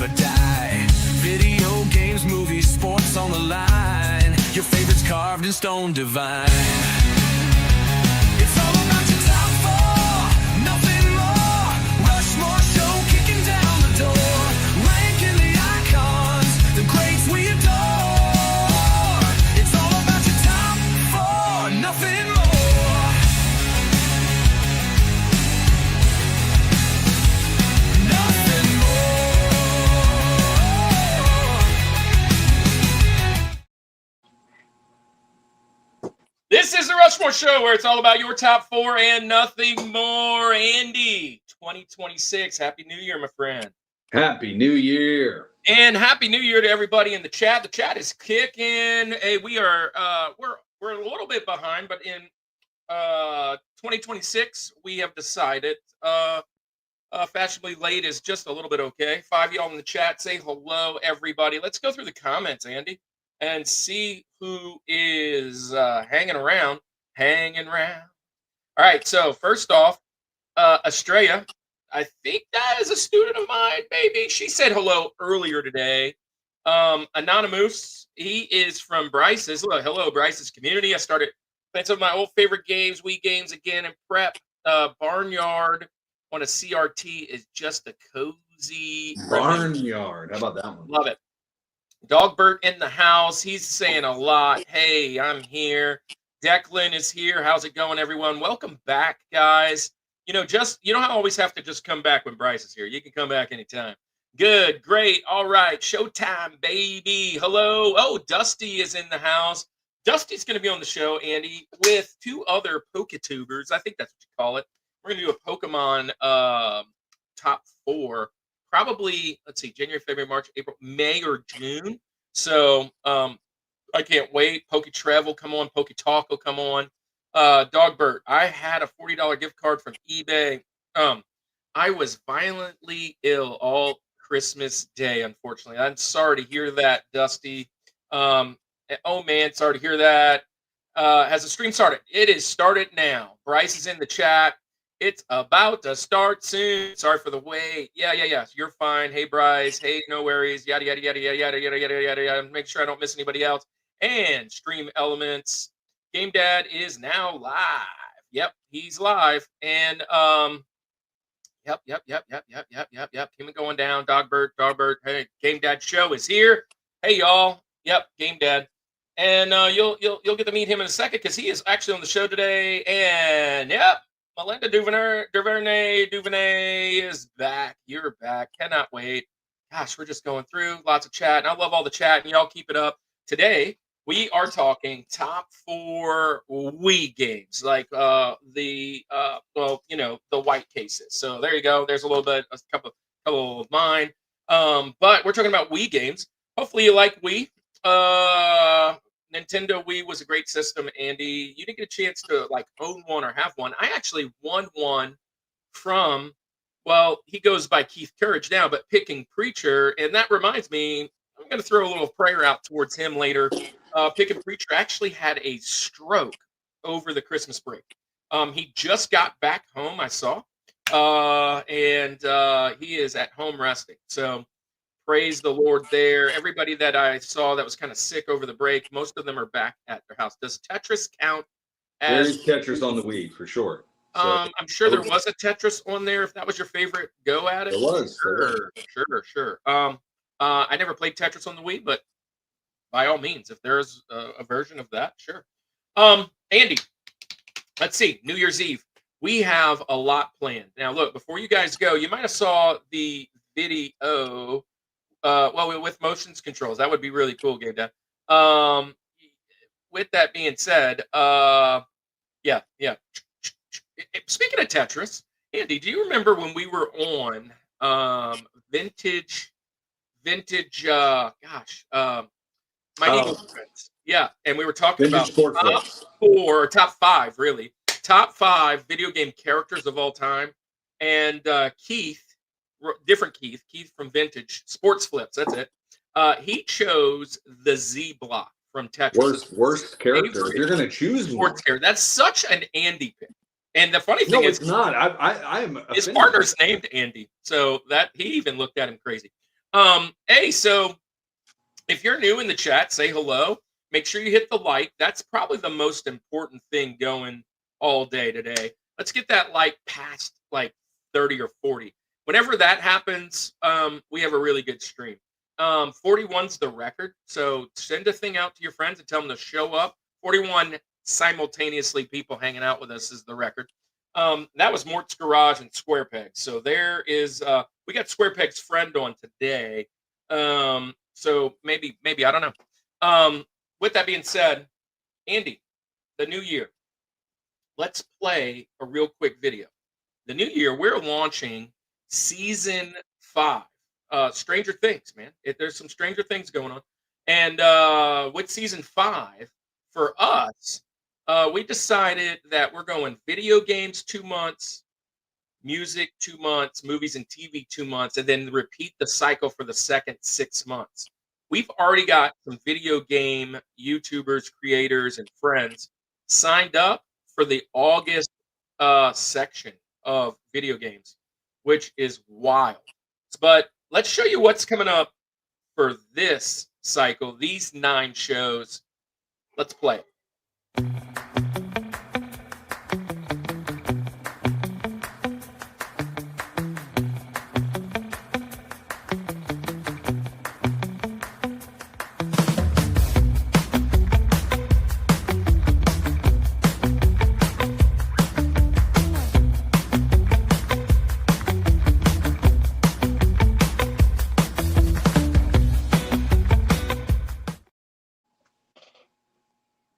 never die. Video games, movies, sports on the line. Your favorites carved in stone divine. It's all about your top four, nothing more. Rushmore show kicking down the door. Ranking the icons, the greats we adore. It's all about your top four, nothing more. This is the Rushmore Show, where it's all about your top four and nothing more. Andy, 2026. Happy New Year, my friend. Happy New Year. And Happy New Year to everybody in the chat. The chat is kicking. Hey, we are we're a little bit behind, but in 2026, we have decided fashionably late is just a little bit okay. 5 of y'all in the chat, say hello, everybody. Let's go through the comments, Andy, and see who is hanging around. All right, so first off, Estrella, I think that is a student of mine, baby. She said hello earlier today. Anonymous, he is from Bryce's. Hello, Bryce's community. I started playing some of my old favorite games, Wii Games again, and prep. Barnyard on a CRT is just a cozy Barnyard. How about that one? Love it. Dogbert in the house. He's saying a lot. Hey, I'm here. Declan is here. How's it going, everyone? Welcome back, guys. You know, you don't always have to just come back when Bryce is here. You can come back anytime. Good, great. All right. Showtime, baby. Hello. Oh, Dusty is in the house. Dusty's going to be on the show, Andy, with two other Poketubers. I think that's what you call it. We're going to do a Pokemon top four. Probably, let's see, January, February, March, April, May, or June. So I can't wait. Poke Trev will come on. Poke Talk will come on. Dogbert, I had a $40 gift card from eBay. I was violently ill all Christmas Day, unfortunately. I'm sorry to hear that, Dusty. Oh, man, sorry to hear that. Has the stream started? It is started now. Bryce is in the chat. It's about to start soon. Sorry for the wait. Yeah. You're fine. Hey, Bryce. Hey, no worries. Yada, yada, yada, yada, yada, yada, yada, yada, yada. Make sure I don't miss anybody else. And Stream Elements. GameDad is now live. Yep, he's live. And yep. Keep it going down. Dogbert. Hey, GameDad show is here. Hey, y'all. Yep, GameDad. And you'll get to meet him in a second because he is actually on the show today. And yep. Melinda Duvernay is back. You're back. Cannot wait. Gosh, we're just going through lots of chat. And I love all the chat, and y'all keep it up. Today, we are talking top four Wii games, like the white cases. So there you go. There's a couple of mine. But we're talking about Wii games. Hopefully you like Wii. Nintendo Wii was a great system, Andy. You didn't get a chance to own one or have one. I actually won one from, he goes by Keith Courage now, but Picking Preacher. And that reminds me, I'm going to throw a little prayer out towards him later. Picking Preacher actually had a stroke over the Christmas break. He just got back home, I saw, and he is at home resting. So praise the Lord there. Everybody that I saw that was kind of sick over the break, most of them are back at their house. Does Tetris count as... There's Tetris on the Wii, for sure. So, I'm sure there was a Tetris on there if that was your favorite go at it. It was. Sure. I never played Tetris on the Wii, but by all means, if there's a version of that, sure. Andy, let's see. New Year's Eve. We have a lot planned. Now, look, before you guys go, you might have saw the video... with motions controls, that would be really cool, GameDad. With that being said, yeah. Speaking of Tetris, Andy, do you remember when we were on vintage? My Eagle Friends, yeah, and we were talking vintage about top five video game characters of all time, and Keith from Vintage Sports Flips. That's it. He chose the Z Block from Tetris. Worst character. If you're going to choose one. That's such an Andy pick. And the funny thing is, it's not. I am. His partner's named Andy, so that he even looked at him crazy. Hey, so if you're new in the chat, say hello. Make sure you hit the like. That's probably the most important thing going all day today. Let's get that like past like 30 or 40. Whenever that happens, we have a really good stream. 41's the record. So send a thing out to your friends and tell them to show up. 41 simultaneously people hanging out with us is the record. That was Mort's Garage and Square Pegs. So there is we got Square Peg's friend on today. So maybe I don't know. With that being said, Andy, the new year. Let's play a real quick video. The new year, we're launching season 5. Stranger Things, man. There's some Stranger Things going on. And with season 5, for us, we decided that we're going video games 2 months, music 2 months, movies and TV 2 months, and then repeat the cycle for the second 6 months. We've already got some video game YouTubers, creators, and friends signed up for the August section of video games, which is wild. But let's show you what's coming up for this cycle, these 9 shows. Let's play it.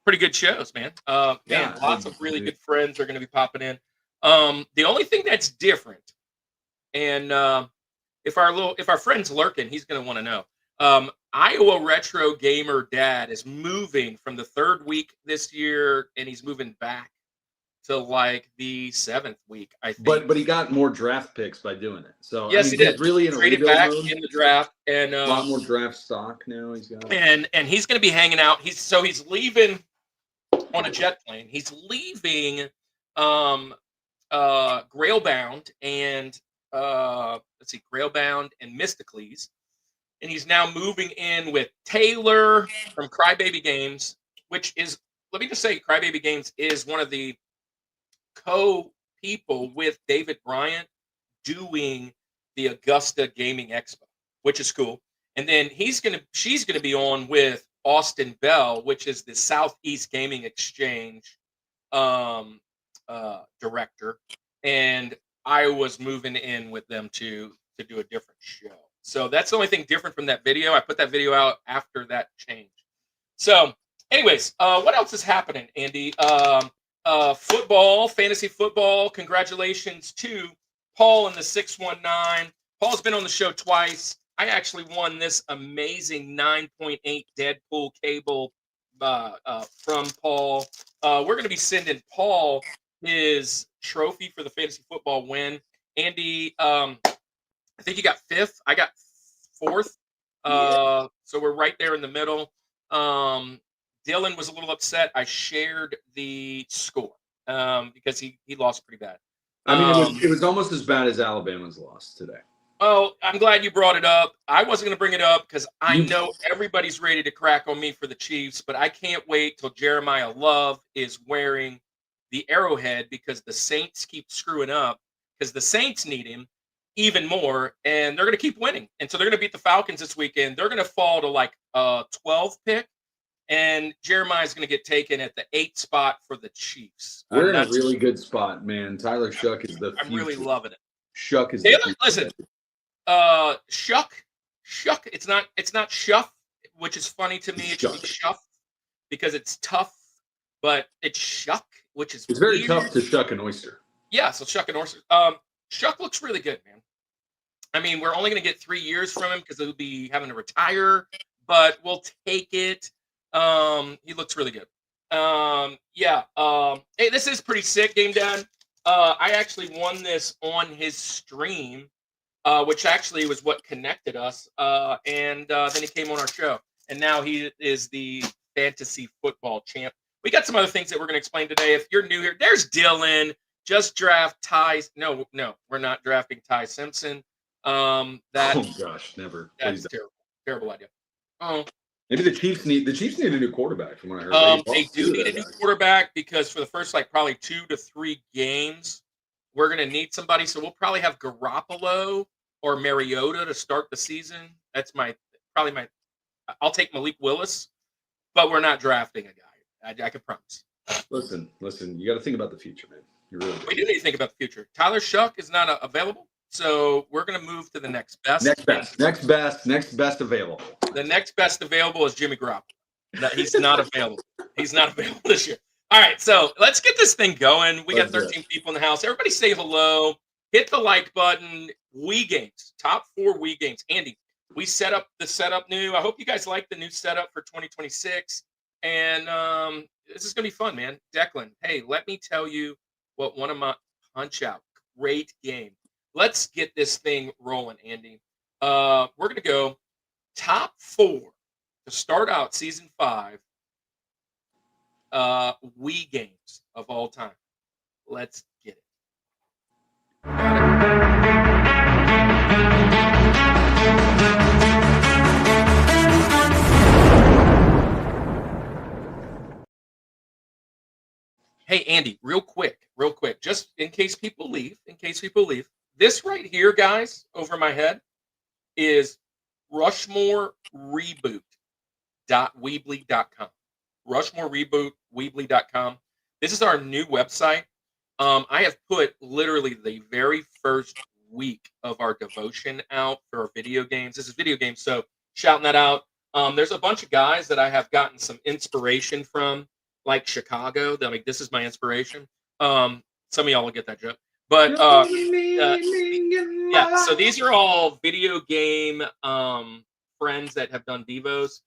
Pretty good shows, man. Man, lots of really good friends are going to be popping in. The only thing that's different, and if our friend's lurking, he's going to want to know. Iowa Retro Gamer Dad is moving from the 3rd week this year, and he's moving back to like the 7th week, I think. But he got more draft picks by doing it. So yes, he did. He's really in a traded rebuild back mode. in the draft, and A lot more draft stock now. He's got. And he's going to be hanging out. He's leaving on a jet plane. He's leaving Grailbound and Grailbound and Mysticles, and he's now moving in with Taylor from Crybaby Games, which is, let me just say, Crybaby Games is one of the co-people with David Bryant doing the Augusta Gaming Expo, which is cool. And then she's gonna be on with Austin Bell, which is the Southeast Gaming Exchange director, and Iowa's moving in with them to do a different show. So that's the only thing different from that video. I put that video out after that change. So, anyways, what else is happening, Andy? Football, fantasy football. Congratulations to Paul in the 619. Paul's been on the show twice. I actually won this amazing 9.8 Deadpool cable from Paul. We're going to be sending Paul his trophy for the fantasy football win. Andy, I think you got 5th. I got 4th. So we're right there in the middle. Dylan was a little upset. I shared the score because he lost pretty bad. I mean, it was almost as bad as Alabama's loss today. Oh, I'm glad you brought it up. I wasn't going to bring it up because I know everybody's ready to crack on me for the Chiefs, but I can't wait till Jeremiah Love is wearing the Arrowhead because the Saints keep screwing up because the Saints need him even more, and they're going to keep winning. And so they're going to beat the Falcons this weekend. They're going to fall to like a 12 pick, and Jeremiah's going to get taken at the 8th spot for the Chiefs. We're in a really good spot, man. Tyler Shuck is the future. I'm really loving it. Shuck is Taylor, the future. listen. Shuck. It's not Shuff, which is funny to me. It should be Shuff because it's tough, but it's Shuck, which is very weird. tough to shuck an oyster. Yeah, so Shuck and oyster. Shuck looks really good, man. I mean, we're only going to get 3 years from him because he'll be having to retire, but we'll take it. He looks really good. Hey, this is pretty sick, GameDad. I actually won this on his stream, which actually was what connected us. And then he came on our show, and now he is the fantasy football champ. We got some other things that we're going to explain today. If you're new here, there's Dylan. Just draft Ty. No, we're not drafting Ty Simpson. That Oh gosh, never. that's Please. terrible idea. Oh, Maybe the Chiefs need a new quarterback. From what I heard, they do need a new quarterback because for the first like probably 2 to 3 games, we're gonna need somebody. So we'll probably have Garoppolo or Mariota to start the season. That's probably my. I'll take Malik Willis, but we're not drafting a guy. I can promise. Listen. You got to think about the future, man. You really do. We do need to think about the future. Tyler Shuck is not available, so we're going to move to the next best. Next best available. The next best available is Jimmy Garoppolo. No, he's not available. He's not available this year. All right, so let's get this thing going. We got 13 people in the house. Everybody say hello. Hit the like button. Wii Games, top 4 Wii Games. Andy, we set up the setup new. I hope you guys like the new setup for 2026. And this is going to be fun, man. Declan, hey, let me tell you what one of my Punch-Out. Great game. Let's get this thing rolling, Andy. We're going to go top 4 to start out season 5 Wii games of all time. Let's get it. Hey, Andy, real quick, just in case people leave, this right here, guys, over my head is Rushmore Reboot.weebly.com. Rushmore Reboot, Weebly.com. This is our new website. I have put literally the very first week of our devotion out for our video games. This is video games, so shouting that out. There's a bunch of guys that I have gotten some inspiration from, like Chicago. They're like, this is my inspiration. Some of y'all will get that joke. But yeah, so these are all video game friends that have done Devos.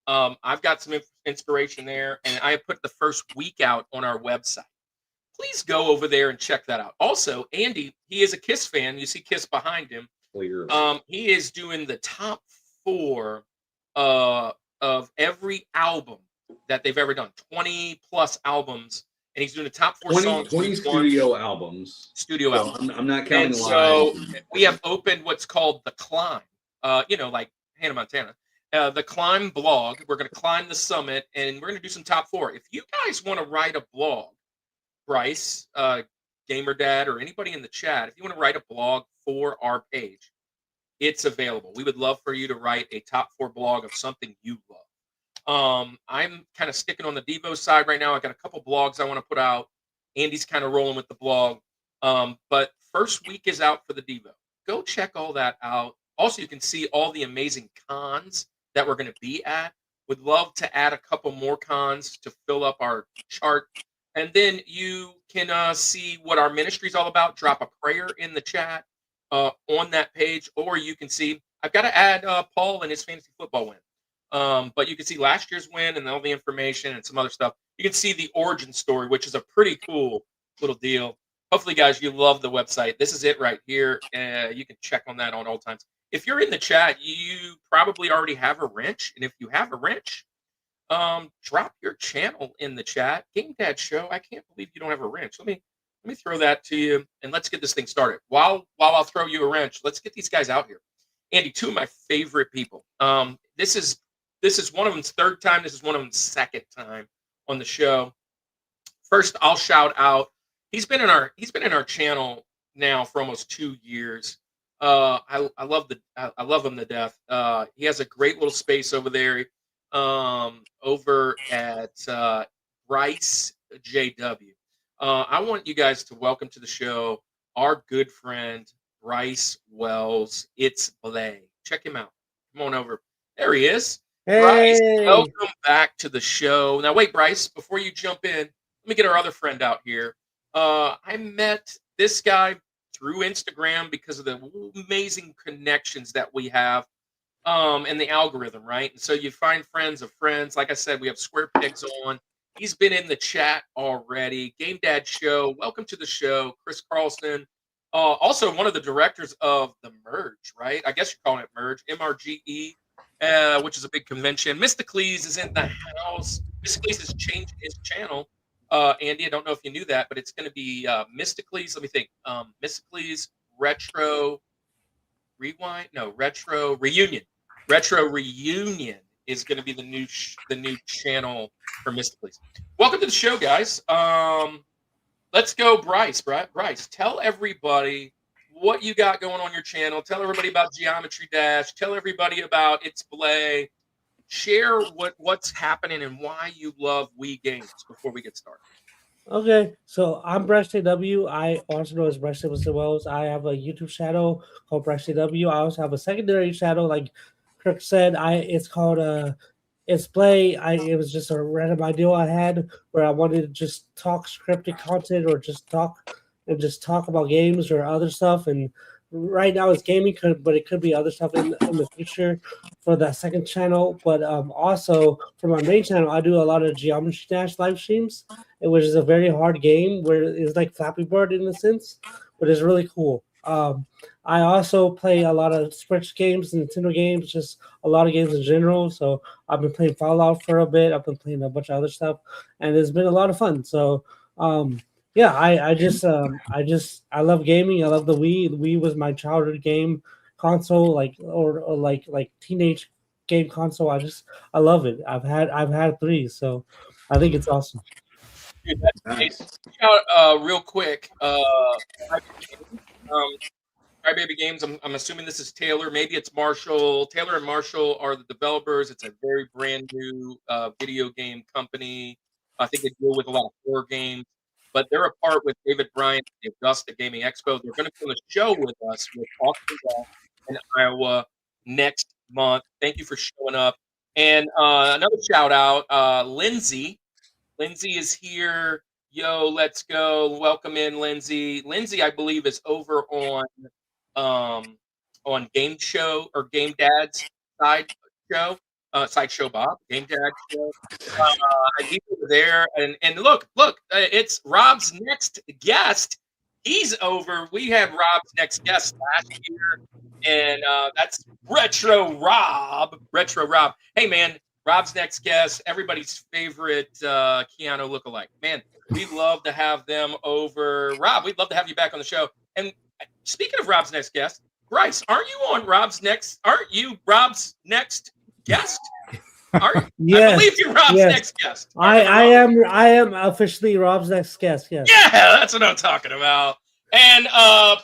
I've got some inspiration there, and I put the first week out on our website. Please go over there and check that out. Also, Andy, he is a Kiss fan. You see Kiss behind him. He is doing the top 4 of every album that they've ever done. 20 plus albums, and he's doing the top 4 songs. 20 studio albums. I'm not counting. And so we have opened what's called the Climb. Like Hannah Montana. The Climb blog. We're going to climb the summit, and we're going to do some top 4. If you guys want to write a blog, Bryce, GamerDad, or anybody in the chat, if you want to write a blog for our page, it's available. We would love for you to write a top 4 blog of something you love. I'm kind of sticking on the Devo side right now. I got a couple blogs I want to put out. Andy's kind of rolling with the blog. But first week is out for the Devo. Go check all that out. Also, you can see all the amazing cons that we're going to be at. Would love to add a couple more cons to fill up our chart. And then you can see what our ministry is all about. Drop a prayer in the chat on that page. Or you can see, I've got to add Paul and his fantasy football win. But you can see last year's win and all the information and some other stuff. You can see the origin story, which is a pretty cool little deal. Hopefully, guys, you love the website. This is it right here. You can check on that on all times. If you're in the chat, you probably already have a wrench. And if you have a wrench, drop your channel in the chat. GameDad Show. I can't believe you don't have a wrench. Let me throw that to you, and let's get this thing started. While I'll throw you a wrench, let's get these guys out here. Andy, 2 of my favorite people. This is one of them's 3rd time. This is one of them's 2nd time on the show. First, I'll shout out. He's been in our channel now for almost 2 years. I love him to death. He has a great little space over there, over at BryceJW. I want you guys to welcome to the show our good friend Bryce Wells. Itsbley. Check him out. Come on over. There he is. Hey. Bryce, welcome back to the show. Now, wait, Bryce, before you jump in, let me get our other friend out here. I met this guy through Instagram because of the amazing connections that we have and the algorithm, right? And so you find friends of friends. Like I said, we have Square Pigs on. He's been in the chat already. GameDad Show, welcome to the show. Chris Carlson, also one of the directors of the Merge, right? I guess you're calling it Merge, MRGE. Which is a big convention. Mysticles is in the house. Mysticles has changed his channel. Andy, I don't know if you knew that, but it's going to be Mysticles. Let me think. Mysticles Retro Rewind? No, Retro Reunion. Retro Reunion is going to be the new channel for Mystically. Welcome to the show, guys. Let's go, Bryce. Bryce, tell everybody what you got going on your channel. Tell everybody about Geometry Dash. Tell everybody about itsbley. Share what's happening and why you love Wii Games before we get started. Okay, so I'm BryceJW. I also know as BryceJW. I have a YouTube channel called BryceJW. I also have a secondary channel, like Kirk said. It's called itsbley. It was just a random idea I had where I wanted to just talk scripted content or just talk about games or other stuff. And right now it's gaming, but it could be other stuff in the future for that second channel. But also for my main channel, I do a lot of Geometry Dash live streams, which is a very hard game where it's like Flappy Bird in a sense, but it's really cool. I also play a lot of Switch games, Nintendo games, just a lot of games in general. So I've been playing Fallout for a bit. I've been playing a bunch of other stuff, and it's been a lot of fun. So yeah, I love gaming. I love the Wii. The Wii was my childhood game console, or like teenage game console. I love it. I've had 3, so I think it's awesome. Dude, that's Nice. real quick. Crybaby Games. I'm assuming this is Taylor. Maybe it's Marshall. Taylor and Marshall are the developers. It's a very brand new video game company. I think they deal with a lot of horror games, but they're a part with David Bryant at the Augusta Gaming Expo. They're going to do a show with us with Austin in Iowa next month. Thank you for showing up. And another shout out, Lindsay. Lindsay is here. Yo, let's go. Welcome in, Lindsay. Lindsay, I believe, is over on Game Show or GameDad's side show Bob, GameDad show. He's over there, and look, it's Rob's next guest. He's over. We had Rob's next guest last year, and that's Retro Rob. Hey, man, Rob's next guest, everybody's favorite Keanu lookalike. Man, we'd love to have them over. Rob, we'd love to have you back on the show. And speaking of Rob's next guest, Bryce, aren't you Rob's next guest? Yes, I believe you're Rob's next guest. I am officially Rob's next guest. Yes. Yeah, that's what I'm talking about. And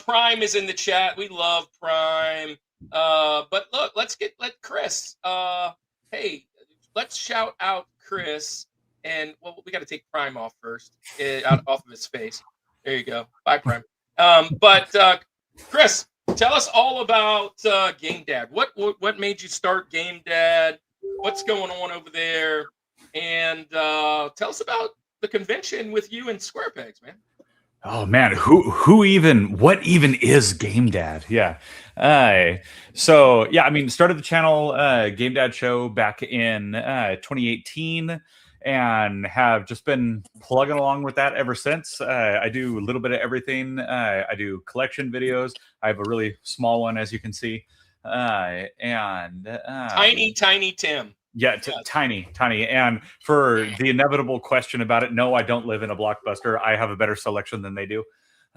Prime is in the chat. We love Prime. But look, let Chris. Hey, let's shout out Chris. And well, we got to take Prime off first, off of his face. There you go. Bye, Prime. But Chris, tell us all about GameDad. What made you start GameDad? What's going on over there? And tell us about the convention with you and Square Pegs, man. Oh man, what even is GameDad? Yeah. So yeah, I mean, started the channel GameDad show back in 2018 and have just been plugging along with that ever since. I do a little bit of everything. I do collection videos. I have a really small one, as you can see. Tiny Tim. Yeah, tiny. And for the inevitable question about it, no, I don't live in a Blockbuster. I have a better selection than they do.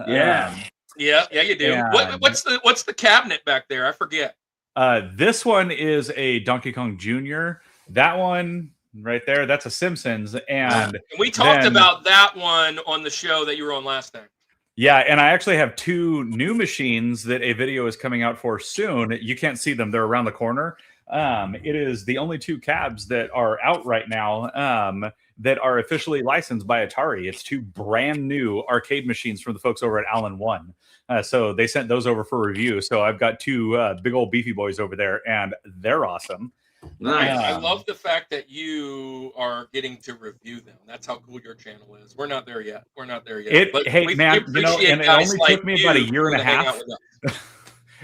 Yeah, you do. What's the cabinet back there? I forget. This one is a Donkey Kong Jr. That one right there, that's a Simpsons. And we talked about that one on the show that you were on last time. Yeah, and I actually have 2 new machines that a video is coming out for soon. You can't see them. They're around the corner. It is the only 2 cabs that are out right now that are officially licensed by Atari. It's 2 brand new arcade machines from the folks over at Allen One. So they sent those over for review. So I've got 2 big old beefy boys over there, and they're awesome. Nice. I love the fact that you are getting to review them. That's how cool your channel is. We're not there yet. But hey, man, we appreciate and it only took me about a year and a hang half. out with us.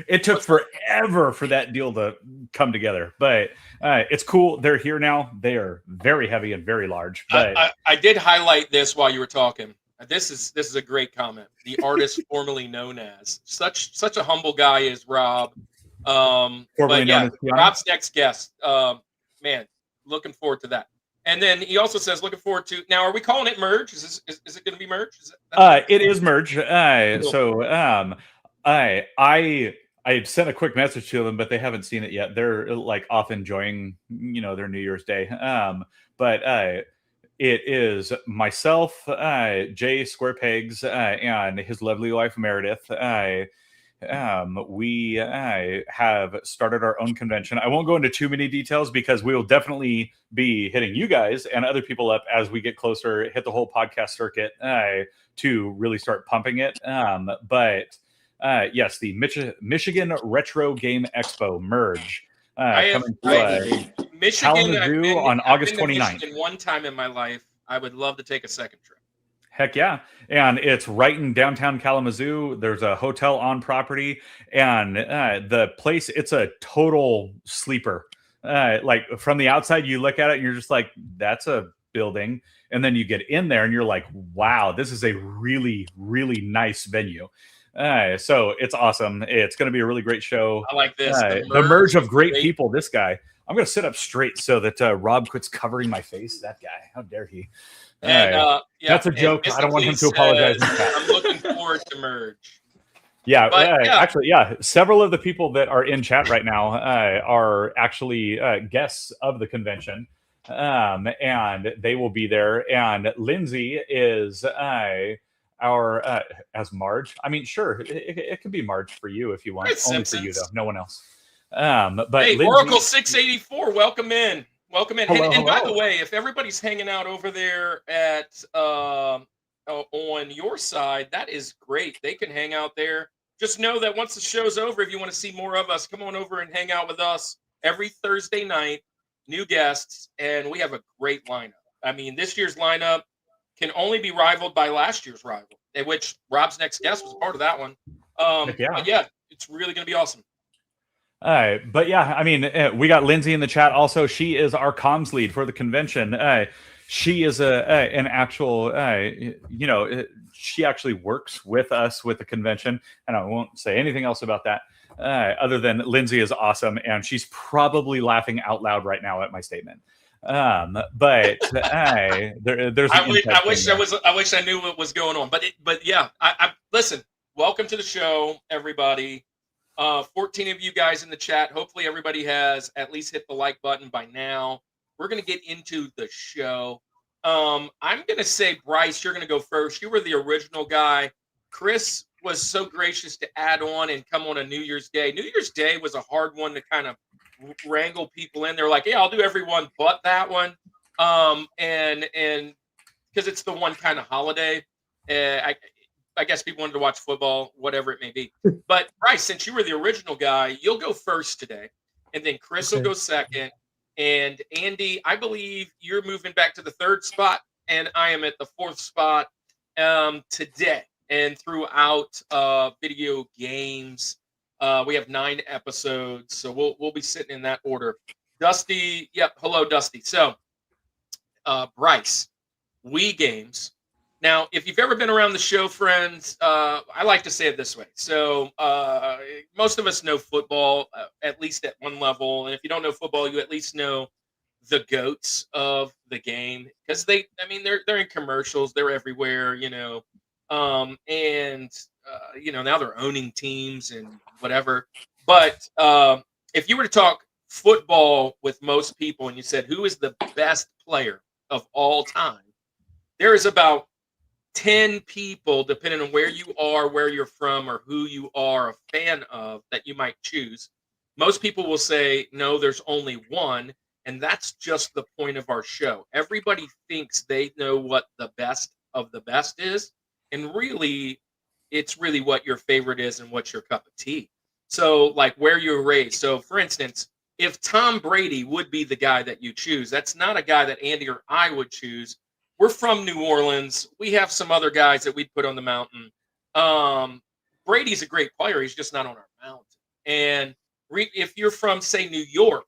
It took forever for that deal to come together, but it's cool. They're here now. They are very heavy and very large. But I did highlight this while you were talking. This is a great comment. The artist formerly known as such a humble guy is Rob. But yeah, Rob's next guest. Man, looking forward to that. And then he also says, looking forward to. Now, are we calling it merge? Is it going to be merge? It is merge. Cool. So I I sent a quick message to them, but they haven't seen it yet. They're like off enjoying, their New Year's Day. But it is myself, Jay Square Pegs, and his lovely wife Meredith. We have started our own convention. I won't go into too many details because we will definitely be hitting you guys and other people up as we get closer, hit the whole podcast circuit to really start pumping it. But yes, the Michigan Retro Game Expo Merge coming to Kalamazoo on August 29th. Michigan one time in my life. I would love to take a second trip. Heck yeah. And it's right in downtown Kalamazoo. There's a hotel on property, and the place, it's a total sleeper. Like from the outside, you look at it and you're just like, that's a building. And then you get in there and you're like, wow, this is a really, really nice venue. So it's awesome. It's going to be a really great show. I like this. The merge of great people. This guy. I'm going to sit up straight so that Rob quits covering my face. That guy. How dare he? And, that's a joke. I don't want him to apologize. I'm looking forward to merge. Yeah, actually, several of the people that are in chat right now are actually guests of the convention, and they will be there. And Lindsay is our as Marge. I mean, sure, it could be Marge for you if you want. It's Only Simpsons. for you though, no one else. But hey, Lindsay, Oracle 684, welcome in. Welcome in. Hello, and by hello. the way, if everybody's hanging out over there at on your side, that is great. They can hang out there. Just know that once the show's over, if you want to see more of us, come on over and hang out with us every Thursday night. New guests, and we have a great lineup. I mean, this year's lineup can only be rivaled by last year's rival, in which Rob's next guest was a part of that one. But yeah, it's really going to be awesome. But yeah, I mean, we got Lindsay in the chat. Also, she is our comms lead for the convention. She is an actual, she actually works with us with the convention, and I won't say anything else about that other than Lindsay is awesome, and she's probably laughing out loud right now at my statement. But there's. I wish I knew what was going on, but yeah, I listen. Welcome to the show, everybody. 14 of you guys in the chat. Hopefully everybody has at least hit the like button by now. We're going to get into the show. I'm going to say, Bryce, you're going to go first. You were the original guy. Chris was so gracious to add on and come on a New Year's Day. New Year's Day was a hard one to kind of wrangle people in. They're like, yeah, I'll do everyone but that one. And because it's the one kind of holiday. I guess people wanted to watch football, whatever it may be. But Bryce, since you were the original guy, you'll go first today, and then Chris will go second. And Andy, I believe you're moving back to the third spot, and I am at the fourth spot today. And throughout video games, we have 9 episodes, so we'll be sitting in that order. Dusty, yep, hello, Dusty. So, Bryce, Wii Games. Now, if you've ever been around the show, friends, I like to say it this way. So most of us know football, at least at one level. And if you don't know football, you at least know the GOATs of the game. Because they're in commercials. They're everywhere, now they're owning teams and whatever. But if you were to talk football with most people and you said, who is the best player of all time? There is about 10 people, depending on where you are, where you're from, or who you are a fan of, that you might choose. Most people will say, no, there's only one, and that's just the point of our show. Everybody thinks they know what the best of the best is, and really, it's really what your favorite is and what's your cup of tea. So, like, where you're raised. So, for instance, if Tom Brady would be the guy that you choose, that's not a guy that Andy or I would choose. We're from New Orleans. We have some other guys that we'd put on the mountain. Brady's a great player. He's just not on our mountain. And if you're from, say, New York,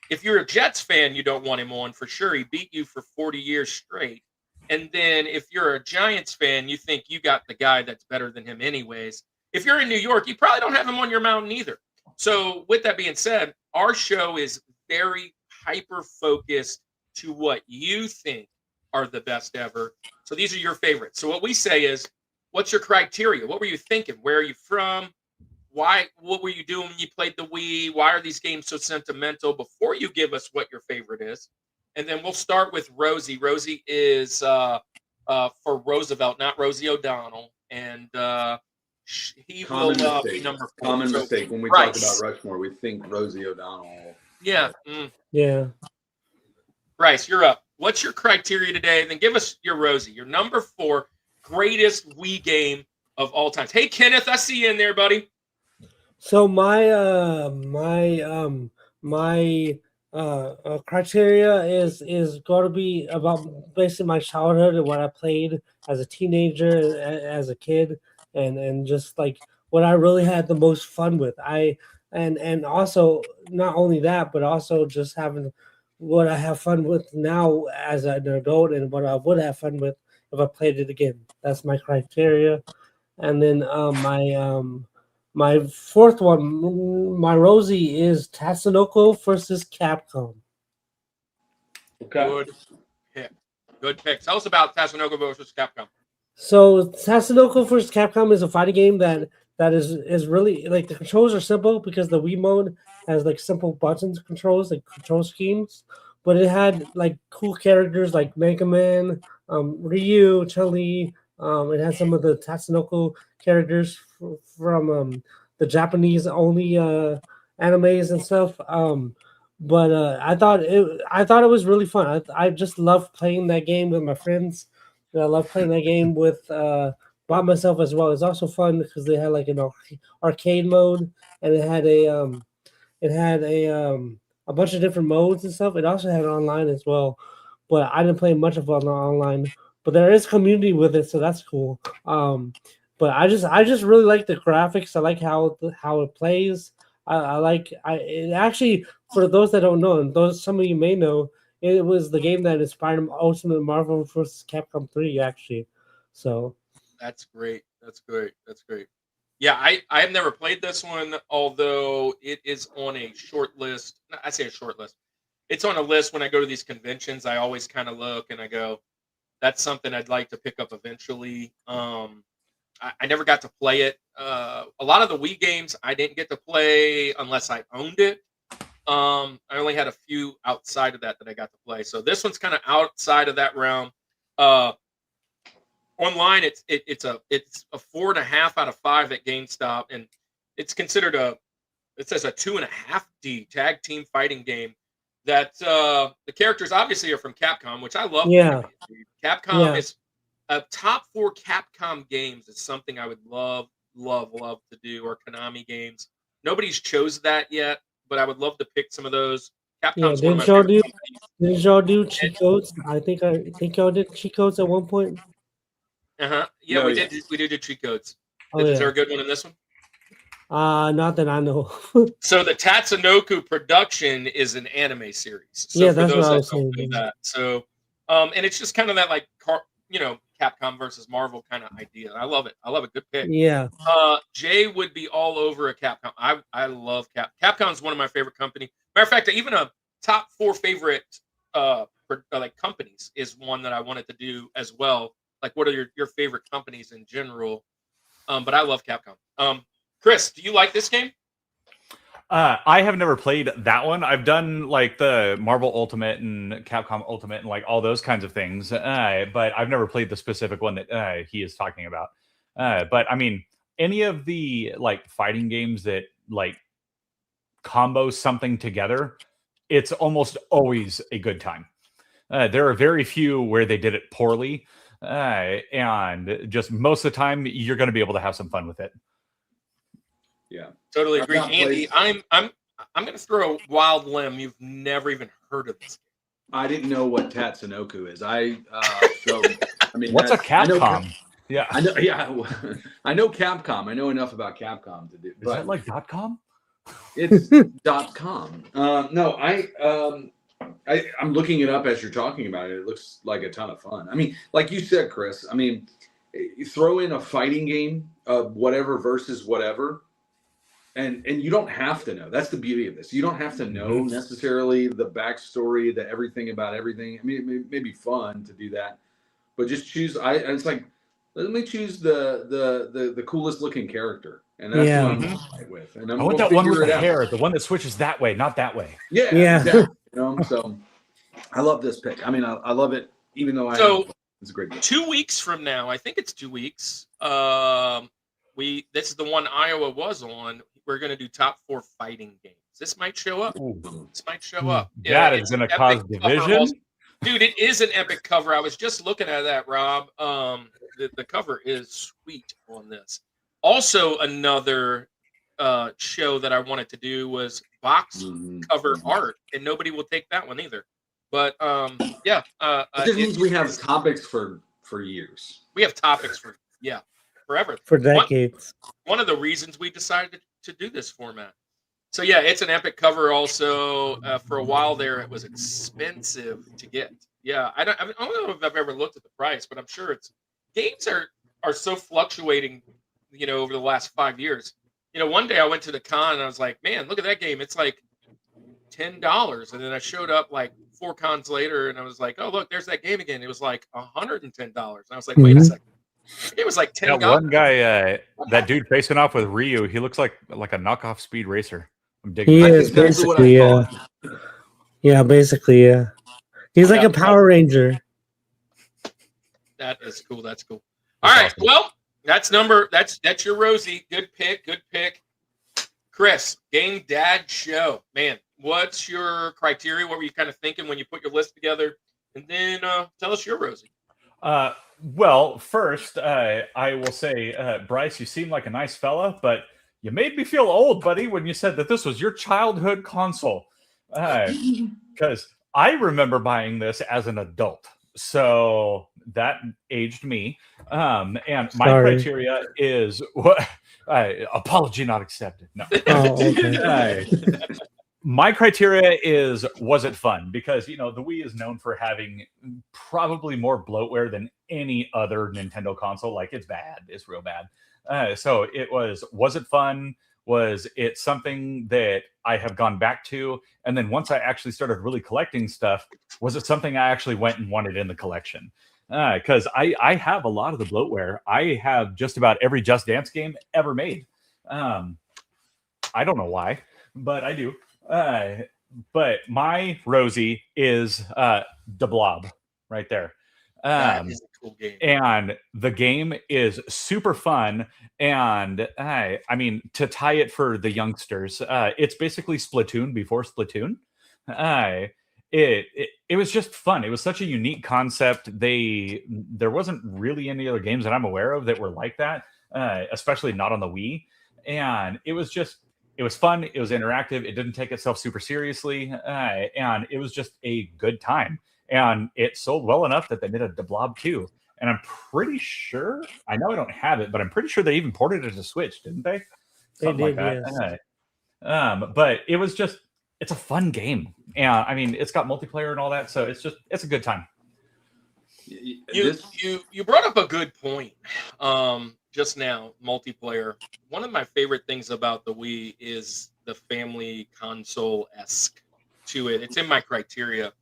if you're a Jets fan, you don't want him on for sure. He beat you for 40 years straight. And then if you're a Giants fan, you think you got the guy that's better than him anyways. If you're in New York, you probably don't have him on your mountain either. So with that being said, our show is very hyper-focused to what you think are the best ever. So these are your favorites. So what we say is, what's your criteria? What were you thinking? Where are you from? what were you doing when you played the Wii? Why are these games so sentimental? Before you give us what your favorite is, and then we'll start with Rosie. Rosie is for Roosevelt, not Rosie O'Donnell, and he will be number 4. Common So, mistake when we Bryce. talk about Rushmore, we think Rosie O'Donnell. Yeah. Yeah. Bryce, you're up. What's your criteria today? Then give us your Rosie, your number 4 greatest Wii game of all time. Hey, Kenneth, I see you in there, buddy. So my criteria is going to be about basically my childhood and what I played as a teenager, as a kid, and just like what I really had the most fun with. And also not only that, but also just having what I have fun with now as an adult and what I would have fun with if I played it again. That's my criteria. And then my fourth one, my Rosie, is Tatsunoko versus Capcom. Okay. Good pick. Good pick. Tell us about Tatsunoko versus Capcom. So Tatsunoko vs. Capcom is a fighting game that is really like the controls are simple because the Wii mode has like simple buttons controls, like control schemes, but it had like cool characters like Mega Man, Ryu, Chun-Li. It had some of the Tatsunoko characters from the Japanese only animes and stuff. But I thought it was really fun. I just loved playing that game with my friends. And I love playing that game with by myself as well. It's also fun because they had like an arcade mode, and it had a bunch of different modes and stuff. It also had online as well, but I didn't play much of it online. But there is community with it, so that's cool. But I just really like the graphics. I like how it plays. It actually, for those that don't know, and those some of you may know, it was the game that inspired Ultimate Marvel vs. Capcom 3, actually. So That's great. That's great. That's great. Yeah, I have never played this one, although it is on a short list. I say a short list. It's on a list when I go to these conventions. I always kind of look and I go, that's something I'd like to pick up eventually. I never got to play it. A lot of the Wii games I didn't get to play unless I owned it. I only had a few outside of that I got to play. So this one's kind of outside of that realm. Online, it's a 4.5 out of 5 at GameStop, and it's considered it says a 2.5D tag team fighting game. That the characters obviously are from Capcom, which I love. Yeah. Capcom is a top 4 Capcom games is something I would love to do, or Konami games. Nobody's chose that yet, but I would love to pick some of those. Capcom's one of my favorite companies. Didn't y'all do cheat codes? I think y'all did cheat codes at one point. Yeah, No, we yes. did. We did cheat codes. Oh, Is yeah. there a good one in this one? Not that I know. So the Tatsunoko production is an anime series. So Yeah, for that's those what I that was don't saying. know that. So, and it's just kind of that like Capcom versus Marvel kind of idea. I love it. I love a good pick. Yeah. Jay would be all over a Capcom. I love Capcom's one of my favorite company. Matter of fact, even a top 4 favorite like companies is one that I wanted to do as well. Like, what are your favorite companies in general? But I love Capcom. Chris, do you like this game? I have never played that one. I've done like the Marvel Ultimate and Capcom Ultimate and like all those kinds of things, but I've never played the specific one that he is talking about. But I mean, any of the like fighting games that like combo something together, it's almost always a good time. There are very few where they did it poorly, and just most of the time you're going to be able to have some fun with it. Yeah, Totally I've agree. not Andy, played- I'm going to throw a wild limb. You've never even heard of this. I didn't know what Tatsunoko is. So I mean, What's a I know Capcom? Yeah, I know. Yeah, I know Capcom. I know enough about Capcom to do. is But that like .com? it's .com. No, I'm looking it up as you're talking about it. It looks like a ton of fun. I mean, like you said, Chris. I mean, you throw in a fighting game of whatever versus whatever. And you don't have to know. That's the beauty of this. You don't have to know necessarily the backstory, the everything about everything. I mean, it may be fun to do that, but just choose. It's like, let me choose the coolest looking character. And that's Yeah. what I'm right with. And I we'll want that one figure with it the out. hair, the one that switches that way, not that way. Yeah, Yeah. exactly. So I love this pick. I mean, I love it, even though it's a great game. 2 weeks from now, I think it's 2 weeks. This is the one Iowa was on. We're going to do top 4 fighting games. This might show up. This might show up. That is it's going to an cause epic cover division. also. Dude, it is an epic cover. I was just looking at that, Rob. The cover is sweet on this. Also, another show that I wanted to do was box cover art, and nobody will take that one either. But yeah, It just means we have topics for years. We have topics for forever, For decades. One of the reasons we decided to do this format. So yeah, it's an epic cover. Also, for a while there, it was expensive to get. Yeah, I don't know if I've ever looked at the price, but I'm sure games are so fluctuating. Over the last 5 years. One day I went to the con and I was like, man, look at that game. It's like $10, and then I showed up like 4 cons later, and I was like, oh look, there's that game again. It was like $110. And I was like, wait a second. It was like $10. That one guy, that dude facing off with Ryu, he looks like a knockoff Speed Racer. I'm digging. He that. is basically, yeah, basically, yeah. He's like a Power Ranger. That is cool. That's cool. All right. Awesome. Well, that's your Rosie. Good pick. Chris, GameDad show. Man, what's your criteria? What were you kind of thinking when you put your list together? And then tell us your Rosie. Well, first, I will say, Bryce, you seem like a nice fella, but you made me feel old, buddy, when you said that this was your childhood console. Because I remember buying this as an adult. So that aged me. And my criteria is apology not accepted. No. Oh, okay. My criteria is, was it fun? Because, the Wii is known for having probably more bloatware than any other Nintendo console. Like, it's bad. It's real bad. So it was it fun? Was it something that I have gone back to? And then once I actually started really collecting stuff, was it something I actually went and wanted in the collection? Because I have a lot of the bloatware. I have just about every Just Dance game ever made. I don't know why, but I do. But my Rosie is the Blob right there. That is a cool game. And the game is super fun. And I mean, to tie it for the youngsters, it's basically Splatoon before Splatoon. It was just fun. It was such a unique concept. There wasn't really any other games that I'm aware of that were like that, especially not on the Wii. And it was fun. It was interactive. It didn't take itself super seriously. And it was just a good time. And it sold well enough that they made a The Blob 2. And I'm pretty sure, I know I don't have it, but I'm pretty sure they even ported it to Switch, didn't they? Something They did, like that. But it was just, it's a fun game. And I mean, it's got multiplayer and all that. So it's a good time. You brought up a good point just now, multiplayer. One of my favorite things about the Wii is the family console-esque to it. It's in my criteria.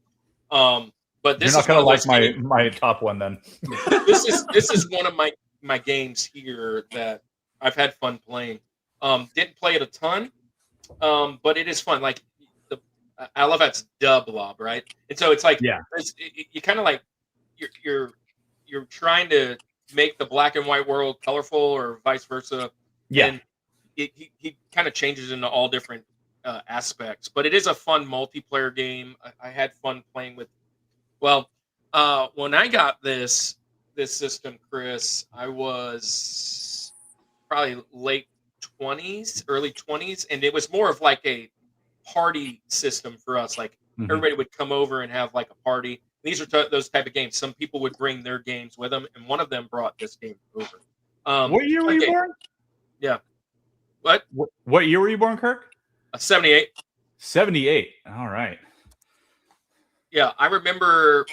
But this You're not is gonna like my top one then. This is one of my games here that I've had fun playing. Didn't play it a ton, but it is fun. Like I love how it's the Blob, right? And so it's like you kind of like you're trying to make the black and white world colorful or vice versa. Yeah, and he kind of changes into all different aspects, but it is a fun multiplayer game. I had fun playing with. Well, when I got this system, Chris, I was probably late 20s, early 20s, and it was more of like a party system for us. Like everybody would come over and have like a party. These are those type of games. Some people would bring their games with them, and one of them brought this game over. What year were you born? Yeah. What year were you born, Kirk? 78. 78. All right. Yeah, I remember.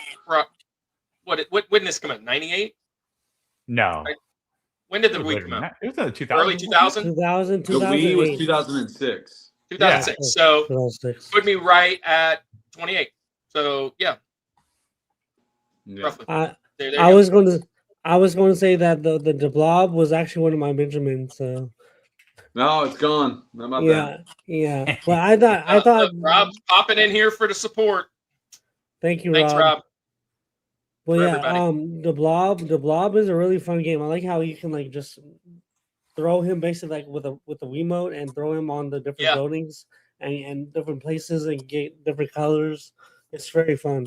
When did this come out? 98? No. Right? When did the Wii come out? It was in the 2000s. Early 2000? 2000, The Wii was 2008. 2006. 2006. Yeah. So 2006. put me right at 28. So yeah, roughly. I There you I go. was going to say that the Blob was actually one of my Benjamins. So No, it's gone. How about that? Yeah. But I thought. Look, Rob's popping in here for the support. Thank you, Thanks, Rob. Well, for yeah. everybody. The Blob is a really fun game. I like how you can like just throw him basically like with the Wiimote and throw him on the different Yeah. buildings and different places and get different colors. It's very fun.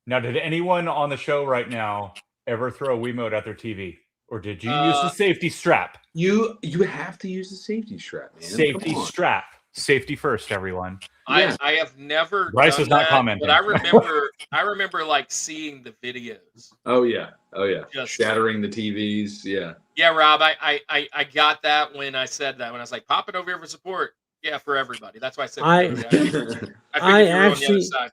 Now, did anyone on the show right now ever throw a Wiimote at their TV? Or did you use the safety strap? You have to use the safety strap, man. Safety strap. Safety first, everyone. Yeah. I have never. Bryce done is not that, commenting. But I remember like seeing the videos. Oh yeah. Just Shattering the TVs. Yeah. Yeah, Rob, I got that when I said that. When I was like, pop it over here for support. Yeah, for everybody. That's why I said I figured you were on the actually other side.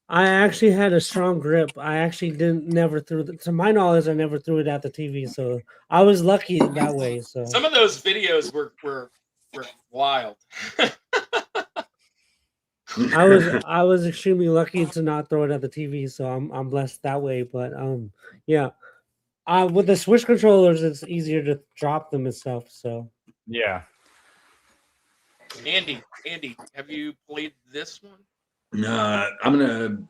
I actually had a strong grip. I actually never threw to my knowledge, I never threw it at the TV. So I was lucky that way. So Some of those videos were wild. I was extremely lucky to not throw it at the TV. So I'm blessed that way. But yeah. With the Switch controllers, it's easier to drop them and stuff. So Yeah. Andy, have you played this one? I'm gonna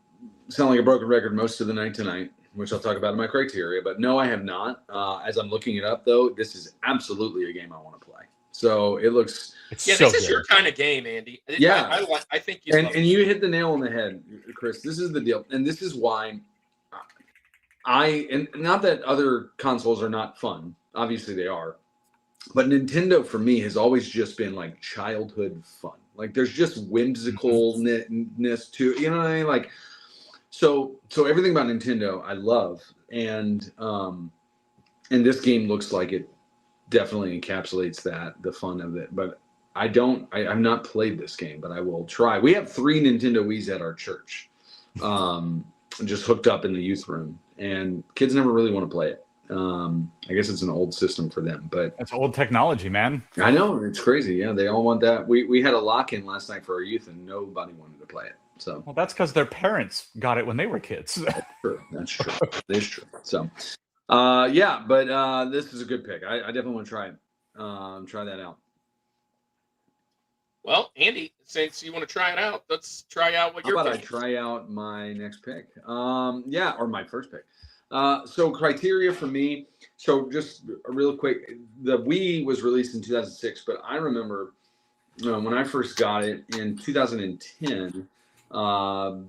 sound like a broken record most of the night tonight, which I'll talk about in my criteria. But no, I have not. As I'm looking it up, though, this is absolutely a game I want to play. So it looks. Yeah, so this is good. your kind of game, Andy. Yeah. I think you. And you hit the nail on the head, Chris. This is the deal, and this is why. And not that other consoles are not fun. Obviously, they are. But Nintendo, for me, has always just been like childhood fun. Like there's just whimsicalness to, you know what I mean? Like, so everything about Nintendo I love, and this game looks like it definitely encapsulates the fun of it. But I've not played this game, but I will try. We have 3 Nintendo Wiis at our church, just hooked up in the youth room, and kids never really want to play it. I guess it's an old system for them, but That's old technology, man. I know it's crazy. Yeah, they all want that. We had a lock-in last night for our youth, and nobody wanted to play it. So Well, that's because their parents got it when they were kids. true. That's true. That's true. So, yeah, but this is a good pick. I definitely want to try it. Try that out. Well, Andy, since you want to try it out, let's try out what How you're about I picking. try out my next pick? Yeah, or my first pick. So criteria for me. So just real quick, the Wii was released in 2006, but I remember when I first got it in 2010,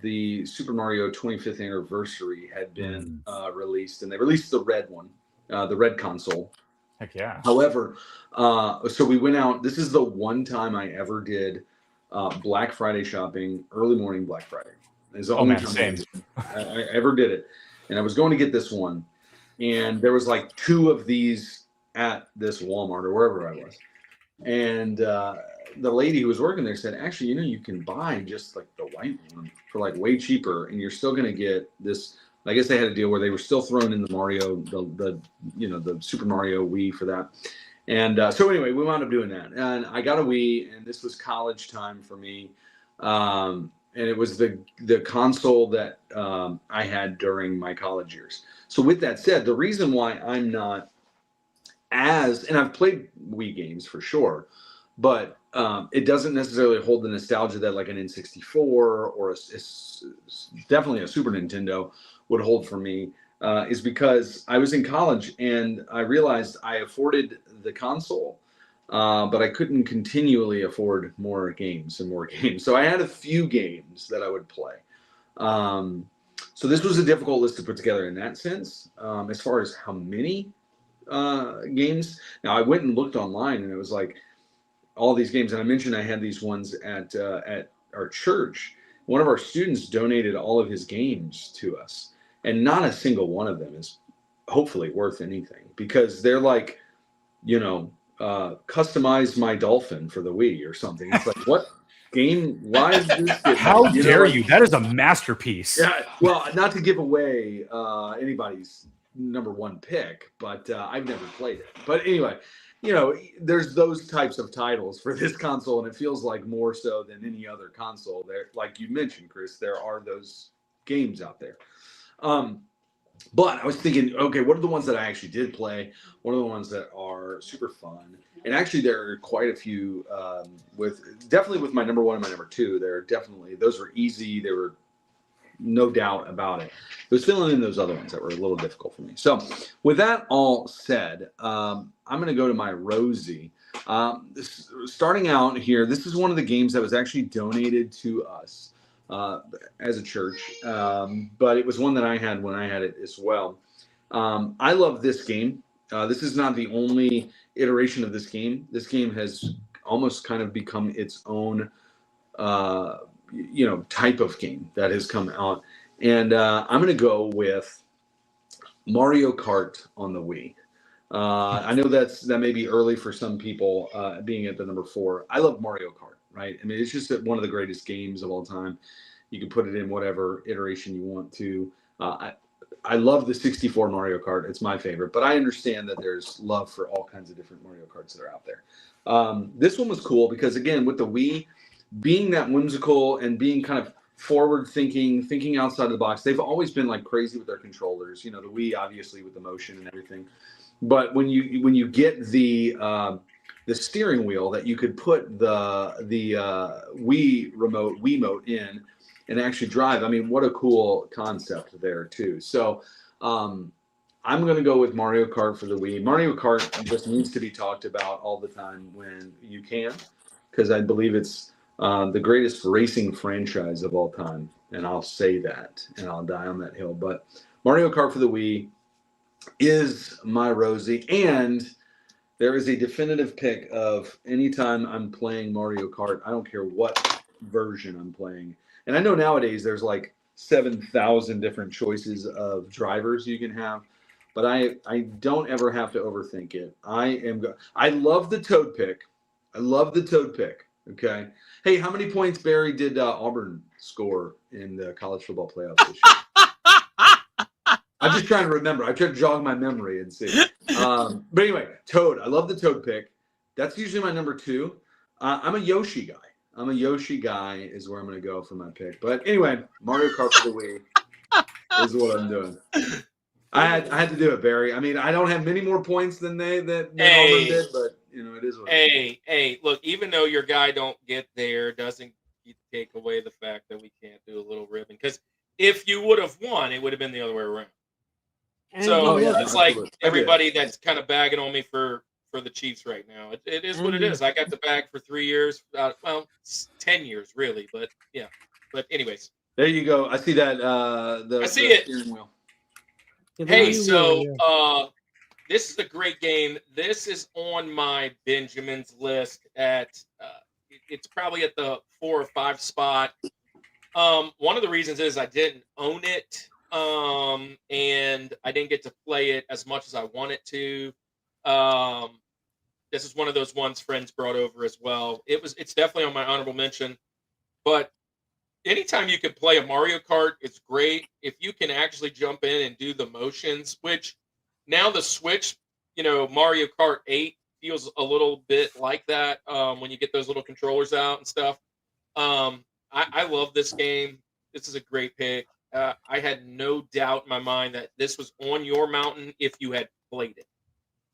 the Super Mario 25th anniversary had been released, and they released the red one, the red console. Heck yeah. However, so we went out. This is the one time I ever did Black Friday shopping, early morning Black Friday. It's the only time I ever did it. And I was going to get this one, and there was like 2 of these at this Walmart or wherever I was. And the lady who was working there said, actually, you can buy just like the white one for like way cheaper, and you're still going to get this. I guess they had a deal where they were still throwing in the Mario, the Super Mario Wii for that. And so anyway, we wound up doing that. And I got a Wii, and this was college time for me. And it was the console that I had during my college years. So with that said, the reason why I'm not and I've played Wii games for sure, but it doesn't necessarily hold the nostalgia that like an N64 or definitely a Super Nintendo would hold for me, is because I was in college and I realized I afforded the console, but I couldn't continually afford more games and more games. So I had a few games that I would play. So this was a difficult list to put together in that sense. As far as how many games, now I went and looked online, and it was like all these games. And I mentioned I had these ones at our church. One of our students donated all of his games to us, and not a single one of them is hopefully worth anything, because they're like, customize my dolphin for the Wii or something. It's like, what game? Why is this? How dare you? That is a masterpiece. Yeah. Well, not to give away anybody's #1 pick, but I've never played it. But anyway, there's those types of titles for this console, and it feels like more so than any other console. There, like you mentioned, Chris, there are those games out there. But I was thinking, okay, what are the ones that I actually did play? What are the ones that are super fun? And actually, there are quite a few. Definitely with my number one and my number two, those were easy. They were no doubt about it. It was filling in those other ones that were a little difficult for me. So, with that all said, I'm going to go to my Rosie. Starting out here, this is one of the games that was actually donated to us as a church, but it was one that I had when I had it as well. I love this game. This is not the only iteration of this game. This game has almost kind of become its own type of game that has come out, and I'm going to go with Mario Kart on the Wii. I know that may be early for some people, being at the number 4. I love Mario Kart, right? I mean, it's just one of the greatest games of all time. You can put it in whatever iteration you want to. I love the 64 Mario Kart. It's my favorite, but I understand that there's love for all kinds of different Mario Karts that are out there. This one was cool because, again, with the Wii, being that whimsical and being kind of forward thinking outside of the box, they've always been like crazy with their controllers. The Wii, obviously, with the motion and everything. But when you get the steering wheel that you could put the Wii Wiimote in and actually drive, I mean, what a cool concept there too. So I'm going to go with Mario Kart for the Wii. Mario Kart just needs to be talked about all the time when you can, because I believe it's the greatest racing franchise of all time. And I'll say that, and I'll die on that hill. But Mario Kart for the Wii is my Rosie. And there is a definitive pick of anytime I'm playing Mario Kart, I don't care what version I'm playing. And I know nowadays there's like 7,000 different choices of drivers you can have, but I don't ever have to overthink it. I love the Toad pick. I love the Toad pick. Okay. Hey, how many points, Barry, did Auburn score in the college football playoffs this year? I'm just trying to remember. I try to jog my memory and see. But anyway, Toad. I love the Toad pick. That's usually my number 2. I'm a Yoshi guy. I'm a Yoshi guy is where I'm going to go for my pick. But anyway, Mario Kart for the Wii is what I'm doing. I had to do it, Barry. I mean, I don't have many more points than Auburn did, but it is what it is. Hey, look, even though your guy don't get there, doesn't take away the fact that we can't do a little ribbon. Because if you would have won, it would have been the other way around. And So yeah, it's like absolutely. everybody that's kind of bagging on me for the Chiefs right now. It is what it is. I got the bag for 3 years. Well, 10 years really, but yeah. But anyways, There you go. I see that. I see it. Steering wheel. Hey, so this is a great game. This is on my Benjamin's list at it's probably at the 4 or 5 spot. One of the reasons is I didn't own it, and I didn't get to play it as much as I wanted to. This is one of those ones friends brought over as well. It's definitely on my honorable mention, but anytime you can play a Mario Kart, it's great. If you can actually jump in and do the motions, which now the Switch, Mario Kart 8 feels a little bit like that when you get those little controllers out and stuff. I love this game. This is a great pick. I had no doubt in my mind that this was on your mountain if you had played it,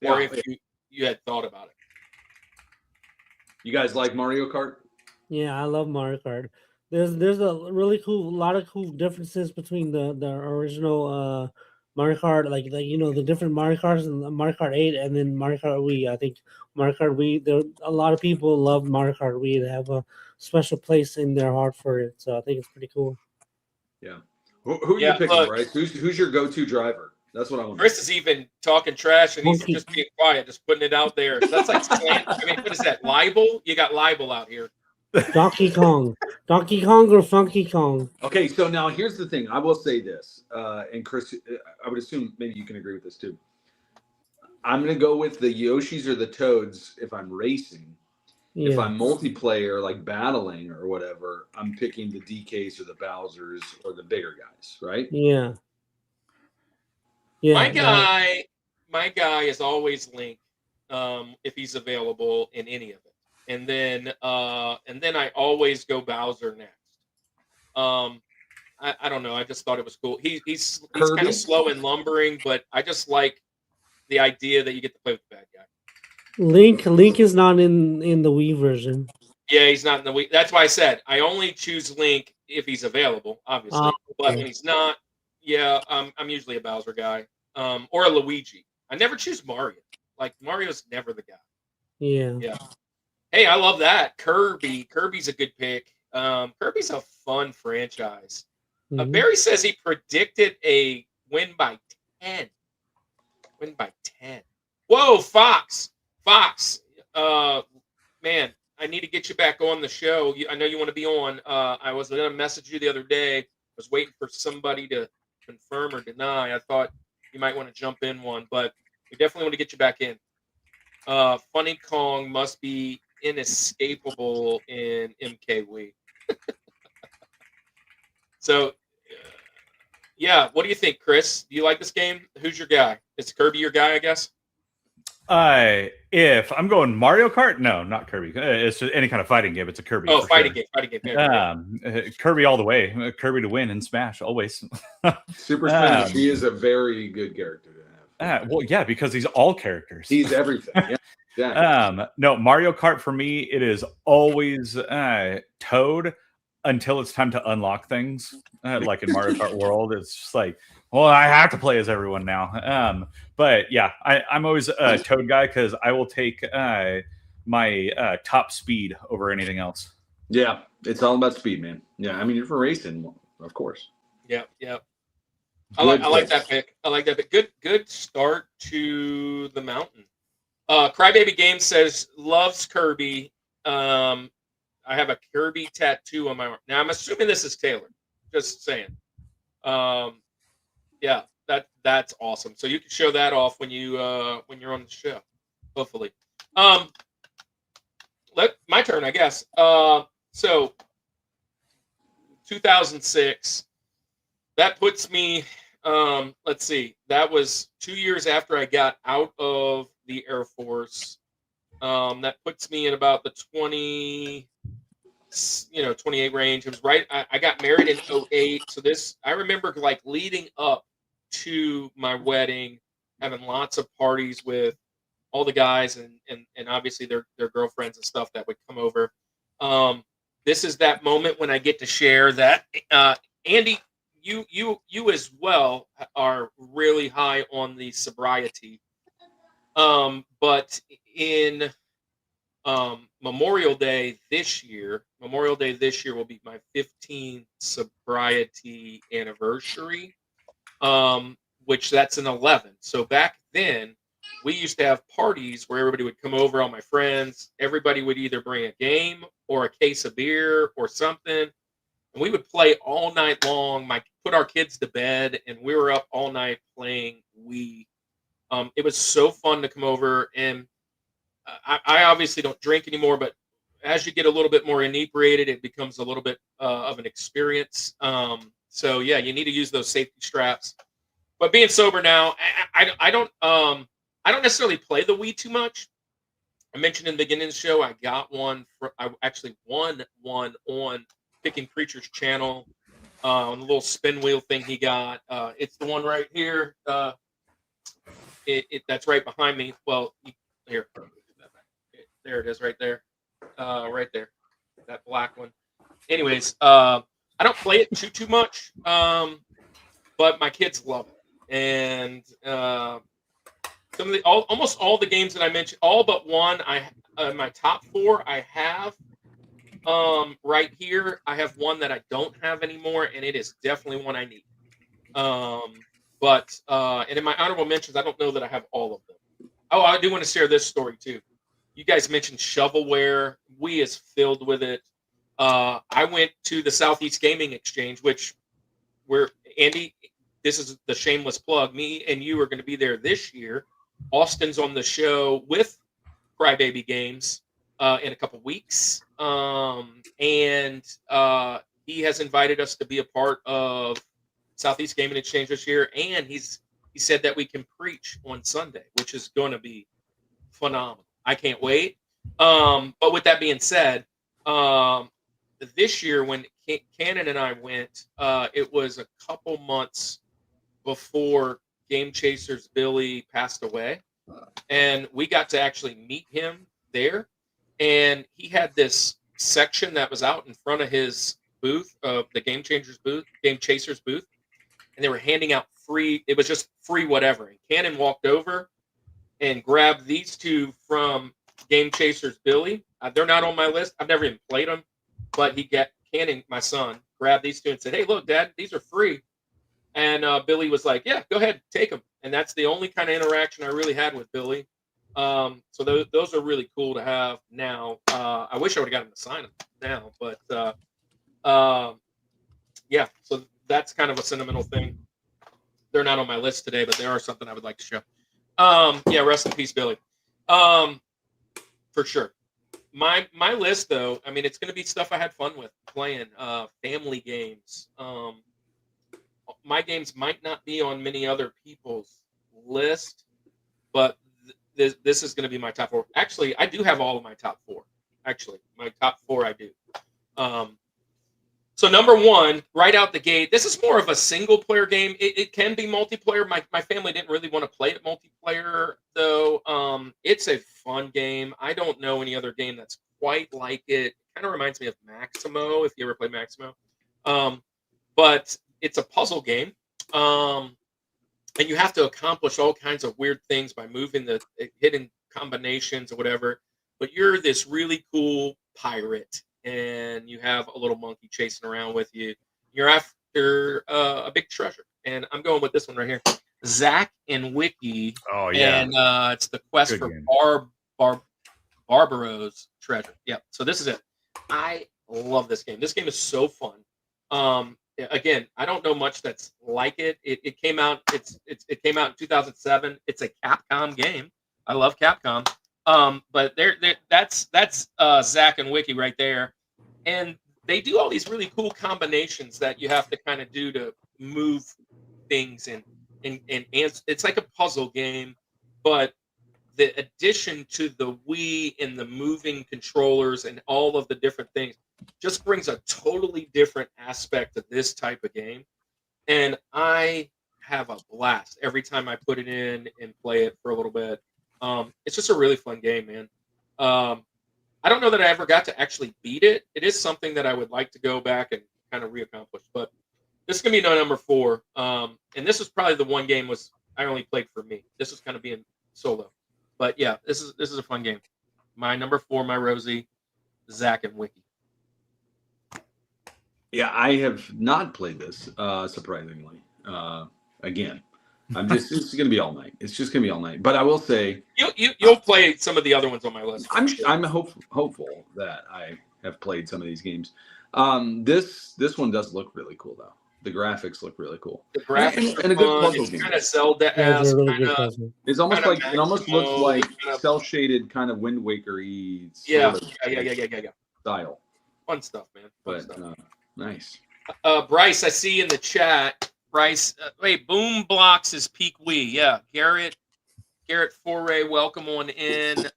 or if you had thought about it. You guys like Mario Kart? Yeah, I love Mario Kart. There's a lot of cool differences between the original Mario Kart, like the different Mario Karts and Mario Kart 8, and then Mario Kart Wii. I think Mario Kart Wii, there a lot of people love Mario Kart Wii. They have a special place in their heart for it. So I think it's pretty cool. Yeah. Who are you picking, Bryce? Who's your go-to driver? That's what I want. Chris is even talking trash, and he's just being quiet, just putting it out there. That's like what is that? Libel? You got libel out here. Donkey Kong or Funky Kong. Okay, so now here's the thing. I will say this, and Chris, I would assume maybe you can agree with this too. I'm going to go with the Yoshis or the Toads if I'm racing. Yeah. If I'm multiplayer, like battling or whatever, I'm picking the DKs or the Bowsers or the bigger guys, right? Yeah. My guy is always Link, if he's available in any of it. And then I always go Bowser next. I don't know. I just thought it was cool. He's kind Kirby? of slow and lumbering, but I just like the idea that you get to play with the bad guy. Link is not in the Wii version. Yeah, he's not in the week. That's why I said I only choose Link if he's available, obviously. But when he's not, yeah, I'm usually a Bowser guy, or a Luigi. I never choose Mario. Like Mario's never the guy. Yeah. Yeah. Hey, I love that Kirby. Kirby's a good pick. Kirby's a fun franchise. Mhm. Barry says he predicted a win by 10. Win by 10. Whoa, Fox. Fox. Man, I need to get you back on the show. I know you want to be on. I was going to message you the other day. I was waiting for somebody to confirm or deny. I thought you might want to jump in one, but we definitely want to get you back in. Funny Kong must be inescapable in MKW. So, yeah, what do you think, Chris? Do you like this game? Who's your guy? Is Kirby your guy, I guess? If I'm going Mario Kart, no, not Kirby. It's just any kind of fighting game. It's a Kirby. Oh, for fighting sure. game. Yeah. Kirby all the way. Kirby to win in Smash always. Super Smash. He is a very good character to have. Well, yeah, because he's all characters. He's everything. Yeah. Exactly. No, Mario Kart for me, it is always Toad until it's time to unlock things. Like in Mario Kart World, it's just like, well, I have to play as everyone now. But yeah, I'm always a Toad guy because I will take my top speed over anything else. Yeah, it's all about speed, man. Yeah, I mean, you're for racing, of course. Yeah. I like that pick. Good start to the mountain. Crybaby Games says loves Kirby. I have a Kirby tattoo on my arm. Now I'm assuming this is Taylor. Just saying. Yeah, that's awesome. So you can show that off when you're on the show, hopefully. My turn, I guess. So 2006. That puts me. Let's see. That was 2 years after I got out of the Air Force. That puts me in about the 28 range. It was right. I got married in 2008. So I remember like leading up to my wedding, having lots of parties with all the guys and obviously their girlfriends and stuff that would come over. This is that moment when I get to share that. Andy, you as well are really high on the sobriety. But in Memorial Day this year will be my 15th sobriety anniversary, which that's an 11. So back then, we used to have parties where everybody would come over, all my friends. Everybody would either bring a game or a case of beer or something. And we would play all night long. Put our kids to bed, and we were up all night playing Wii. It was so fun to come over, and I obviously don't drink anymore, but as you get a little bit more inebriated, it becomes a little bit of an experience. So yeah, you need to use those safety straps. But being sober now, I don't necessarily play the Wii too much. I mentioned in the beginning of the show, I got one. I actually won one on Picking Creatures channel on the little spin wheel thing he got. It's the one right here. That's right behind me. Well, here. There it is, right there. Right there. That black one. Anyways, I don't play it too much, but my kids love it. And some of almost all the games that I mentioned, all but one, my top four I have right here. I have one that I don't have anymore, and it is definitely one I need. But and in my honorable mentions, I don't know that I have all of them. Oh, I do want to share this story too. You guys mentioned shovelware. Wii is filled with it. I went to the Southeast Gaming Exchange, where Andy, this is the shameless plug. Me and you are going to be there this year. Austin's on the show with Crybaby Games in a couple weeks, and he has invited us to be a part of Southeast Gaming Exchange this year, and he said that we can preach on Sunday, which is going to be phenomenal. I can't wait. But with that being said, this year when Cannon and I went, it was a couple months before Game Chasers Billy passed away, and we got to actually meet him there. And he had this section that was out in front of his booth, the Game Chasers booth, and they were handing out free. It was just free whatever. And Cannon walked over and grabbed these two from Game Chasers Billy. They're not on my list. I've never even played them, but Cannon, my son, grabbed these two and said, "Hey, look, Dad, these are free." And Billy was like, "Yeah, go ahead, take them." And that's the only kind of interaction I really had with Billy. So those are really cool to have now. I wish I would have gotten to sign them now, but yeah. So that's kind of a sentimental thing. They're not on my list today, but they are something I would like to show. Yeah, rest in peace, Billy. For sure. My list, though, I mean, it's going to be stuff I had fun with playing. Family games. My games might not be on many other people's list, but this is going to be my top 4. Actually, I do have all of my top 4. Actually, my top 4 I do. So number 1, right out the gate, this is more of a single player game. It can be multiplayer. My family didn't really want to play it multiplayer, though. It's a fun game. I don't know any other game that's quite like it. Kind of reminds me of Maximo, if you ever played Maximo. But it's a puzzle game. And you have to accomplish all kinds of weird things by moving the hidden combinations or whatever. But you're this really cool pirate, and you have a little monkey chasing around with you. You're after a big treasure. And I'm going with this one right here. Zach and Wiki. Oh, yeah. And it's the quest Good for game. Barbaro's treasure. Yeah, so this is it. I love this game. This game is so fun. Again, I don't know much that's like it. It came out. It came out in 2007. It's a Capcom game. I love Capcom. But that's Zach and Wiki right there, and they do all these really cool combinations that you have to kind of do to move things and it's like a puzzle game, but the addition to the Wii and the moving controllers and all of the different things just brings a totally different aspect to this type of game. And I have a blast every time I put it in and play it for a little bit. It's just a really fun game, man. I don't know that I ever got to actually beat it. It is something that I would like to go back and kind of reaccomplish. But this is going to be number 4. And this is probably the one game I only played for me. This was kind of being solo. But yeah, this is a fun game. My number 4, my Rosie, Zach and Wiki. Yeah, I have not played this, surprisingly. Again, it's going to be all night. It's just going to be all night. But I will say, you'll play some of the other ones on my list. I'm hopeful that I have played some of these games. This one does look really cool, though. The graphics look really cool. The graphics and a good puzzle it's game. kind of Zelda-esque. It's almost kinda like it almost Maximo, looks like kind of- cell shaded kind of Wind Waker-y Yeah. style. Fun stuff, man. Fun But stuff. nice. Bryce, I see in the chat. Bryce, wait, Boom Blocks is peak Wii. Yeah, Garrett Foray, welcome on in.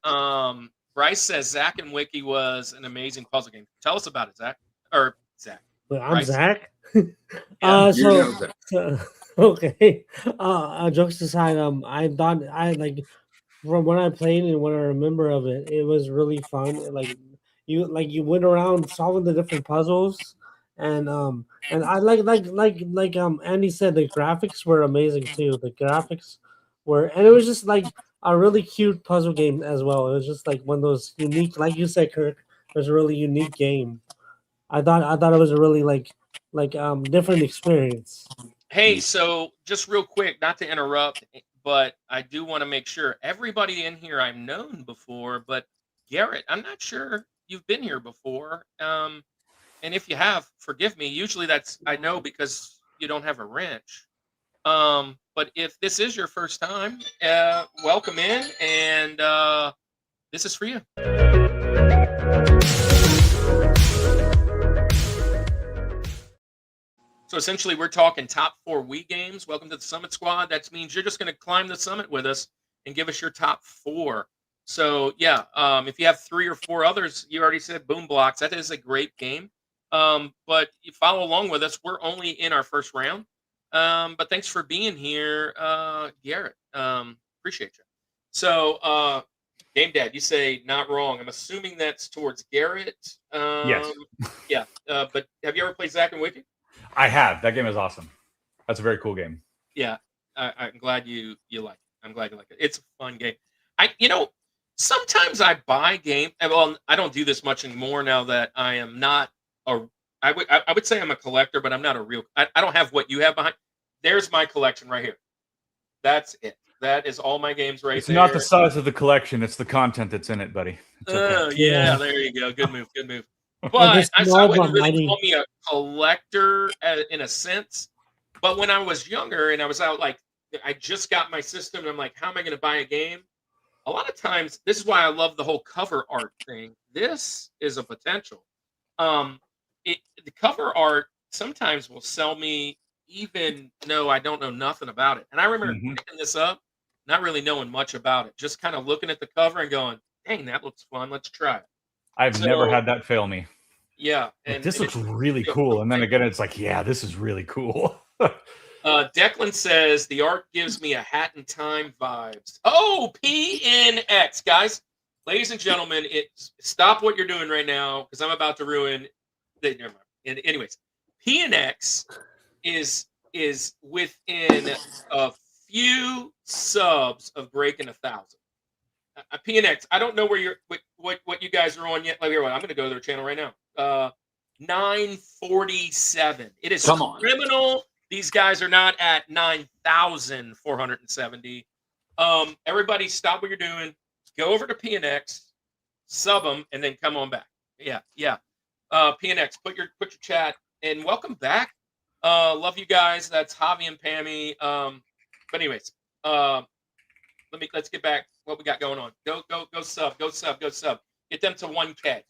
Bryce says Zach and Wiki was an amazing puzzle game. Tell us about it, Zach. Or Zach. But I'm Bryce. Zach. Yeah, Okay. Jokes aside, I thought from when I played and what I remember of it, it was really fun. You went around solving the different puzzles, and I like Andy said, the graphics were amazing too. The graphics and it was just like a really cute puzzle game as well. It was just like one of those unique, like you said, Kirk. It was a really unique game. I thought it was a really different experience. Hey, so just real quick, not to interrupt, but I do want to make sure everybody in here I've known before, but Garrett, I'm not sure you've been here before. And if you have, forgive me. Usually I know because you don't have a wrench. But if this is your first time, welcome in, and this is for you. So essentially, we're talking top 4 Wii games. Welcome to the Summit Squad. That means you're just going to climb the summit with us and give us your top 4. So yeah, if you have 3 or 4 others, you already said Boom Blocks. That is a great game. But you follow along with us. We're only in our first round. But thanks for being here, Garrett. Appreciate you. So, GameDad, you say not wrong. I'm assuming that's towards Garrett. Yes. Yeah. But have you ever played Zack and Wiki? I have. That game is awesome. That's a very cool game. Yeah. I'm glad you like it. I'm glad you like it. It's a fun game. Sometimes I buy game. Well, I don't do this much anymore now that I am not I would say I'm a collector, but I'm not a real. I don't have what you have behind. There's my collection right here. That's it. That is all my games right it's there. It's not the size of the collection; it's the content that's in it, buddy. Okay. Yeah, there you go. Good move. Good move. But I wouldn't really call me a collector in a sense. But when I was younger and I was out, like I just got my system, and I'm like, how am I going to buy a game? A lot of times, this is why I love the whole cover art thing. This is a potential. The cover art sometimes will sell me even though I don't know nothing about it. And I remember picking this up, not really knowing much about it, just kind of looking at the cover and going, dang, that looks fun. Let's try it. I've never had that fail me. Yeah. And this looks really cool. And then again, it's like, yeah, this is really cool. Declan says the art gives me a Hat in Time vibes. Oh, PNX, guys. Ladies and gentlemen, stop what you're doing right now because I'm about to ruin. Never mind. And anyways, PNX is within a few subs of breaking 1,000. PNX, I don't know where you're what you guys are on yet. Like, I'm going to go to their channel right now. 947. It is criminal. These guys are not at 9,470. Everybody, stop what you're doing. Go over to PNX, sub them, and then come on back. Yeah. PNX, put your chat, and welcome back. Love you guys. That's Javi and Pammy. But anyways, let's get back what we got going on. Go sub. Get them to 1K.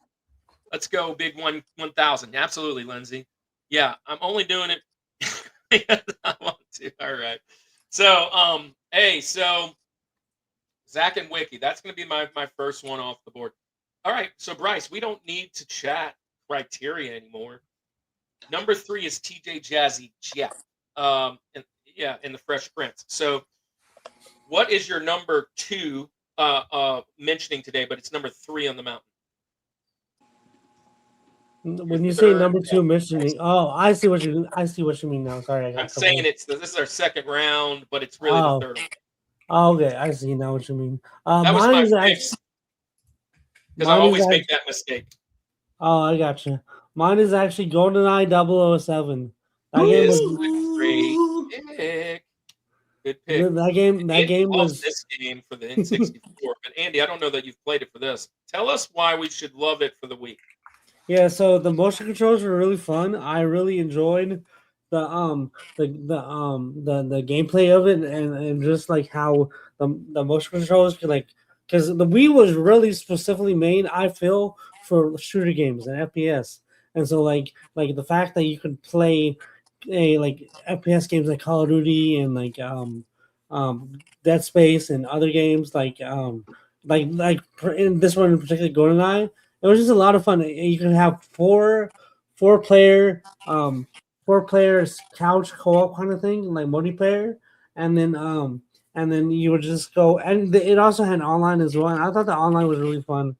Let's go big 1,000. Absolutely, Lindsay. Yeah, I'm only doing it because I want to. All right. So, so Zack and Wiki, that's going to be my first one off the board. All right. So, Bryce, we don't need to chat criteria anymore. Number 3 is TJ Jazzy Jeff. In the Fresh Prince. So, what is your number 2 mentioning today? But it's number 3 on the mountain. When you say number 2 mentioning, I see what you mean now. Sorry, I'm saying this is our second round, but it's really the third one. Oh, okay, I see now what you mean. That was my fix. Because I always make that mistake. Oh, I got you. Mine is actually GoldenEye 007. That game was great pick. Good pick. That game was this game for the N64. But Andy, I don't know that you've played it for this. Tell us why we should love it for the week. Yeah, so the motion controls were really fun. I really enjoyed the gameplay of it and just like how the motion controls could because the Wii was really specifically made, I feel, for shooter games and FPS. And so like the fact that you could play FPS games like Call of Duty and Dead Space and other games like in this one in particular, GoldenEye. It was just a lot of fun. You can have four players couch co-op kind of thing, like multiplayer, and then you would just go. And it also had online as well. And I thought the online was really fun.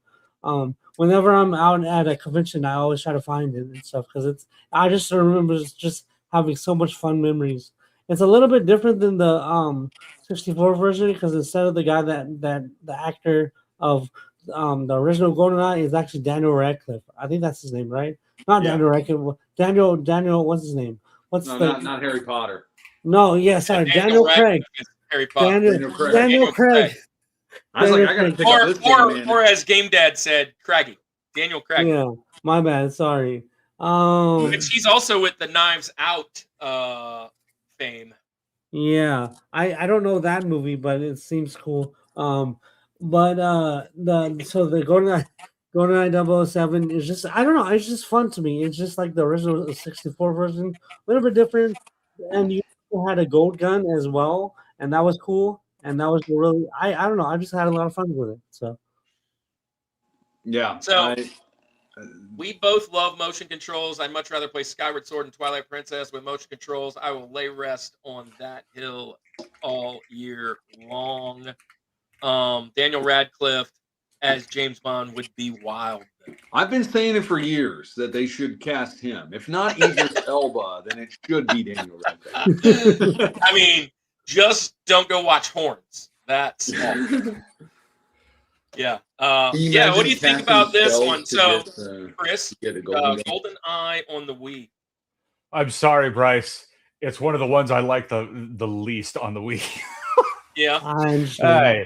Whenever I'm out at a convention, I always try to find it and stuff because I just remember just having so much fun memories. It's a little bit different than the 64 version because instead of the guy that the actor of the original GoldenEye is actually Daniel Radcliffe. I think that's his name, right? Not Daniel Radcliffe. Daniel. What's his name? Not Harry Potter. No, yeah, sorry, Daniel Craig. Harry Potter. Daniel Craig. I was like, I gotta pick up this game, or as GameDad said, Craggy. Daniel Craig. Yeah, my bad. Sorry. Which he's also with the Knives Out fame. Yeah, I don't know that movie, but it seems cool. The GoldenEye 007 is just, I don't know, it's just fun to me. It's just like the original 64 version, a little bit different, and you had a gold gun as well, and that was cool. And that was really, I don't know, I just had a lot of fun with it. So yeah. So We both love motion controls. I'd much rather play Skyward Sword and Twilight Princess with motion controls. I will lay rest on that hill all year long. Daniel Radcliffe as James Bond would be wild. I've been saying it for years that they should cast him. If not Idris Elba, then it should be Daniel Radcliffe. I mean, just don't go watch Horns. That's all. Yeah. Yeah. What do you think about this one? So, Chris, Golden Eye on the Wii. I'm sorry, Bryce. It's one of the ones I like the least on the Wii. Yeah.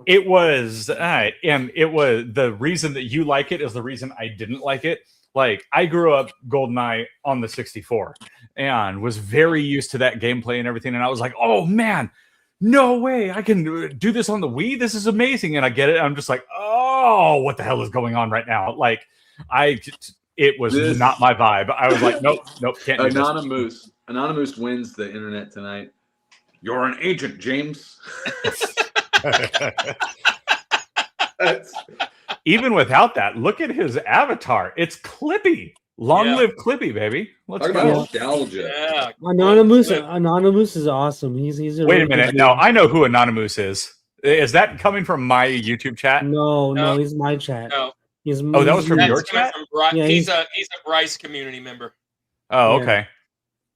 It was the reason that you like it is the reason I didn't like it. Like, I grew up GoldenEye on the 64 and was very used to that gameplay and everything. And I was like, oh man, no way, I can do this on the Wii. This is amazing. And I get it. I'm just like, oh, what the hell is going on right now? Like, it was not my vibe. I was like, nope, can't do this. Anonymous wins the internet tonight. You're an agent, James. Even without that, look at his avatar. It's Clippy. Long live Clippy, baby. Let's Talk go. about nostalgia. Yeah. Anonymous is awesome. He's a Wait really a minute. good No, dude. I know who Anonymous is. Is that coming from my YouTube chat? No, he's my chat. No. Oh, that was from your That's coming chat? from Bryce. Yeah, he's a Bryce community member. Oh, Yeah. okay.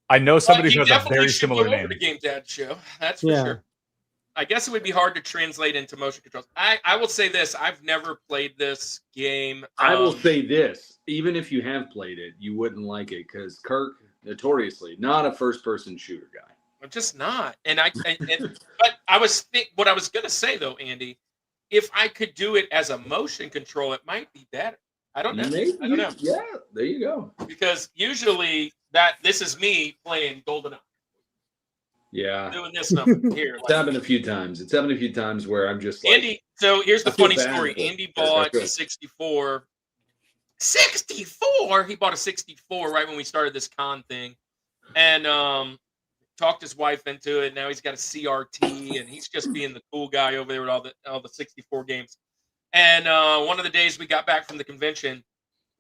I know somebody He who has a definitely very should similar go name. over to GameDad show. That's for Yeah. sure. I guess it would be hard to translate into motion controls. I will say this: I've never played this game. I will say this: even if you have played it, you wouldn't like it because Kirk, notoriously not a first-person shooter guy. I'm just not. But what I was gonna say though, Andy, if I could do it as a motion control, it might be better. I don't know. Maybe, I don't know. Yeah, there you go. Because usually this is me playing GoldenEye. Yeah, Doing this number here. it's happened a few times. It's happened a few times where I'm just like, Andy, so here's the I feel funny bad story. for it. Andy That's bought good. a 64. 64? He bought a 64 right when we started this con thing. And talked his wife into it. Now he's got a CRT and he's just being the cool guy over there with all the 64 games. And one of the days we got back from the convention, it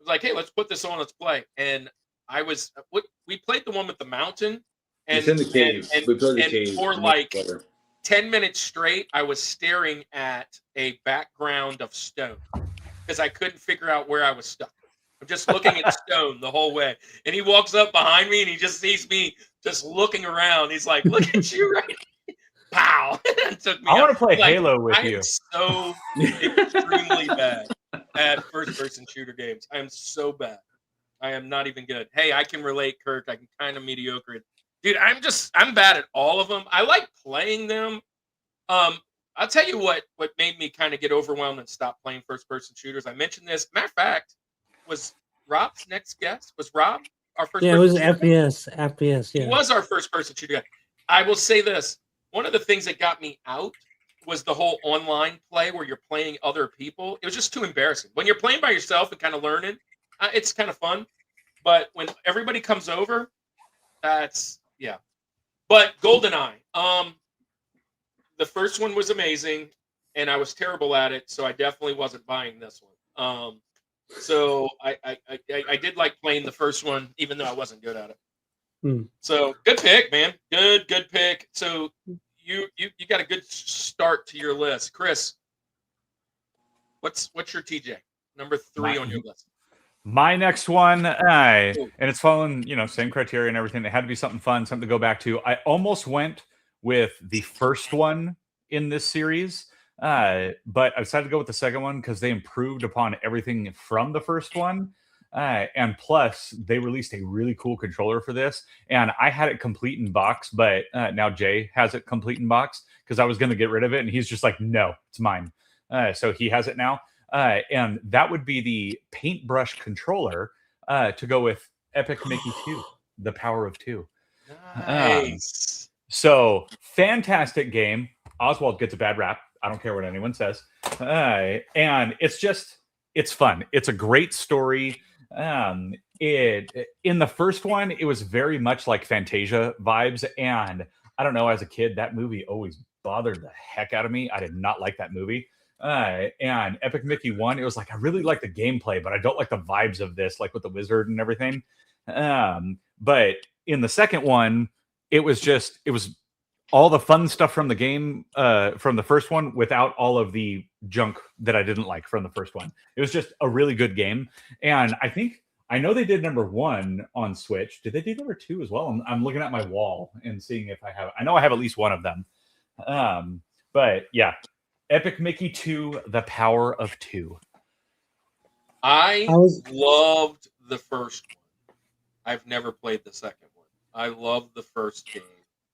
was like, hey, let's put this on, let's play. And we played the one with the mountain. And, it's in the cave. We played the cave. for like 10 minutes straight, I was staring at a background of stone because I couldn't figure out where I was stuck. I'm just looking at stone the whole way. And he walks up behind me and he just sees me just looking around. He's like, look at you right now. Pow. And took me I want to out. play Like, Halo with I you. am so extremely bad at first-person shooter games. I am so bad. I am not even good. Hey, I can relate, Kirk. I can kind of mediocre. Dude, I'm bad at all of them. I like playing them. I'll tell you what made me kind of get overwhelmed and stop playing first-person shooters. I mentioned this. Matter of fact, was Rob's next guest? Was Rob our first? Yeah, it was FPS. Yeah, He was our first-person shooter guy. I will say this: one of the things that got me out was the whole online play where you're playing other people. It was just too embarrassing. When you're playing by yourself and kind of learning, it's kind of fun. But when everybody comes over, that's yeah. But GoldenEye, the first one was amazing, and I was terrible at it, so I definitely wasn't buying this one. So I did like playing the first one, even though I wasn't good at it. So good pick, man. Good pick. So you got a good start to your list, Chris. What's your TJ number 3 on your list? My next one, and it's following, same criteria and everything. It had to be something fun, something to go back to. I almost went with the first one in this series, but I decided to go with the second one because they improved upon everything from the first one. And plus, they released a really cool controller for this. And I had it complete in box, but now Jay has it complete in box because I was going to get rid of it. And he's just like, no, it's mine. So he has it now. And that would be the paintbrush controller to go with Epic Mickey 2, The Power of 2. Nice. So fantastic game. Oswald gets a bad rap. I don't care what anyone says. And it's fun. It's a great story. In the first one, it was very much like Fantasia vibes. And I don't know, as a kid, that movie always bothered the heck out of me. I did not like that movie. And Epic Mickey 1, it was like I really like the gameplay, but I don't like the vibes of this, like with the wizard and everything. But in the second one, it was all the fun stuff from the game, from the first one, without all of the junk that I didn't like from the first one. It was just a really good game. And I know they did number 1 on Switch. Did they do number 2 as well? I'm looking at my wall and seeing if I know I have at least one of them. But yeah, Epic Mickey 2, The Power of 2. I loved the first one. I've never played the second one. I love the first game.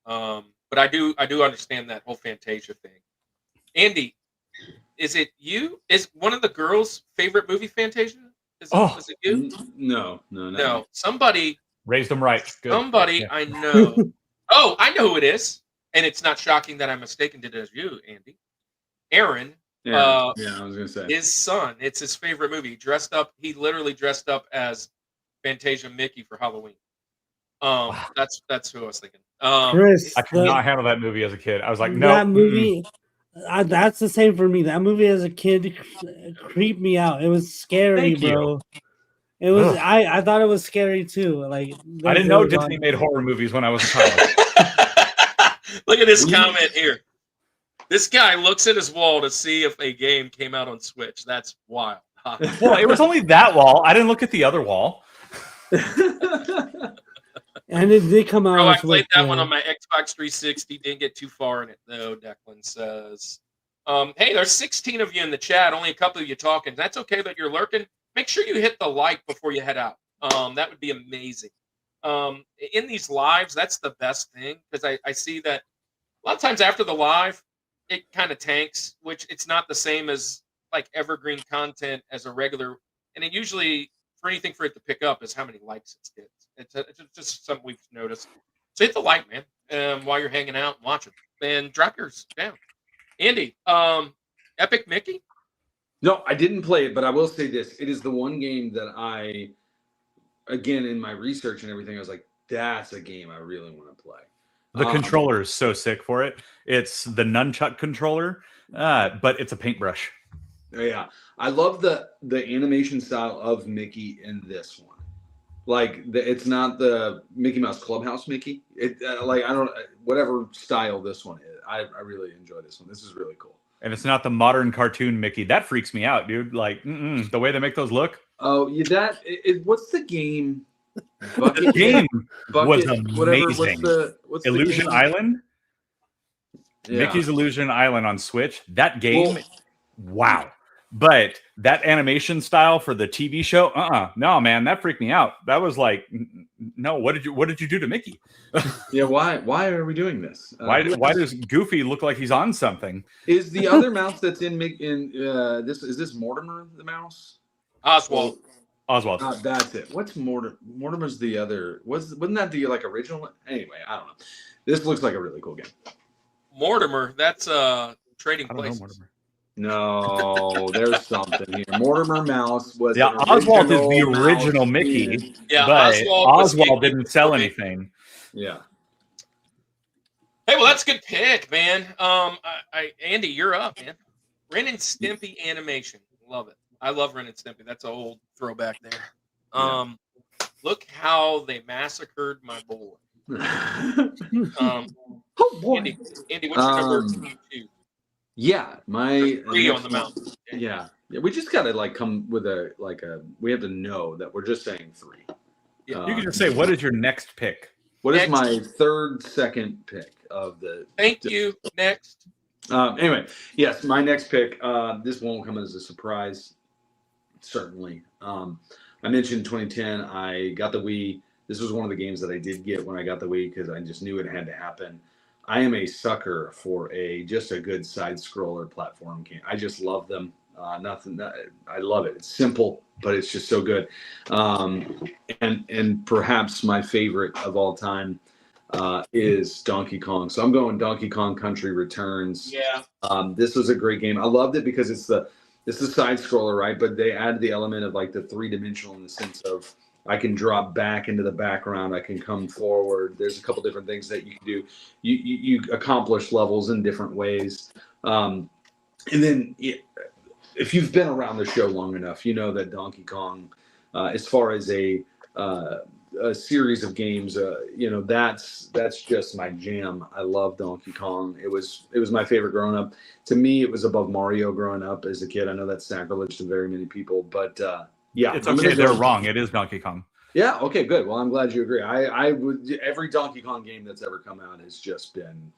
But I do understand that whole Fantasia thing. Andy, is it you? Is one of the girls' favorite movie Fantasia? Is it you? No. Somebody raised them right. Good. Somebody Yeah. I know. Oh, I know who it is. And it's not shocking that I mistaken it as you, Andy. Aaron. Yeah, I was gonna say his son. It's his favorite movie. He literally dressed up as Fantasia Mickey for Halloween. That's who I was thinking. Chris, I could not handle that movie as a kid. I was like, no. That movie, that's the same for me. That movie as a kid creeped me out. It was scary, bro. It was. I thought it was scary too. Like I didn't know Disney made horror movies when I was a child. Look at this comment here. This guy looks at his wall to see if a game came out on Switch. That's wild. Well, it was only that wall. I didn't look at the other wall. And it did come out. Bro, I played that one on my Xbox 360. Didn't get too far in it, though, Declan says. Hey, there's 16 of you in the chat. Only a couple of you talking. That's okay that you're lurking. Make sure you hit the like before you head out. That would be amazing. In these lives, that's the best thing, because I see that a lot of times after the live, it kind of tanks, which it's not the same as like evergreen content as a regular. And it usually, for anything for it to pick up, is how many likes it gets. It's just something we've noticed. So hit the like, man, while you're hanging out and watching. And drop yours down. Andy, Epic Mickey? No, I didn't play it, but I will say this. It is the one game that again, in my research and everything, I was like, that's a game I really want to play. The controller is so sick for it. It's the nunchuck controller, but it's a paintbrush. Yeah. I love the animation style of Mickey in this one. Like, it's not the Mickey Mouse Clubhouse Mickey. Whatever style this one is. I really enjoy this one. This is really cool. And it's not the modern cartoon Mickey. That freaks me out, dude. Like, the way they make those look. Oh, yeah, what's the game? The game was amazing. What's Illusion the game? Island? Yeah. Mickey's Illusion Island on Switch. That game, wow. But that animation style for the TV show, no, man, that freaked me out. That was like, no, what did you do to Mickey? Yeah, why are we doing this? Why does Goofy look like he's on something? Is the other mouse that's in this Mortimer the mouse? Oswald. That's it. What's Mortimer? Mortimer's the other. Wasn't that the original? Anyway, I don't know. This looks like a really cool game. Mortimer, that's Trading Places. Mortimer. No, there's something here. Mortimer Mouse was Oswald is the original Mickey. Yeah, but Oswald was didn't sell anything. Yeah. Hey, well, that's a good pick, man. Andy, you're up, man. Ren and Stimpy animation, love it. I love Ren and Stimpy. That's an old throwback there. Look how they massacred my boy. Andy, what's your number 2? Yeah, my 3 on the mountain. Yeah, we just gotta come with we have to know that we're just saying 3. Yeah, you can just say, what is your next pick? What is my second pick of the? Thank you. Next. Anyway, yes, my next pick. This won't come as a surprise, certainly. I mentioned 2010. I got the Wii. This was one of the games that I did get when I got the Wii because I just knew it had to happen. I am a sucker for just a good side scroller platform game. I just love them. I love it. It's simple, but it's just so good. And perhaps my favorite of all time is Donkey Kong. So I'm going Donkey Kong Country Returns. Yeah. This was a great game. I loved it because it's the side scroller, right? But they add the element of like the 3-dimensional in the sense of I can drop back into the background. I can come forward. There's a couple different things that you can do. You accomplish levels in different ways. And then if you've been around the show long enough, you know that Donkey Kong, as far as a series of games, that's just my jam. I love Donkey Kong. It was my favorite growing up. To me, it was above Mario growing up as a kid. I know that's sacrilege to very many people, but yeah, It's okay. They're wrong. It is Donkey Kong. Yeah. Okay. Good. Well, I'm glad you agree. I would every Donkey Kong game that's ever come out has just been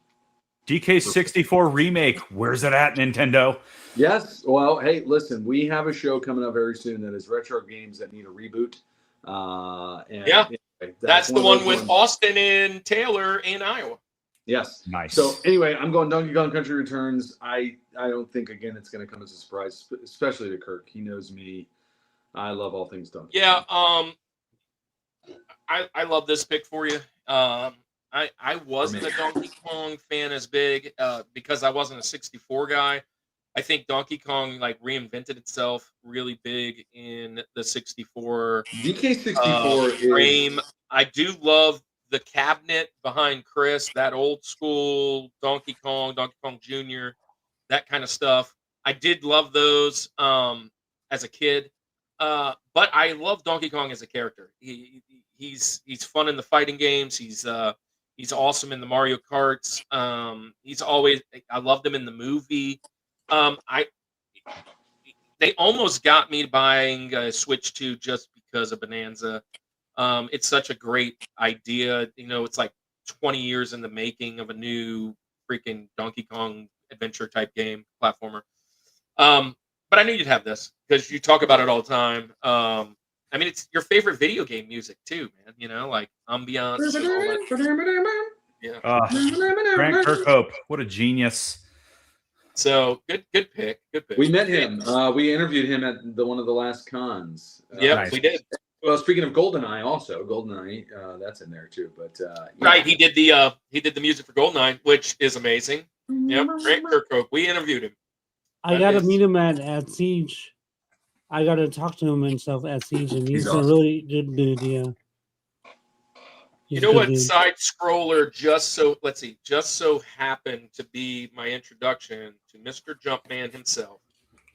DK64 remake. Where's it at, Nintendo? Yes. Well, hey, listen, we have a show coming up very soon that is retro games that need a reboot. And anyway, that's the one with Austin and Taylor in Iowa. Yes. Nice. So anyway, I'm going Donkey Kong Country Returns. I don't think, again, it's going to come as a surprise, especially to Kirk. He knows me. I love all things Donkey Kong. I love this pick for you. I wasn't a Donkey Kong fan as big because I wasn't a 64 guy. I think Donkey Kong like reinvented itself really big in the 64 DK64 frame. I do love the cabinet behind Chris, that old school Donkey Kong Jr., that kind of stuff. I did love those as a kid, but I love Donkey Kong as a character. He's fun in the fighting games. He's awesome in the Mario Karts. I loved him in the movie. They almost got me buying a Switch 2 just because of Bonanza. It's such a great idea. It's like 20 years in the making of a new freaking Donkey Kong adventure type game platformer. But I knew you'd have this because you talk about it all the time. I mean, it's your favorite video game music too, man. Like ambiance. And all that. Yeah. Grant Kirkhope, what a genius! So good pick. Good pick. We met him. We interviewed him at one of the last cons. Yeah, Nice. we did. Well, speaking of GoldenEye, also GoldenEye, that's in there too. But right, he did the music for GoldenEye, which is amazing. Yep, Grant Kirkhope. We interviewed him. I got to meet him at Siege. I got to talk to him and stuff at Siege, and he's awesome. a really good dude. Yeah. You know what side scroller just so happened to be my introduction to Mr. Jumpman himself,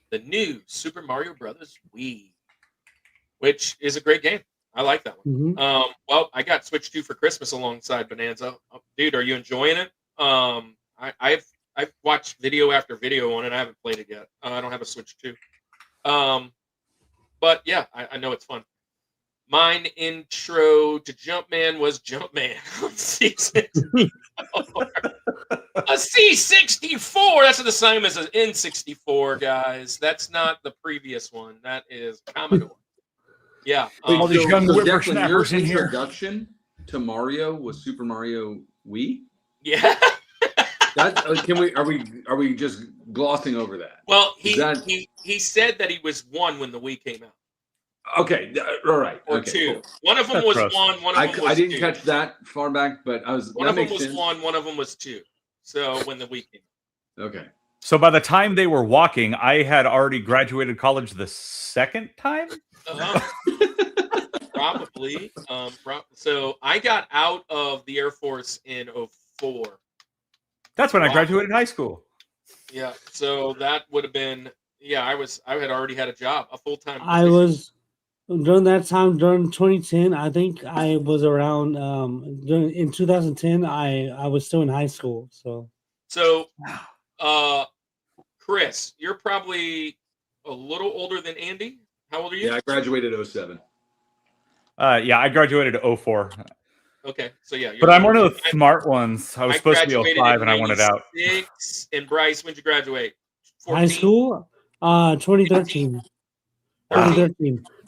the new Super Mario Brothers Wii, which is a great game. I like that one. Mm-hmm. Well, I got Switch 2 for Christmas alongside Bonanza. Dude, are you enjoying it? I've watched video after video on it. I haven't played it yet. I don't have a Switch 2. But yeah, I know it's fun. Mine intro to Jumpman was Jumpman on C64. A C64. That's the same as an N64, guys. That's not the previous one. That is Commodore. Yeah. All these young Declan, whippersnappers your in here. introduction to Mario was Super Mario Wii. Yeah. Are we just glossing over that? Well, he said that he was 1 when the Wii came out. Okay, all right. Or okay, 2. cool. One of them That's was gross. 1. One of them was I didn't 2. catch that far back, but I was. One that of them makes was sense. 1. One of them was 2. So when the Wii came out. Okay. So by the time they were walking, I had already graduated college the second time. Probably. So I got out of the Air Force in 04. That's when I graduated high school. Yeah. So that would have been. Yeah, I had already had a job, a full-time. I was during that time during 2010. I think I was around in 2010. I was still in high school. So, Chris, you're probably a little older than Andy. How old are you? Yeah, I graduated 07. Yeah, I graduated 04. Okay, so yeah. But I'm one of the smart ones. I was supposed to be 05 and I wanted out. And Bryce, when'd you graduate? 14? High school, 2013.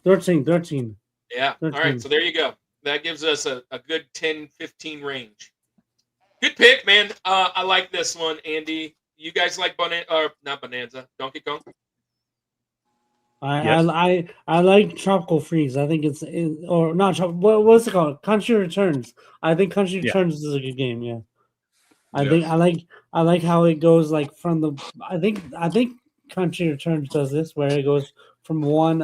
13. Yeah. 13. All right. So there you go. That gives us a good 10-15 range. Good pick, man. I like this one, Andy. You guys like not Bonanza, Donkey Kong? I like Tropical Freeze. I think or not. What's it called? Country Returns. I think Country Returns is a good game. Yeah. I like how it goes like from the. I think Country Returns does this where it goes from one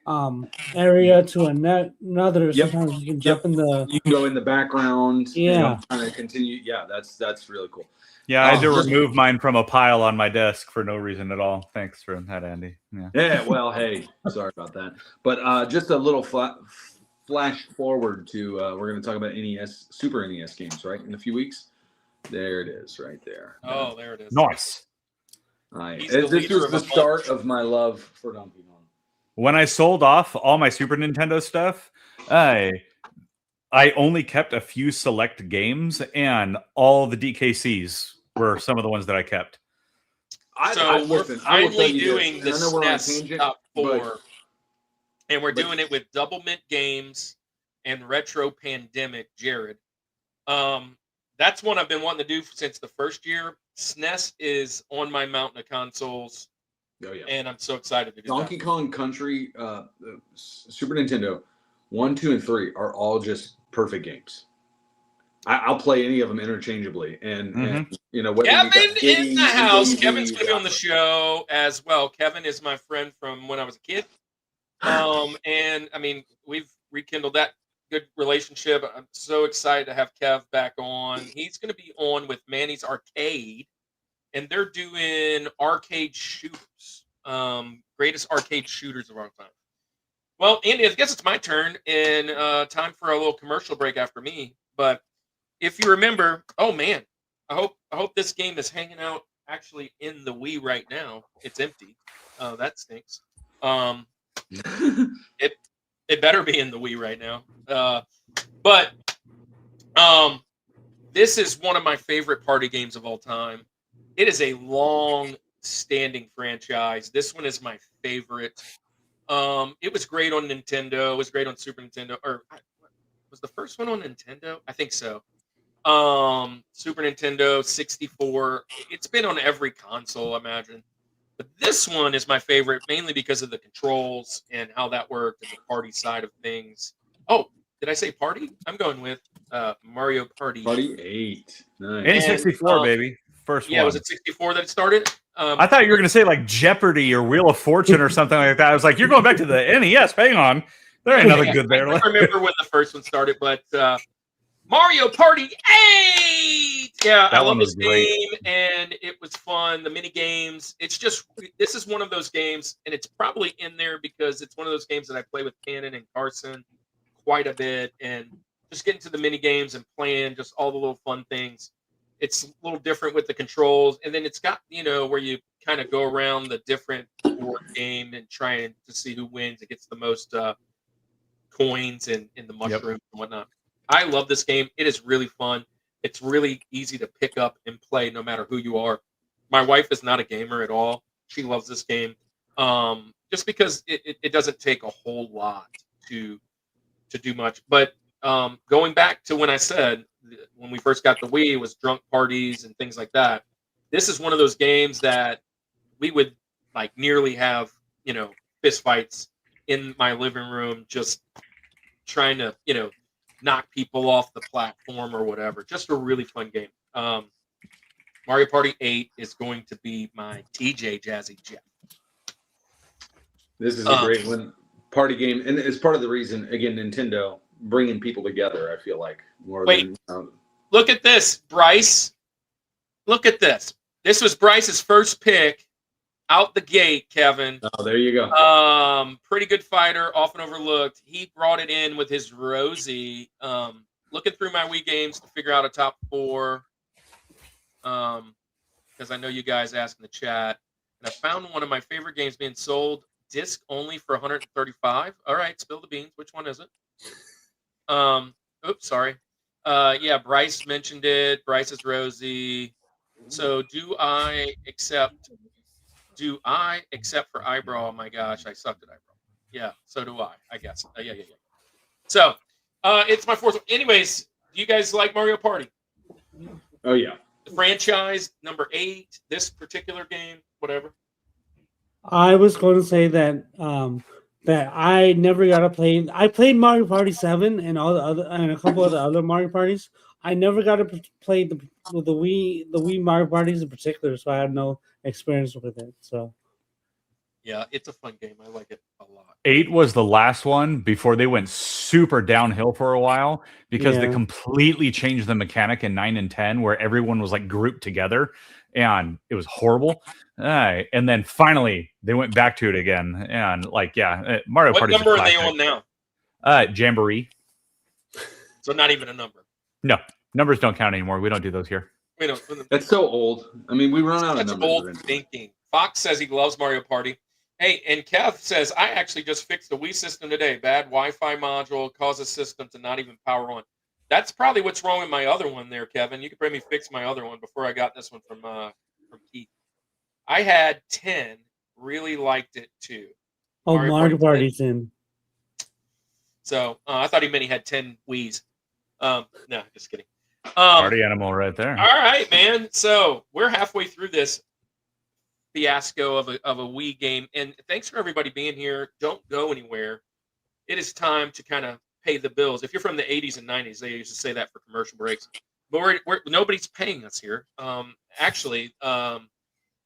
area to another. Yep. Sometimes you can jump in the. You can go in the background. Yeah. Kind of continue. Yeah, that's really cool. Yeah, I had to just- remove mine from a pile on my desk for no reason at all. Thanks for that, Andy. Yeah. Yeah. Well, hey, sorry about that. But just a little flash forward to we're going to talk about NES, Super NES games, right? In a few weeks. There it is, right there. Oh, there it is. Nice. He's the This leader was of the a start bunch. of my love for Donkey Kong. When I sold off all my Super Nintendo stuff, I only kept a few select games, and all the DKCs were some of the ones that I kept. So we're finally doing the I know we're on a SNES tangent, top but- 4, and we're doing it with Double Mint Games and Retro Pandemic. Jared, that's one I've been wanting to do since the first year. SNES is on my mountain of consoles, Oh yeah. and I'm so excited to do Donkey that. Kong Country, Super Nintendo, 1, 2, and 3 are all just perfect games. I'll play any of them interchangeably, and whether you got Kevin Diddy, in the house. Daisy, Kevin's going to be on the show as well. Kevin is my friend from when I was a kid, and I mean we've rekindled that good relationship. I'm so excited to have Kev back on. He's going to be on with Manny's Arcade, and they're doing arcade shooters, greatest arcade shooters of our time. Well, Andy, I guess it's my turn, and time for a little commercial break after me. But if you remember, oh man, I hope this game is hanging out actually in the Wii right now. It's empty. That stinks. It better be in the Wii right now. But this is one of my favorite party games of all time. It is a long-standing franchise. This one is my favorite. It was great on Nintendo. It was great on Super Nintendo. Or was the first one on Nintendo? I think so. Super Nintendo, 64. It's been on every console, I imagine. But this one is my favorite, mainly because of the controls and how that worked and the party side of things. Oh, did I say party? I'm going with Mario Party. Party 8. Nice. And 64, baby. First one. Was it 64 that it started? I thought you were going to say like Jeopardy or Wheel of Fortune or something like that. I was like, you're going back to the NES. Hang on. There ain't nothing good there. I don't remember when the first one started, but Mario Party 8! Yeah, I love this game, and it was fun. The mini games. It's just, this is one of those games, and it's probably in there because it's one of those games that I play with Cannon and Carson quite a bit, and just getting to the mini games and playing just all the little fun things. It's a little different with the controls, and then it's got, where you kind of go around the different board game and trying to see who wins and gets the most coins and the mushrooms and whatnot. I love this game. It is really fun. It's really easy to pick up and play no matter who you are. My wife is not a gamer at all. She loves this game just because it doesn't take a whole lot to do much. But going back to when I said when we first got the Wii, it was drunk parties and things like that. This is one of those games that we would like nearly have, fist fights in my living room, just trying to, knock people off the platform or whatever. Just a really fun game. Mario Party 8 is going to be my TJ Jazzy Jeff. This is a great one. Party game. And it's part of the reason, again, Nintendo bringing people together, I feel like. Look at this, Bryce. Look at this. This was Bryce's first pick out the gate, Kevin. Oh, there you go. Pretty good fighter, often overlooked. He brought it in with his Rosie. Looking through my Wii games to figure out a top 4. Because I know you guys asked in the chat. And I found one of my favorite games being sold disc only for 135. All right, spill the beans. Which one is it? Oops, sorry. Yeah, Bryce mentioned it. Bryce's Rosie. So do I accept for eyebrow? Oh my gosh, I sucked at eyebrow. Yeah, so do I guess. Yeah. So it's my 4th one. Anyways, do you guys like Mario Party? Oh yeah. The franchise, number 8, this particular game, whatever. I was going to say that that I never got to play. I played Mario Party 7 and all the other and a couple of the other Mario parties. I never got to play the Wii Mario parties in particular, so I had no experience with it. So Yeah, it's a fun game. I like it a lot. 8 was the last one before they went super downhill for a while because they Yeah. completely changed the mechanic in 9 and 10 where everyone was like grouped together and it was horrible. And then finally they went back to it again. And like, Mario What Party. number are they on now? Jamboree. So not even a number. No, numbers don't count anymore. We don't do those here. We don't. That's so old. I mean, we run out of That's numbers. old eventually. thinking. Fox says he loves Mario Party. Hey, and Kev says, I actually just fixed the Wii system today. Bad Wi-Fi module causes system to not even power on. That's probably what's wrong with my other one there, Kevin. You could probably fix my other one before I got this one from Keith. I had 10, really liked it too. Oh, Mario Party Party's in. So I thought he meant he had 10 Wiis. No, just kidding. Party animal right there. All right, man. So we're halfway through this fiasco of a Wii game, and thanks for everybody being here. Don't go anywhere. It is time to kind of pay the bills. If you're from the 80s and 90s, they used to say that for commercial breaks. But nobody's paying us here. Actually, the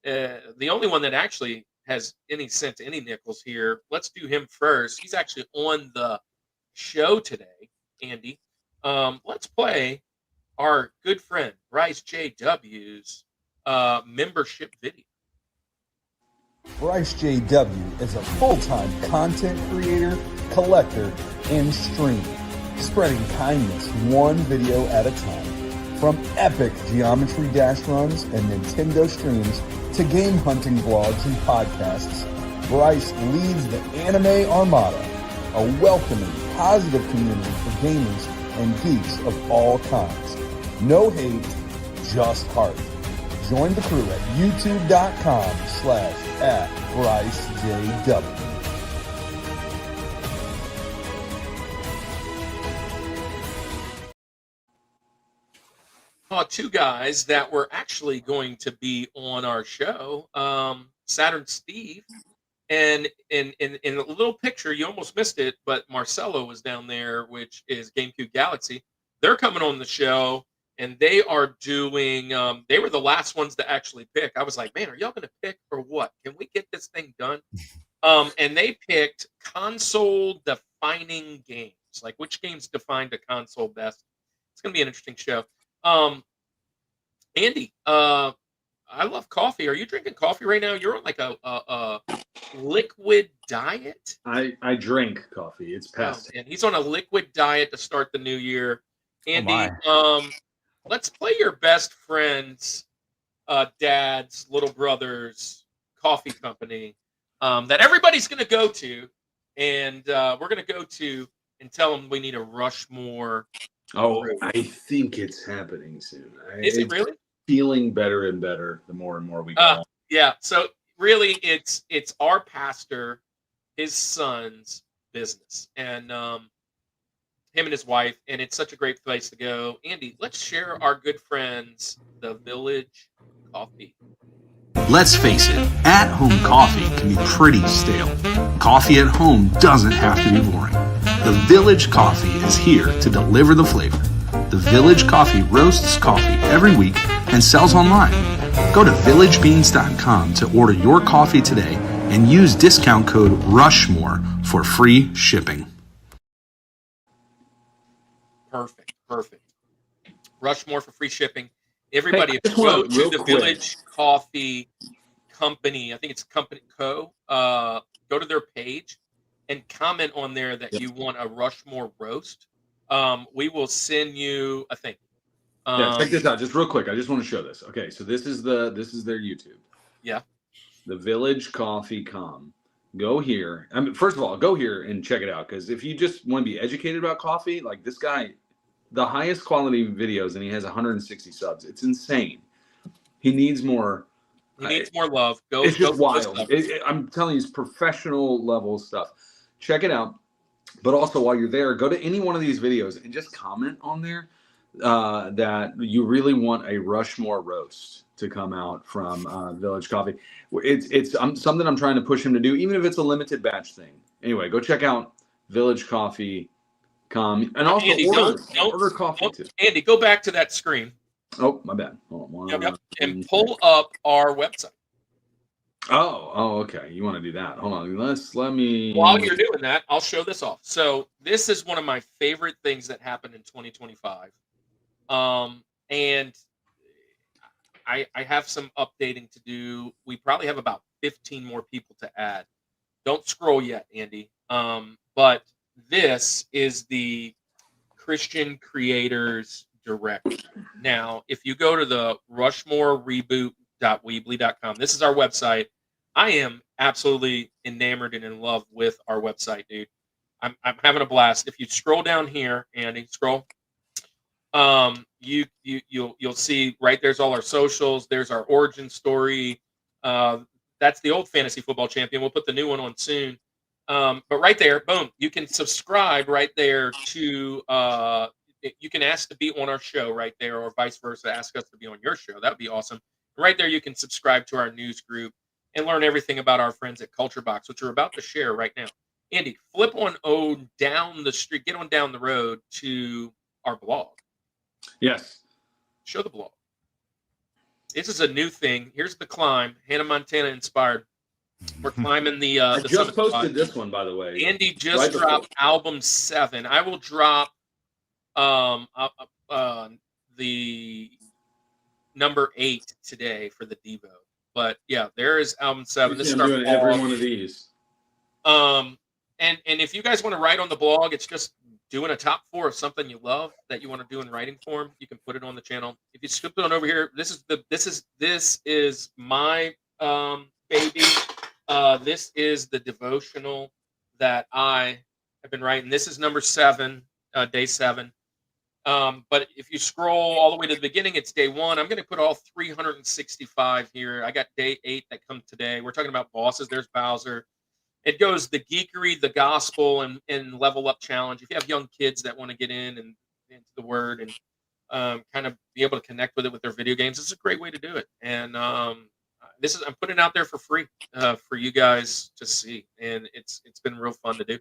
only one that actually has any cent, any nickels here. Let's do him first. He's actually on the show today, Andy. Let's play our good friend BryceJW's membership video. BryceJW is a full-time content creator, collector, and streamer, spreading kindness one video at a time. From epic Geometry Dash runs and Nintendo streams to game hunting vlogs and podcasts, Bryce leads the Anime Armada, a welcoming, positive community for gamers and geeks of all kinds. No hate, just heart. Join the crew at youtube.com/@BryceJW. Two guys that were actually going to be on our show, Saturn Steve, and in a little picture, you almost missed it, but Marcelo was down there, which is GameCube Galaxy. They're coming on the show, and they are doing, they were the last ones to actually pick. I was like, man, are y'all going to pick or what? Can we get this thing done? And they picked console-defining games, like which games defined a console best. It's going to be an interesting show. Andy, I love coffee. Are you drinking coffee right now? You're on like a liquid diet? I drink coffee. It's past. And he's on a liquid diet to start the new year. Andy, let's play your best friend's dad's little brother's coffee company that everybody's going to go to, and we're going to go to and tell them we need a Rushmore. Oh, I think it's happening soon. Is it really? Feeling better and better the more and more we go. Yeah. So really, it's our pastor, his son's business, and him and his wife, and it's such a great place to go. Andy, let's share our good friends, the Village Coffee. Let's face it, at-home coffee can be pretty stale. Coffee at home doesn't have to be boring. The Village Coffee is here to deliver the flavor. The Village Coffee roasts coffee every week and sells online. Go to villagebeans.com to order your coffee today and use discount code Rushmore for free shipping. Perfect. Rushmore for free shipping. Everybody, Hey, if you go to the Village Coffee Company, I think it's Company Co. Go to their page and comment on there that you want a Rushmore roast. We will send you a thing. Check this out, just real quick. I just want to show this. Okay, so this is their YouTube. Yeah. The Village Coffee Com. Go here. I mean, first of all, go here and check it out, because if you just want to be educated about coffee, like this guy, the highest quality videos, and he has 160 subs. It's insane. He needs more. He needs more love. It's just wild. I'm telling you, it's professional level stuff. Check it out. But also, while you're there, go to any one of these videos and just comment on there that you really want a Rushmore roast to come out from Village Coffee. It's something I'm trying to push him to do, even if it's a limited batch thing. Anyway, go check out Village Coffee. And also Andy, order coffee too. Andy, go back to that screen. Oh, my bad. Hold on. Yep. And pull up our website. Oh, okay. You want to do that? Hold on. Let me. While you're doing that, I'll show this off. So this is one of my favorite things that happened in 2025. And I have some updating to do. We probably have about 15 more people to add. Don't scroll yet, Andy. But this is the Christian Creators Directory. Now, if you go to the Rushmore reboot.weebly.com, this is our website. I am absolutely enamored and in love with our website, dude. I'm having a blast. If you scroll down here, Andy, scroll. You'll see right there's all our socials. There's our origin story. That's the old fantasy football champion. We'll put the new one on soon. But right there, boom, you can subscribe right there to. You can ask to be on our show right there, or vice versa. Ask us to be on your show. That would be awesome. Right there, you can subscribe to our news group and learn everything about our friends at Culture Box, which we're about to share right now. Andy, flip on down the street, get on down the road to our blog. Yes. Show the blog. This is a new thing. Here's the climb. Hannah Montana inspired. We're climbing the. I the just posted this one, by the way. Andy just dropped album 7. I will drop the number 8 today for the Devo. But yeah, there is album 7. This is our doing every one of these. And if you guys want to write on the blog, it's just doing a top 4 of something you love that you want to do in writing form. You can put it on the channel. If you skip it on over here, this is my baby. This is the devotional that I have been writing. This is number 7, day 7. But if you scroll all the way to the beginning, it's day 1. I'm going to put all 365 here. I got day 8 that comes today. We're talking about bosses. There's Bowser. It goes the geekery, the gospel, and level up challenge. If you have young kids that want to get in and into the word and kind of be able to connect with it with their video games, it's a great way to do it. And I'm putting it out there for free for you guys to see, and it's been real fun to do.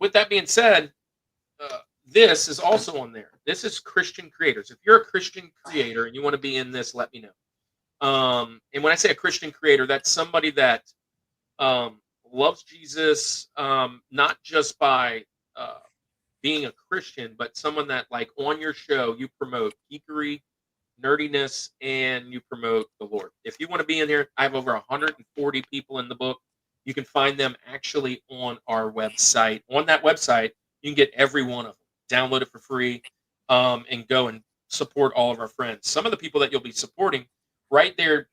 With that being said, this is also on there. This is Christian creators. If you're a Christian creator and you want to be in this, let me know. And when I say a Christian creator, that's somebody that loves Jesus, not just by being a Christian, but someone that, like, on your show, you promote geekery, nerdiness, and you promote the Lord. If you want to be in here, I have over 140 people in the book. You can find them actually on our website. On that website, you can get every one of them. Download it for free, and go and support all of our friends. Some of the people that you'll be supporting right there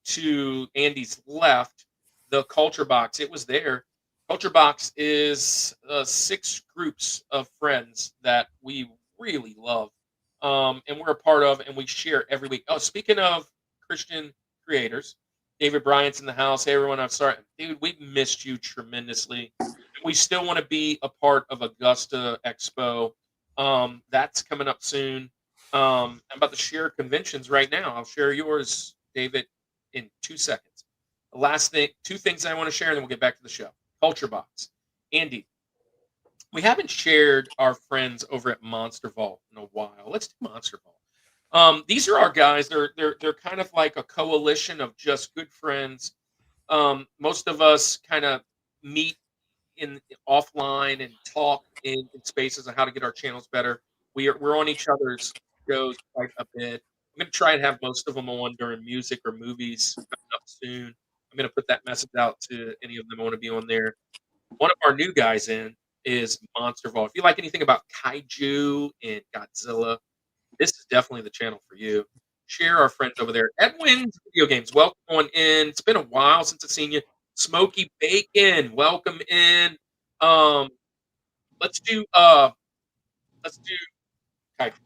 to Andy's left, the Culture Box. It was there. Culture Box is 6 groups of friends that we really love, and we're a part of, and we share every week. Oh, speaking of Christian creators, David Bryant's in the house. Hey, everyone, I'm sorry. Dude, we missed you tremendously. We still want to be a part of Augusta Expo. That's coming up soon. I'm about to share conventions right now. I'll share yours, David, in 2 seconds. The last thing, 2 things I want to share, and then we'll get back to the show. Culture Box. Andy, we haven't shared our friends over at Monster Vault in a while. Let's do Monster Vault. These are our guys. They're kind of like a coalition of just good friends. Most of us kind of meet in offline and talk in spaces on how to get our channels better. We're on each other's shows quite a bit. I'm going to try and have most of them on during music or movies coming up soon. I'm going to put that message out to any of them who want to be on there. One of our new guys in is Monster Vault. If you like anything about kaiju and Godzilla, this is definitely the channel for you. Share our friends over there. Edwin's Video Games, welcome on in. It's been a while since I've seen you. Smoky Bacon, welcome in. Let's do kaiju left.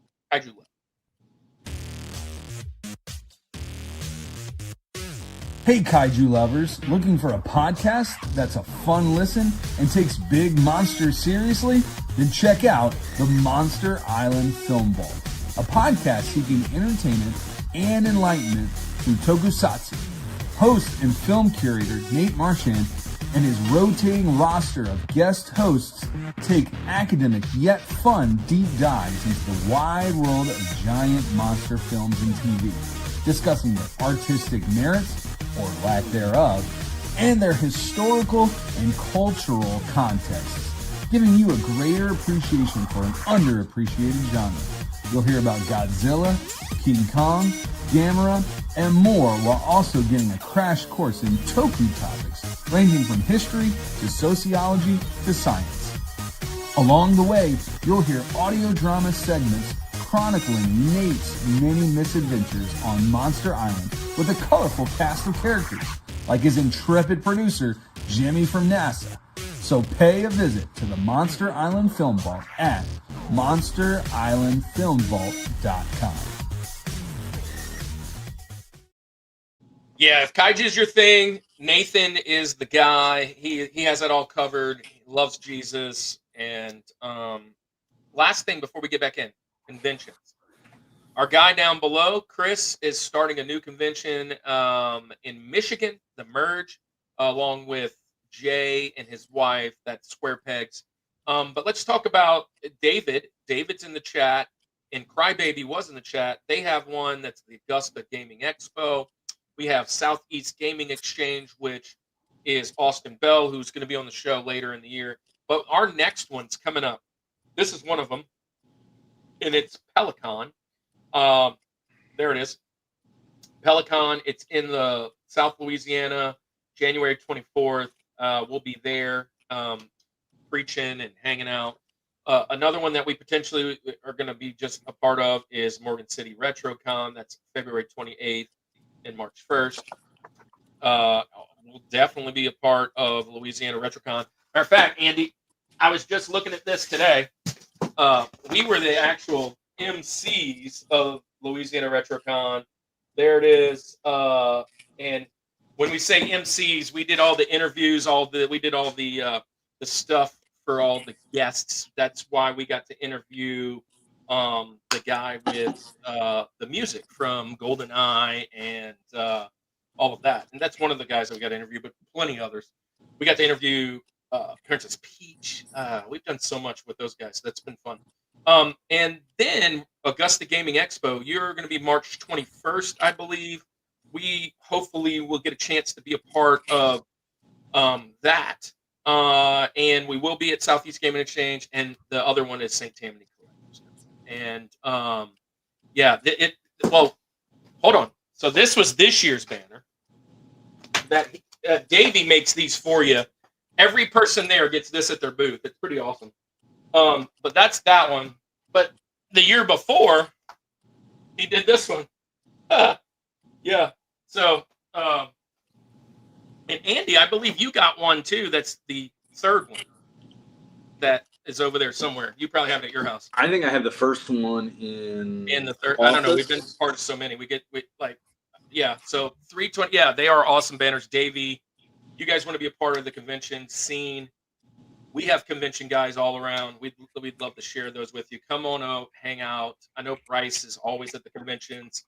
Hey Kaiju lovers, looking for a podcast that's a fun listen and takes big monsters seriously? Then check out the Monster Island Film Vault, a podcast seeking entertainment and enlightenment through tokusatsu. Host and film curator Nate Marchand and his rotating roster of guest hosts take academic yet fun deep dives into the wide world of giant monster films and TV. discussing their artistic merits or lack thereof, and their historical and cultural contexts, giving you a greater appreciation for an underappreciated genre. You'll hear about Godzilla, King Kong, Gamera, and more, while also getting a crash course in Toku topics, ranging from history to sociology to science. Along the way, you'll hear audio drama segments chronicling Nate's many misadventures on Monster Island with a colorful cast of characters, like his intrepid producer, Jimmy from NASA. So pay a visit to the Monster Island Film Vault at monsterislandfilmvault.com. Yeah, if kaiju is your thing, Nathan is the guy. He has it all covered. He loves Jesus. And last thing before we get back in, conventions. Our guy down below, Chris, is starting a new convention in Michigan, the Merge, along with Jay and his wife, that's Square Pegs. But let's talk about David. David's in the chat, and Crybaby was in the chat. They have one that's the Augusta Gaming Expo. We have Southeast Gaming Exchange, which is Austin Bell, who's going to be on the show later in the year. But our next one's coming up. This is one of them, and it's Pelican. There it is. Pelican. It's in the South Louisiana, January 24th. We'll be there preaching and hanging out. Another one that we potentially are going to be just a part of is Morgan City RetroCon. That's February 28th and March 1st. We'll definitely be a part of Louisiana RetroCon. Matter of fact, Andy, I was just looking at this today. We were the actual MCs of Louisiana RetroCon. There it is. And when we say MCs, we did all the interviews, we did all the stuff for all the guests. That's why we got to interview the guy with the music from GoldenEye and all of that. And that's one of the guys that we got to interview, but plenty others. We got to interview Princess Peach. We've done so much with those guys. That's been fun. And then Augusta Gaming Expo, you're going to be March 21st, I believe. We hopefully will get a chance to be a part of that. And we will be at Southeast Gaming Exchange, and the other one is St. Tammany Collectors. And well, hold on. So this was this year's banner. That Davey makes these for you. Every person there gets this at their booth. It's pretty awesome. But that's that one. But the year before, he did this one. Yeah. So, and Andy, I believe you got one too. That's the third one that is over there somewhere. You probably have it at your house. I think I have the first one in the third. office. I don't know. We've been part of so many. So 320. Yeah, they are awesome banners. Davey, you guys want to be a part of the convention scene? We have convention guys all around. We'd love to share those with you. Come on out, hang out. I know Bryce is always at the conventions.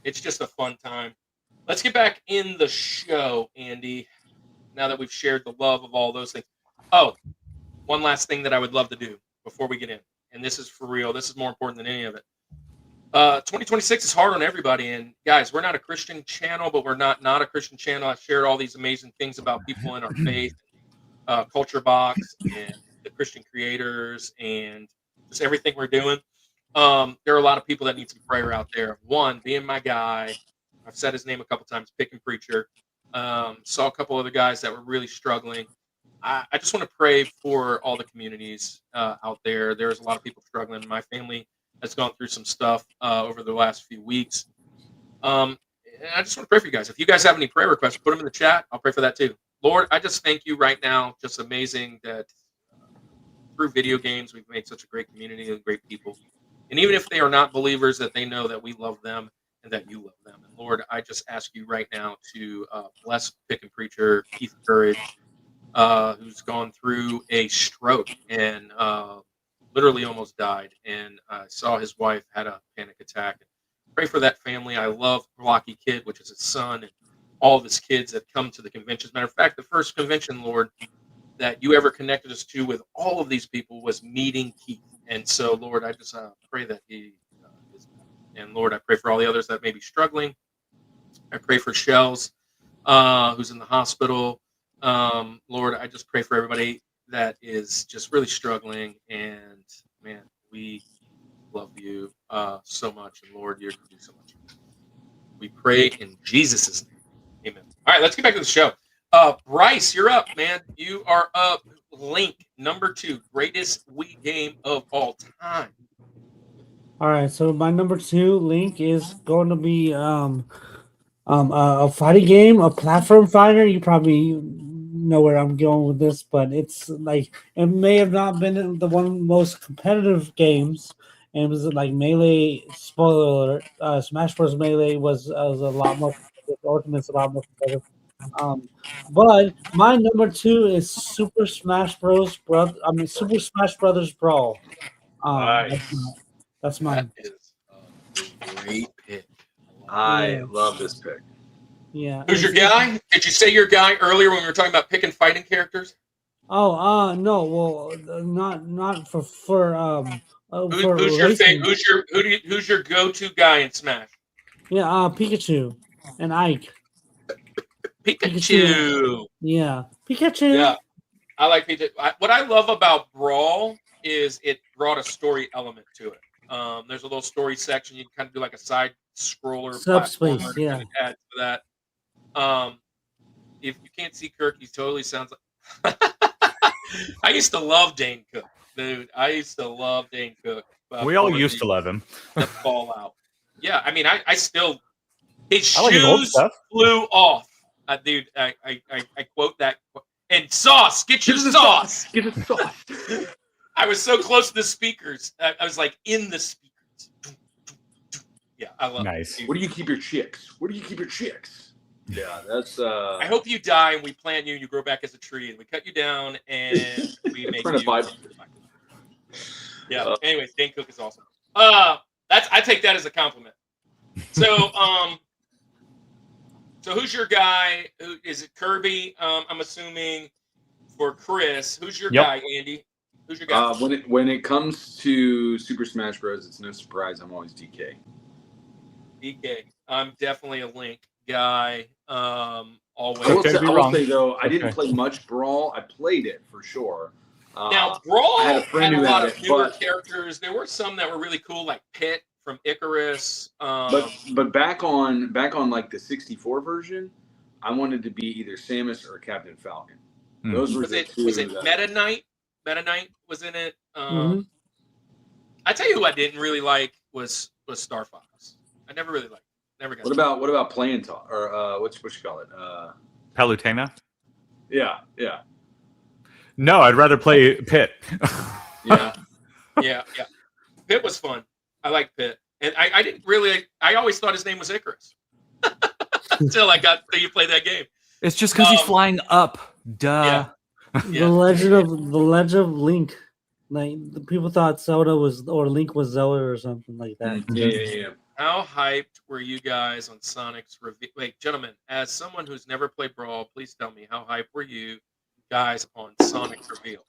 It's just a fun time. Let's get back in the show, Andy, now that we've shared the love of all those things. Oh, one last thing that I would love to do before we get in, and this is for real. This is more important than any of it. 2026 is hard on everybody, and guys, we're not a Christian channel, but we're not a Christian channel. I shared all these amazing things about people in our faith, Culture Box, and the Christian creators, and just everything we're doing. There are a lot of people that need some prayer out there. One, being my guy. I've said his name a couple times, Pick and Preacher. Saw a couple other guys that were really struggling. I just want to pray for all the communities out there. There's a lot of people struggling. My family has gone through some stuff over the last few weeks. And I just want to pray for you guys. If you guys have any prayer requests, put them in the chat. I'll pray for that too. Lord, I just thank you right now. Just amazing that through video games, we've made such a great community of great people. And even if they are not believers, that they know that we love them and that you love them. And Lord, I just ask you right now to bless Pick and Preacher, Keith Courage, who's gone through a stroke and literally almost died. And I saw his wife had a panic attack. Pray for that family. I love Blocky Kid, which is his son, and all of his kids that come to the convention. As a matter of fact, the first convention, Lord, that you ever connected us to with all of these people was meeting Keith. And so, Lord, I just pray that he is And Lord, I pray for all the others that may be struggling. I pray for Shells, who's in the hospital. Lord, I just pray for everybody that is just really struggling. And man, we love you so much. And Lord, you're going to do so much. We pray in Jesus' name. Amen. All right, let's get back to the show. Bryce, you're up, man. You are up. Link, number 2, greatest Wii game of all time. All right, so my number 2 Link is going to be a fighting game, a platform fighter. You probably know where I'm going with this, but it's like it may have not been the one most competitive games. And it was like Melee. Spoiler alert: Smash Bros. Melee was a lot more. Ultimate's a lot more competitive. But my number 2 is Super Smash Bros. Super Smash Brothers Brawl. That's mine. That is a great pick. I love this pick. Yeah. Who's your guy? Did you say your guy earlier when we were talking about picking fighting characters? Oh, no. Well, not for Who's your favorite? Who's your go-to guy in Smash? Yeah, Pikachu and Ike. Pikachu. Yeah, Pikachu. Yeah, I like Pikachu. What I love about Brawl is it brought a story element to it. There's a little story section. You can kind of do like a side scroller. Subspace, yeah. Add to that. If you can't see Kirk, he totally sounds like. I used to love Dane Cook, dude. I used to love Dane Cook. We all used to love him. The Fallout. Yeah, I mean, I still. His I like his old shoes stuff. flew off, dude. I quote that. And sauce, get your sauce. Get a sauce. I was so close to the speakers. I was like in the speakers. Yeah, I love Nice. it. Where do you keep your chicks? Where do you keep your chicks? Yeah, that's. I hope you die and we plant you and you grow back as a tree and we cut you down and we make Trying to you. vibe. Yeah. Anyways, Dane Cook is awesome. I take that as a compliment. So, so who's your guy? Who is it? Kirby? I'm assuming for Chris. Who's your guy, Andy? Who's your guy? When it comes to Super Smash Bros, it's no surprise I'm always DK. DK. I'm definitely a Link guy. Always. I will wrong. say though, I didn't play much Brawl. I played it for sure. Now, Brawl I had a friend had who a lot had of it, newer but- characters. There were some that were really cool, like Pit from Icarus. But back on like the 64 version, I wanted to be either Samus or Captain Falcon. Those were was the it two. Meta Knight? Meta Knight was in it. Mhm. I tell you who I didn't really like was Star Fox. I never really liked. Never got. What about Playing Talk or what you call it? Palutena? Yeah. No, I'd rather play Pit. Yeah. Pit was fun. I liked Pit, and I didn't really. I always thought his name was Icarus until you played that game. It's just because he's flying up. Duh. Yeah. The Legend of Link. Like the people thought Link was Zelda or something like that. Yeah. How hyped were you guys on Sonic's reveal? Wait, gentlemen, as someone who's never played Brawl, please tell me how hyped were you guys on Sonic's reveal?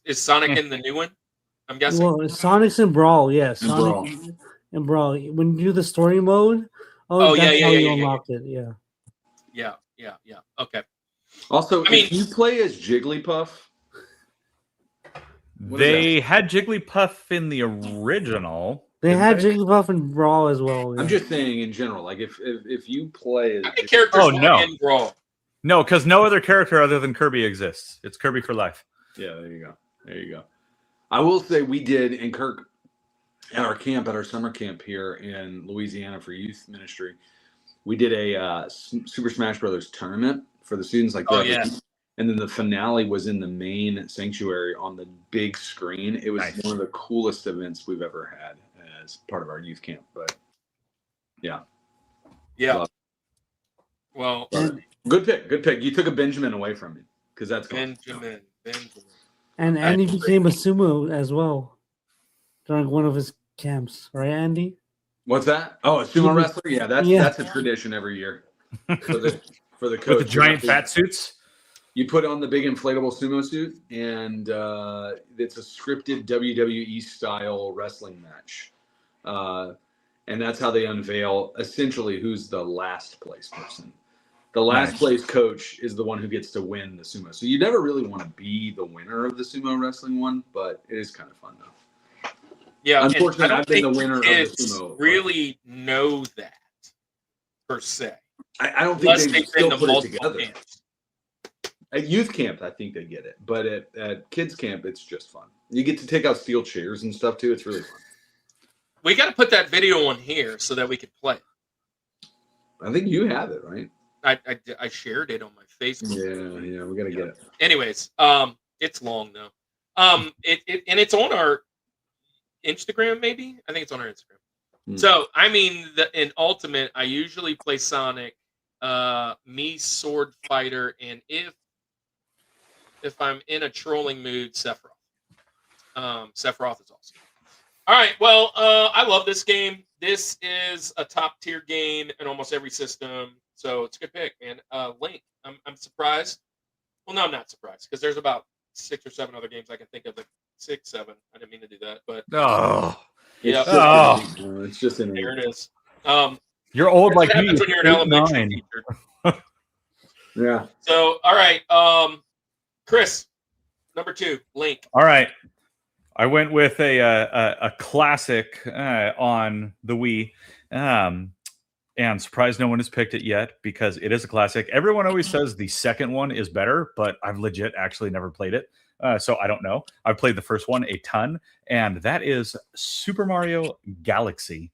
Is Sonic in the new one? I'm guessing. Well, Sonic's in Brawl, yes. In Brawl. In Brawl. When you do the story mode, that's how you unlocked it. Yeah. Yeah. Okay. Also, I mean- if you play as Jigglypuff, They had Jigglypuff in the original. They had Jigglypuff in Brawl as well. Yeah. I'm just saying in general, like if you play as How many characters Oh, were no. in Brawl? No, because no other character other than Kirby exists. It's Kirby for life. Yeah, there you go. I will say we did in Kirk at our summer camp here in Louisiana for youth ministry. We did a Super Smash Brothers tournament for the students, like Oh, that. yeah. And then the finale was in the main sanctuary on the big screen. It was Nice. one of the coolest events we've ever had as part of our youth camp. But yeah, Yeah. Well, good pick. You took a Benjamin away from me because that's cool. Benjamin. And Andy became a sumo as well during one of his camps, right, Andy? What's that? Oh, a sumo wrestler? Yeah, that's a tradition every year for the With coach. the giant fat suits? You put on the big inflatable sumo suit, and it's a scripted WWE style wrestling match. And that's how they unveil essentially who's the last place person. The last place coach is the one who gets to win the sumo. So you never really want to be the winner of the sumo wrestling one, but it is kind of fun though. Yeah, unfortunately, I've been the winner of the sumo. Really know that per se. I don't think Unless they they've still been to put it multiple together. camps. At youth camp, I think they get it, but at kids camp, it's just fun. You get to take out steel chairs and stuff too. It's really fun. We got to put that video on here so that we could play it. I think you have it, right? I shared it on my Facebook. Yeah, we gotta get it. Anyways, it's long though. And it's on our Instagram, maybe. I think it's on our Instagram. So I mean, in Ultimate, I usually play Sonic, me Sword Fighter, and if I'm in a trolling mood, Sephiroth. Sephiroth is awesome. All right, well, I love this game. This is a top tier game in almost every system, so it's a good pick, man. Link, I'm surprised. Well, no, I'm not surprised because there's about 6 or 7 other games I can think of. Like 6, 7. I didn't mean to do that, but yeah, It's just in there it is. You're old like me. When you're an elementary teacher. Yeah. So, all right, Chris, number 2, Link. All right. I went with a classic on the Wii, and surprised no one has picked it yet because it is a classic. Everyone always says the second one is better, but I've legit actually never played it, so I don't know. I've played the first one a ton, and that is Super Mario Galaxy.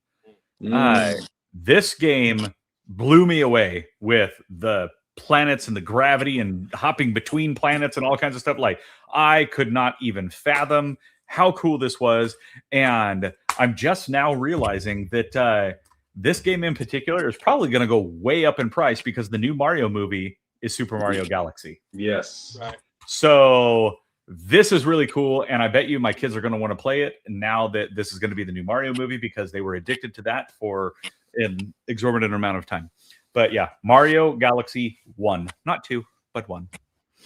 This game blew me away with the planets and the gravity and hopping between planets and all kinds of stuff. Like, I could not even fathom how cool this was, and I'm just now realizing that this game in particular is probably going to go way up in price because the new Mario movie is Super Mario Galaxy. Yes. Right. So this is really cool, and I bet you my kids are going to want to play it now that this is going to be the new Mario movie because they were addicted to that for an exorbitant amount of time. But yeah, Mario Galaxy 1, not 2, but 1.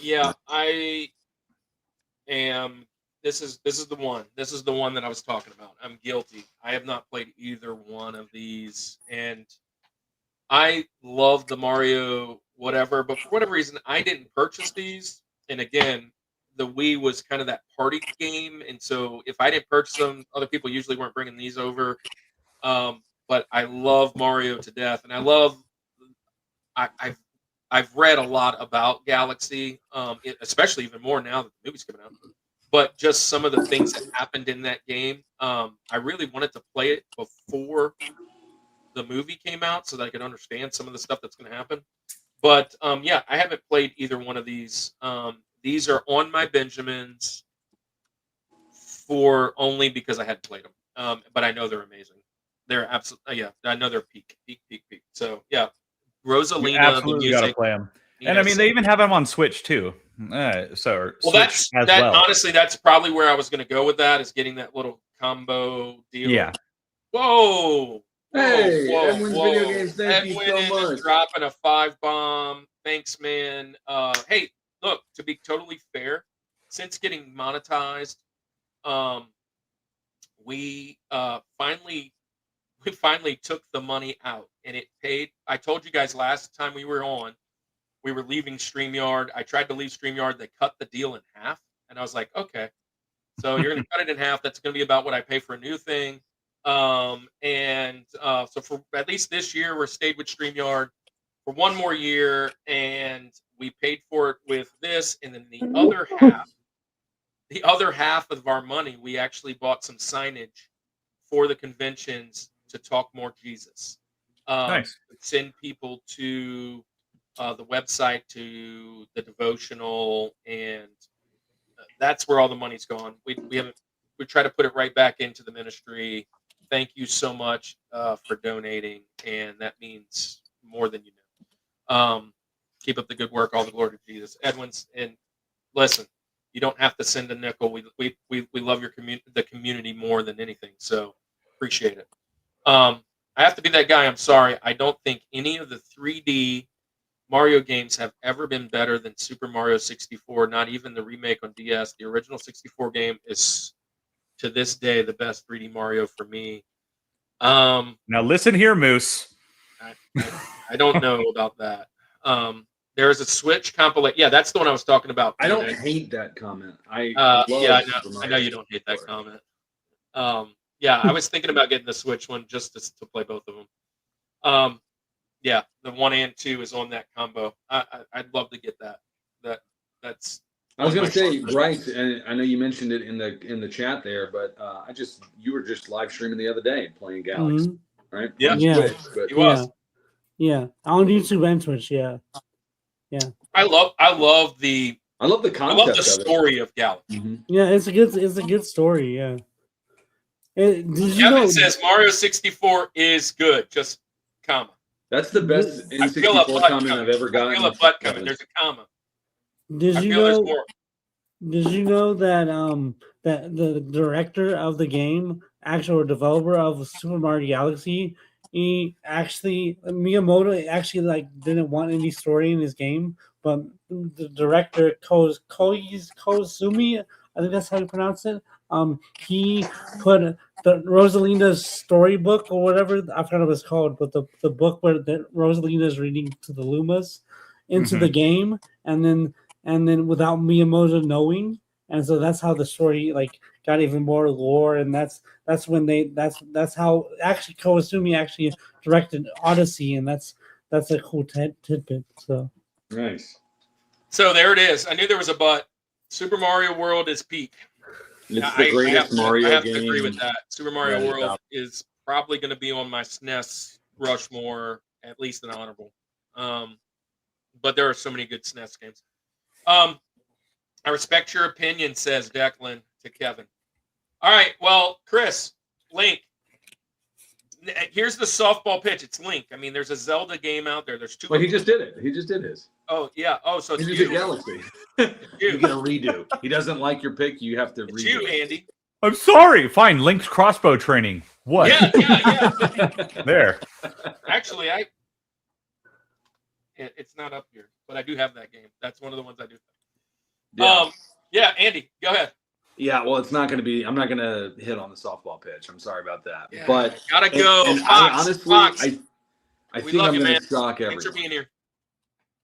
Yeah, I am. This is the one. This is the one that I was talking about. I'm guilty. I have not played either one of these, and I love the Mario whatever, but for whatever reason, I didn't purchase these. And again, the Wii was kind of that party game, and so if I didn't purchase them, other people usually weren't bringing these over. But I love Mario to death, and I love. I've read a lot about Galaxy, especially even more now that the movie's coming out. But just some of the things that happened in that game, I really wanted to play it before the movie came out so that I could understand some of the stuff that's going to happen. But yeah, I haven't played either one of these. These are on my Benjamins for only because I hadn't played them. But I know they're amazing. They're absolutely I know they're peak. So yeah, Rosalina. You absolutely got to play them. And I mean, they even have them on Switch too. Switch honestly, that's probably where I was going to go with that, is getting that little combo deal. Yeah. Whoa. Hey, Edwin's Video Games, thank you so much. Is dropping a 5-bomb. Thanks, man. Hey, look, to be totally fair, since getting monetized, we finally took the money out, and it paid. I told you guys last time we were on, we were leaving StreamYard. I tried to leave StreamYard. They cut the deal in half. And I was like, okay, so you're going to cut it in half. That's going to be about what I pay for a new thing. So for at least this year, we're stayed with StreamYard for one more year. And we paid for it with this. And then the other half of our money, we actually bought some signage for the conventions to talk more Jesus. Nice. Send people to the website, to the devotional, and that's where all the money's gone. We try to put it right back into the ministry. Thank you so much for donating, and that means more than you know. Keep up the good work. All the glory to Jesus. Edwin's, and listen, you don't have to send a nickel. We love your the community more than anything, so appreciate it. I have to be that guy. I'm sorry. I don't think any of the 3D Mario games have ever been better than Super Mario 64. Not even the remake on DS. The original 64 game is, to this day, the best 3D Mario for me. Now listen here, Moose. I don't know about that. There's a Switch compilation. Yeah, that's the one I was talking about. I don't hate that comment. I know you don't hate that comment. Yeah, I was thinking about getting the Switch one just to play both of them. Yeah, the 1 and 2 is on that combo. I'd love to get that. That's. I was going to say, Bryce, and I know you mentioned it in the chat there, but you were just live streaming the other day playing Galaxy, right? Yeah, Yeah. Switch, but He was. Yeah, on YouTube and Twitch. Yeah. I love the concept. I love the of it. story of Galaxy. Mm-hmm. Yeah, it's a good story. Yeah. Did you Kevin know? says Mario 64 is good. Just comma. That's the best I feel a N64 butt comment coming. I've ever gotten. I feel a butt coming. There's a comma. Did I you feel there's know? more. Did you know that that the director of the game, actual developer of Super Mario Galaxy, Miyamoto actually didn't want any story in his game, but the director Koizumi, I think that's how you pronounce it. He put the Rosalina's storybook or whatever, I forgot what it's called, but the book where Rosalina is reading to the Lumas into the game, and then without Miyamoto knowing, and so that's how the story got even more lore, and that's how actually Koizumi actually directed Odyssey, and that's a cool tidbit. So Nice. So there it is. I knew there was a but. Super Mario World is peak. It's the greatest Mario I have game. to agree with that. Super Mario Right, World is probably going to be on my SNES Rushmore, at least an honorable. But there are so many good SNES games. I respect your opinion, says Declan to Kevin. All right, well, Chris, Link. Here's the softball pitch. It's Link. I mean, there's a Zelda game out there. There's two. Well, he just did it. He just did his. Oh, yeah. Oh, so it's He you. just did Galaxy. You get a redo. He doesn't like your pick. You have to It's redo you, it. Andy. I'm sorry. Fine. Link's crossbow training. What? Yeah. There. Actually, it's not up here, but I do have that game. That's one of the ones I do. Yeah. Andy, go ahead. Yeah, well, it's not going to be. I'm not going to hit on the softball pitch. I'm sorry about that. Yeah, but gotta go. And Fox, I honestly, Fox. I We think love I'm you, going man. to shock Thanks for everybody. being here.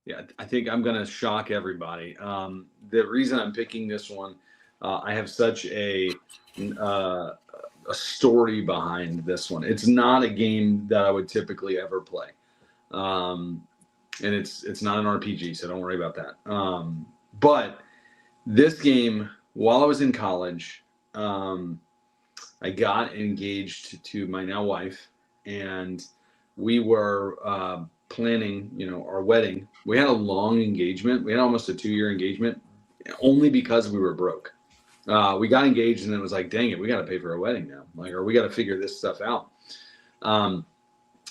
Yeah, I think I'm going to shock everybody. The reason I'm picking this one, I have such a story behind this one. It's not a game that I would typically ever play, and it's not an RPG, so don't worry about that. But this game, while I was in college, I got engaged to my now wife, and we were planning, our wedding. We had a long engagement. We had almost a 2-year engagement, only because we were broke. We got engaged, and then it was like, dang it, we got to pay for a wedding now, or we got to figure this stuff out.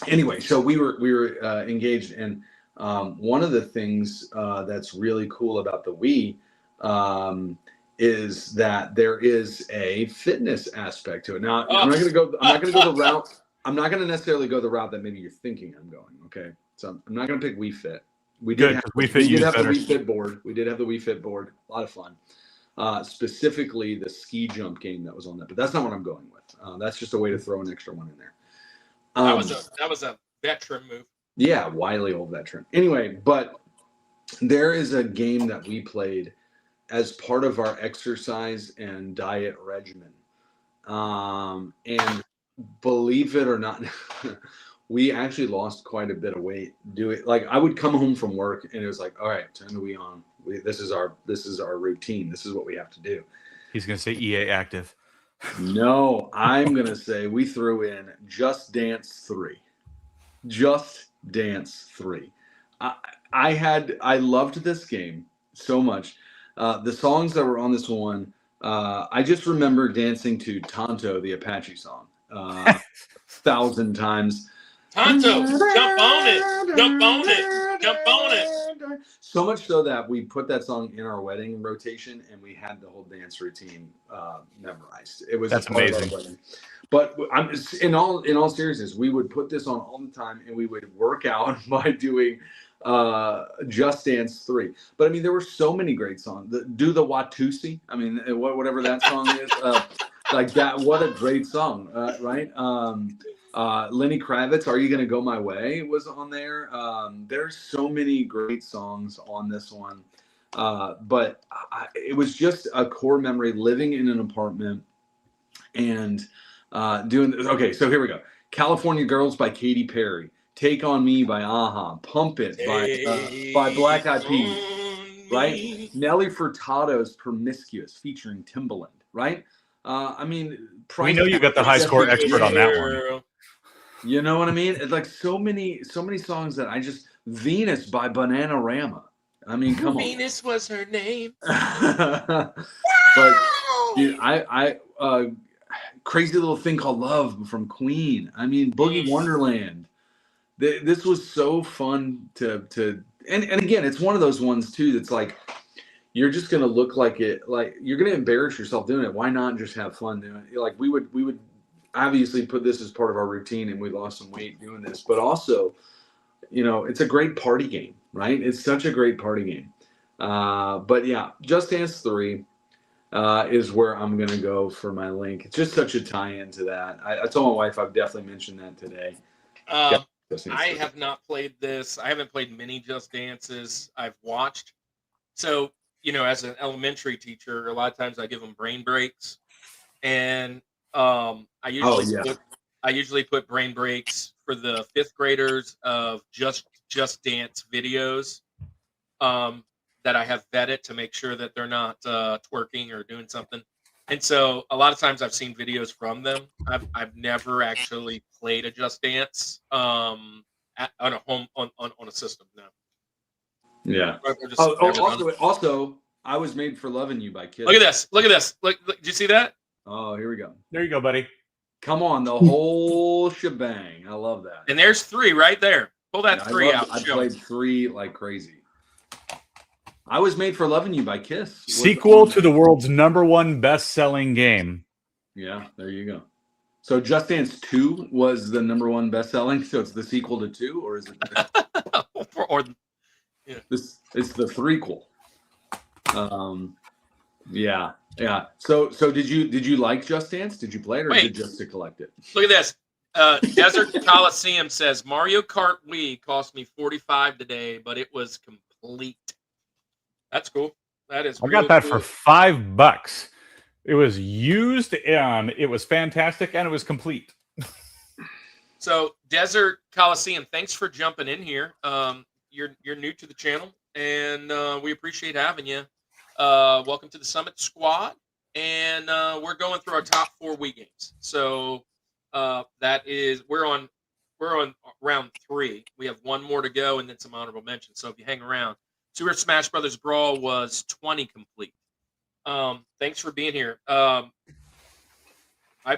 Anyway, so we were engaged, and one of the things that's really cool about the Wii is that there is a fitness aspect to it. Now, I'm not going to go the route. I'm not going to necessarily go the route that maybe you're thinking I'm going. Okay, so I'm not going to pick Wii Fit. We did have the Wii Fit board. We did have the Wii Fit board. A lot of fun. Specifically, the ski jump game that was on that, but that's not what I'm going with. That's just a way to throw an extra one in there. That was a veteran move. Yeah, wily old veteran. Anyway, but there is a game that we played as part of our exercise and diet regimen. And believe it or not, we actually lost quite a bit of weight. I would come home from work and it was like, all right, turn the Wii on. This is our routine. This is what we have to do. He's going to say EA Active. No, I'm going to say we threw in Just Dance 3. Just Dance 3. I loved this game so much. The songs that were on this one, I just remember dancing to Tonto, the Apache song, 1,000 times. Tonto, jump on it, jump on it, jump on it. So much so that we put that song in our wedding rotation, and we had the whole dance routine memorized. It was That's amazing. But in all seriousness, we would put this on all the time, and we would work out by doing Just Dance 3. But I mean, there were so many great songs. Do the Watusi. I mean, whatever that song is. Like that, what a great song, right? Lenny Kravitz, Are You Gonna Go My Way was on there. There's so many great songs on this one. But it was just a core memory living in an apartment and doing. Okay, so here we go. California Girls by Katy Perry. Take on Me by Aha. Pump It by Black Eyed Peas. Right? Nelly Furtado's Promiscuous featuring Timbaland. Right? I mean, we know you got the high score expert on that one. You know what I mean? It's like so many songs that I just. Venus by Bananarama. I mean, come on. Venus was her name. But dude, Crazy Little Thing Called Love from Queen. I mean, Boogie Wonderland. This was so fun to and again, it's one of those ones too that's like you're just gonna look like it, like you're gonna embarrass yourself doing it. Why not just have fun doing it? Like we would obviously put this as part of our routine, and we lost some weight doing this, but also, you know, it's a great party game, right? It's such a great party game. But yeah, Just Dance 3 is where I'm gonna go for my link. It's just such a tie-in to that. I told my wife I've definitely mentioned that today. I have not played this. I haven't played many Just Dances. I've watched. So, you know, as an elementary teacher, a lot of times I give them brain breaks, and I usually put brain breaks for the 5th graders of Just Dance videos that I have vetted to make sure that they're not twerking or doing something. And so a lot of times I've seen videos from them. I've never actually played a Just Dance on a system. No. Yeah. Also, I Was Made for Loving You by Kiss. Look at this. Look, did you see that? Oh, here we go. There you go, buddy. Come on, the whole shebang. I love that. And there's 3 right there. Pull that 3 out. I played 3 like crazy. I Was Made for Loving You by Kiss. Sequel to the world's #1 best-selling game. Yeah, there you go. So Just Dance 2 was the #1 best-selling, so it's the sequel to 2, or is it? Yeah. It's the threequel. Yeah. So did you like Just Dance? Did you play it, or is it just to collect it? Look at this. Desert Coliseum says Mario Kart Wii cost me $45 today, but it was complete. That's cool. That is. I got that for $5. It was used, and it was fantastic, and it was complete. So, Desert Coliseum, thanks for jumping in here. You're new to the channel, and we appreciate having you. Welcome to the Summit Squad, and we're going through our top 4 Wii games. So that is we're on round 3. We have 1 more to go, and then some honorable mentions. So if you hang around. Super Smash Brothers Brawl was 20 complete. Thanks for being here. I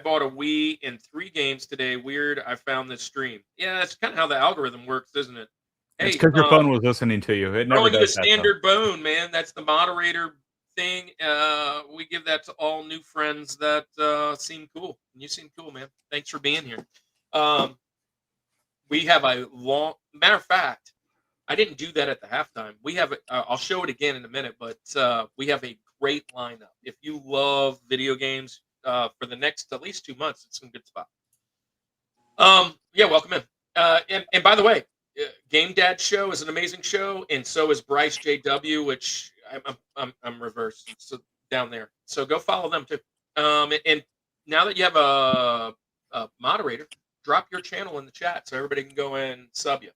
bought a Wii in 3 games today. Weird. I found this stream. Yeah, that's kind of how the algorithm works, isn't it? Hey, it's because your phone was listening to you. It never does a standard bone, man. That's the moderator thing. We give that to all new friends that seem cool. You seem cool, man. Thanks for being here. We have a long. Matter of fact, I didn't do that at the halftime. We have. I'll show it again in a minute, but we have a great lineup. If you love video games, for the next at least 2 months, it's some good spot. Yeah, welcome in. And by the way, GameDad show is an amazing show, and so is BryceJW, which I'm reversed, so down there. So go follow them too. And now that you have a moderator, drop your channel in the chat so everybody can go and sub you.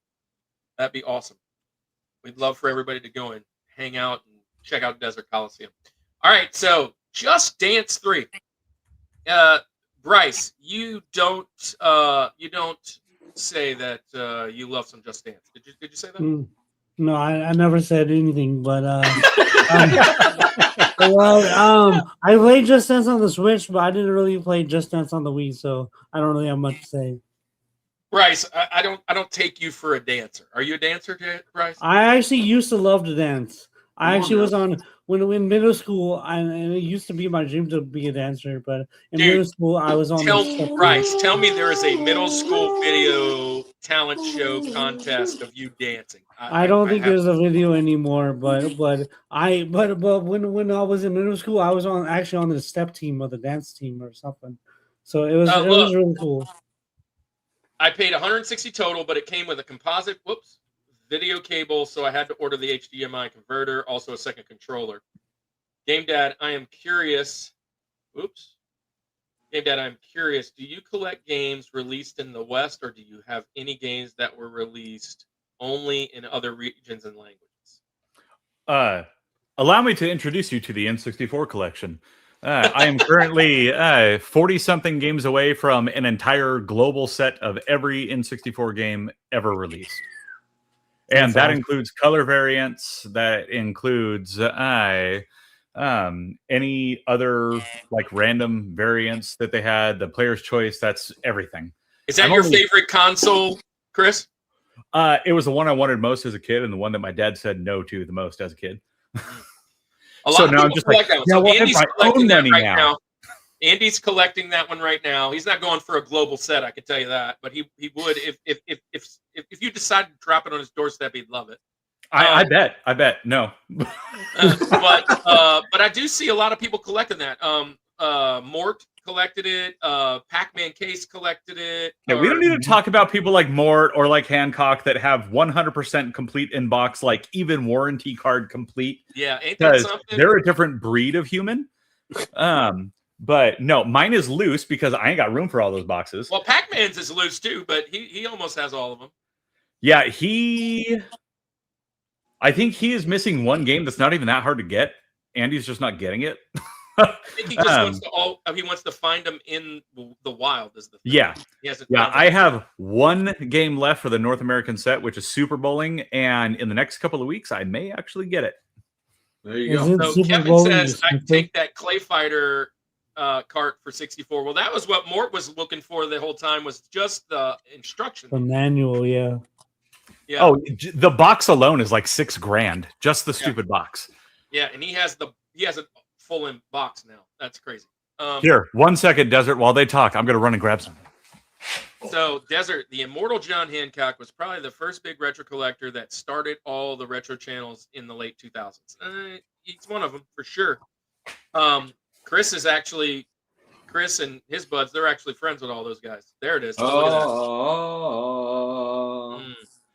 That'd be awesome. We'd love for everybody to go and hang out and check out Desert Coliseum. All right, so Just Dance 3. Bryce, you don't say that you love some Just Dance. Did you say that? No, I never said anything, but I played Just Dance on the Switch, but I didn't really play Just Dance on the Wii, so I don't really have much to say. Bryce, I don't take you for a dancer. Are you a dancer, Bryce? I actually used to love to dance. I actually was on when in middle school, and it used to be my dream to be a dancer. But in middle school, I was on. Bryce, tell me there is a middle school video talent show contest of you dancing. I don't think have- there's a video anymore, but when I was in middle school, I was actually on the step team or the dance team or something. So it was look. really cool. I paid 160 total, but it came with a composite video cable, so I had to order the HDMI converter, also a second controller. GameDad, I am curious. GameDad, I'm curious. Do you collect games released in the West, or do you have any games that were released only in other regions and languages? Allow me to introduce you to the N64 collection. I am currently 40-something games away from an entire global set of every N64 game ever released. And that includes color variants. That includes any other like random variants that they had, the player's choice. That's everything. Is that your favorite console, Chris? It was the one I wanted most as a kid, and the one that my dad said no to the most as a kid. A lot of people collect that one. yeah, So well, Andy's my collecting own that money right now. now. Andy's collecting that one right now. He's not going for a global set, I can tell you that. But he would if you decided to drop it on his doorstep, he'd love it. I bet. No. But I do see a lot of people collecting that. Mort collected it. Pac-Man Case collected it. Yeah, we don't need to talk about people like Mort or like Hancock that have 100% complete inbox, like even warranty card complete. Yeah, ain't that something? They're a different breed of human. But no, mine is loose because I ain't got room for all those boxes. Well, Pac-Man's is loose too, but he almost has all of them. Yeah, I think he is missing one game that's not even that hard to get. Andy's just not getting it. I think he just wants to find them in the wild. Is the thing. Yeah. Yeah, I have one game left for the North American set, which is Super Bowling, and in the next couple of weeks, I may actually get it. There you go. So Kevin says, I take that Clay Fighter cart for 64. Well, that was what Mort was looking for the whole time, was just the instructions. The manual, yeah. Yeah. Oh, the box alone is like $6,000, just the stupid box. Yeah, and he has a full in box now. That's crazy. Here, 1 second, Desert. While they talk, I'm gonna run and grab some. So Desert, the immortal John Hancock was probably the first big retro collector that started all the retro channels in the late 2000s. He's one of them for sure. Chris and his buds, they're actually friends with all those guys. There it is.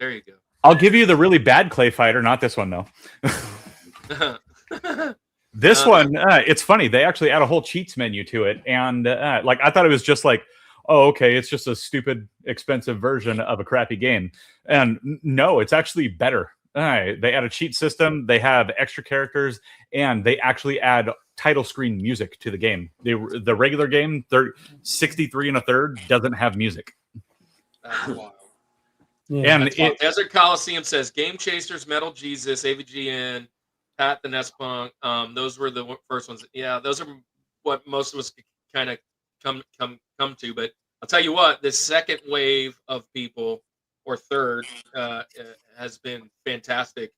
There you go. I'll give you the really bad Clay Fighter, not this one though. This one, it's funny. They actually add a whole cheats menu to it, and like I thought it was just like, oh, okay, it's just a stupid, expensive version of a crappy game. And no, it's actually better. They add a cheat system. They have extra characters, and they actually add title screen music to the game. The regular game, 63 1/3, doesn't have music. That's wild. Yeah. And Desert Coliseum says Game Chasers, Metal Jesus, AVGN, Pat the Nest Punk. Those were the first ones. Yeah, those are what most of us kind of come to. But I'll tell you what, this second wave of people, or third, has been fantastic.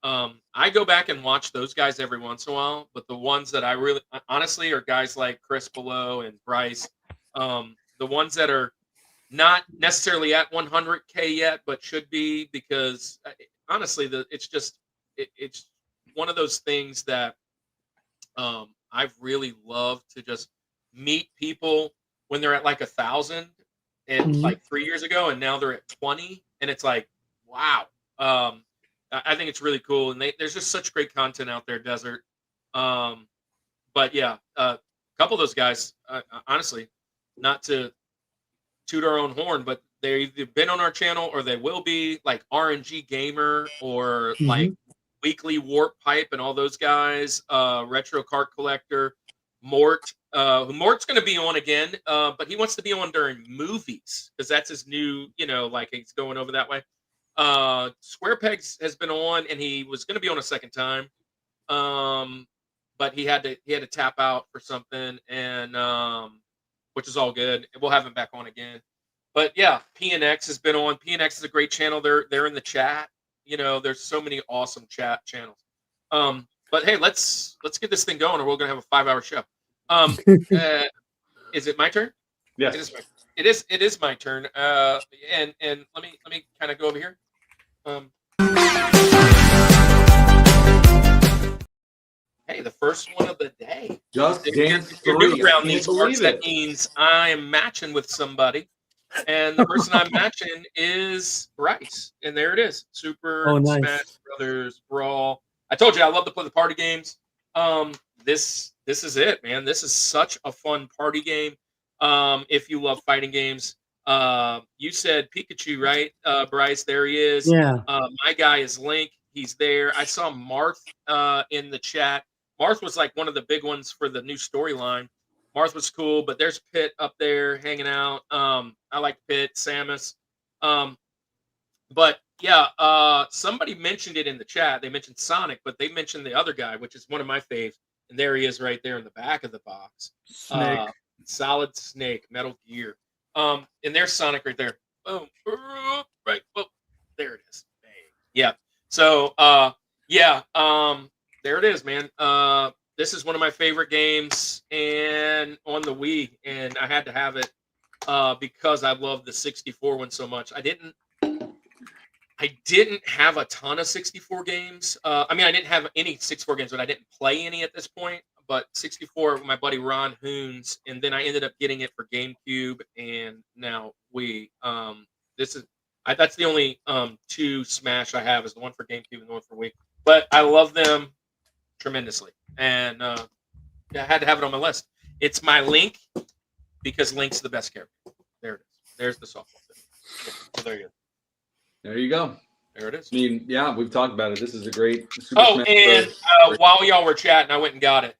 I go back and watch those guys every once in a while, but the ones that I really, honestly, are guys like Chris Below and Bryce. The ones that are not necessarily at 100K yet, but should be, because honestly, it's one of those things that I've really loved to just meet people when they're at like 1,000 and like 3 years ago, and now they're at 20, and it's like, wow. I think it's really cool, and there's just such great content out there, Desert. But yeah, a couple of those guys, honestly, not to toot our own horn, but they've either been on our channel or they will be, like RNG Gamer or like Weekly Warp Pipe and all those guys, Retro Cart Collector, Mort. Mort's going to be on again, but he wants to be on during movies because that's his new, like he's going over that way. Square Pegs has been on, and he was going to be on a second time, but he had to tap out for something, and which is all good. We'll have him back on again. But yeah, PNX has been on. PNX is a great channel. They're in the chat. There's so many awesome chat channels. But hey, let's get this thing going, or we're gonna have a 5-hour show. Is it my turn? Yes. It is my turn. It is my turn. And let me kind of go over here. Hey, the first one of the day. Just If you're Dance new 3. I around can't these believe parts, that it. means I am matching with somebody. And the person I'm matching is Bryce. And there it is. Super Oh, nice. Smash Brothers Brawl. I told you I love to play the party games. This is it, man. This is such a fun party game. If you love fighting games. You said Pikachu, right? Bryce, there he is. Yeah. My guy is Link. He's there. I saw Marth in the chat. Marth was like one of the big ones for the new storyline. Marth was cool, but there's Pitt up there hanging out. I like Pitt, Samus. But yeah, somebody mentioned it in the chat. They mentioned Sonic, but they mentioned the other guy, which is one of my faves. And there he is right there in the back of the box. Snake. Solid Snake, Metal Gear. And there's Sonic right there. Boom. Right. Well, there it is. Bang. Yeah. So yeah, there it is, man. This is one of my favorite games and on the Wii, and I had to have it because I love the 64 one so much. I didn't have a ton of 64 games. I mean, I didn't have any 64 games, but I didn't play any at this point. But 64, my buddy Ron Hoons, and then I ended up getting it for GameCube and now Wii. That's the only two Smash I have, is the one for GameCube and the one for Wii. But I love them tremendously, and yeah, I had to have it on my list. It's my Link because Link's the best character. There it is. There's the softball. Yeah, so there you go. There you go. There it is. I mean, yeah, we've talked about it. This is a great Super Oh, Smash and Bros. while y'all were chatting, I went and got it.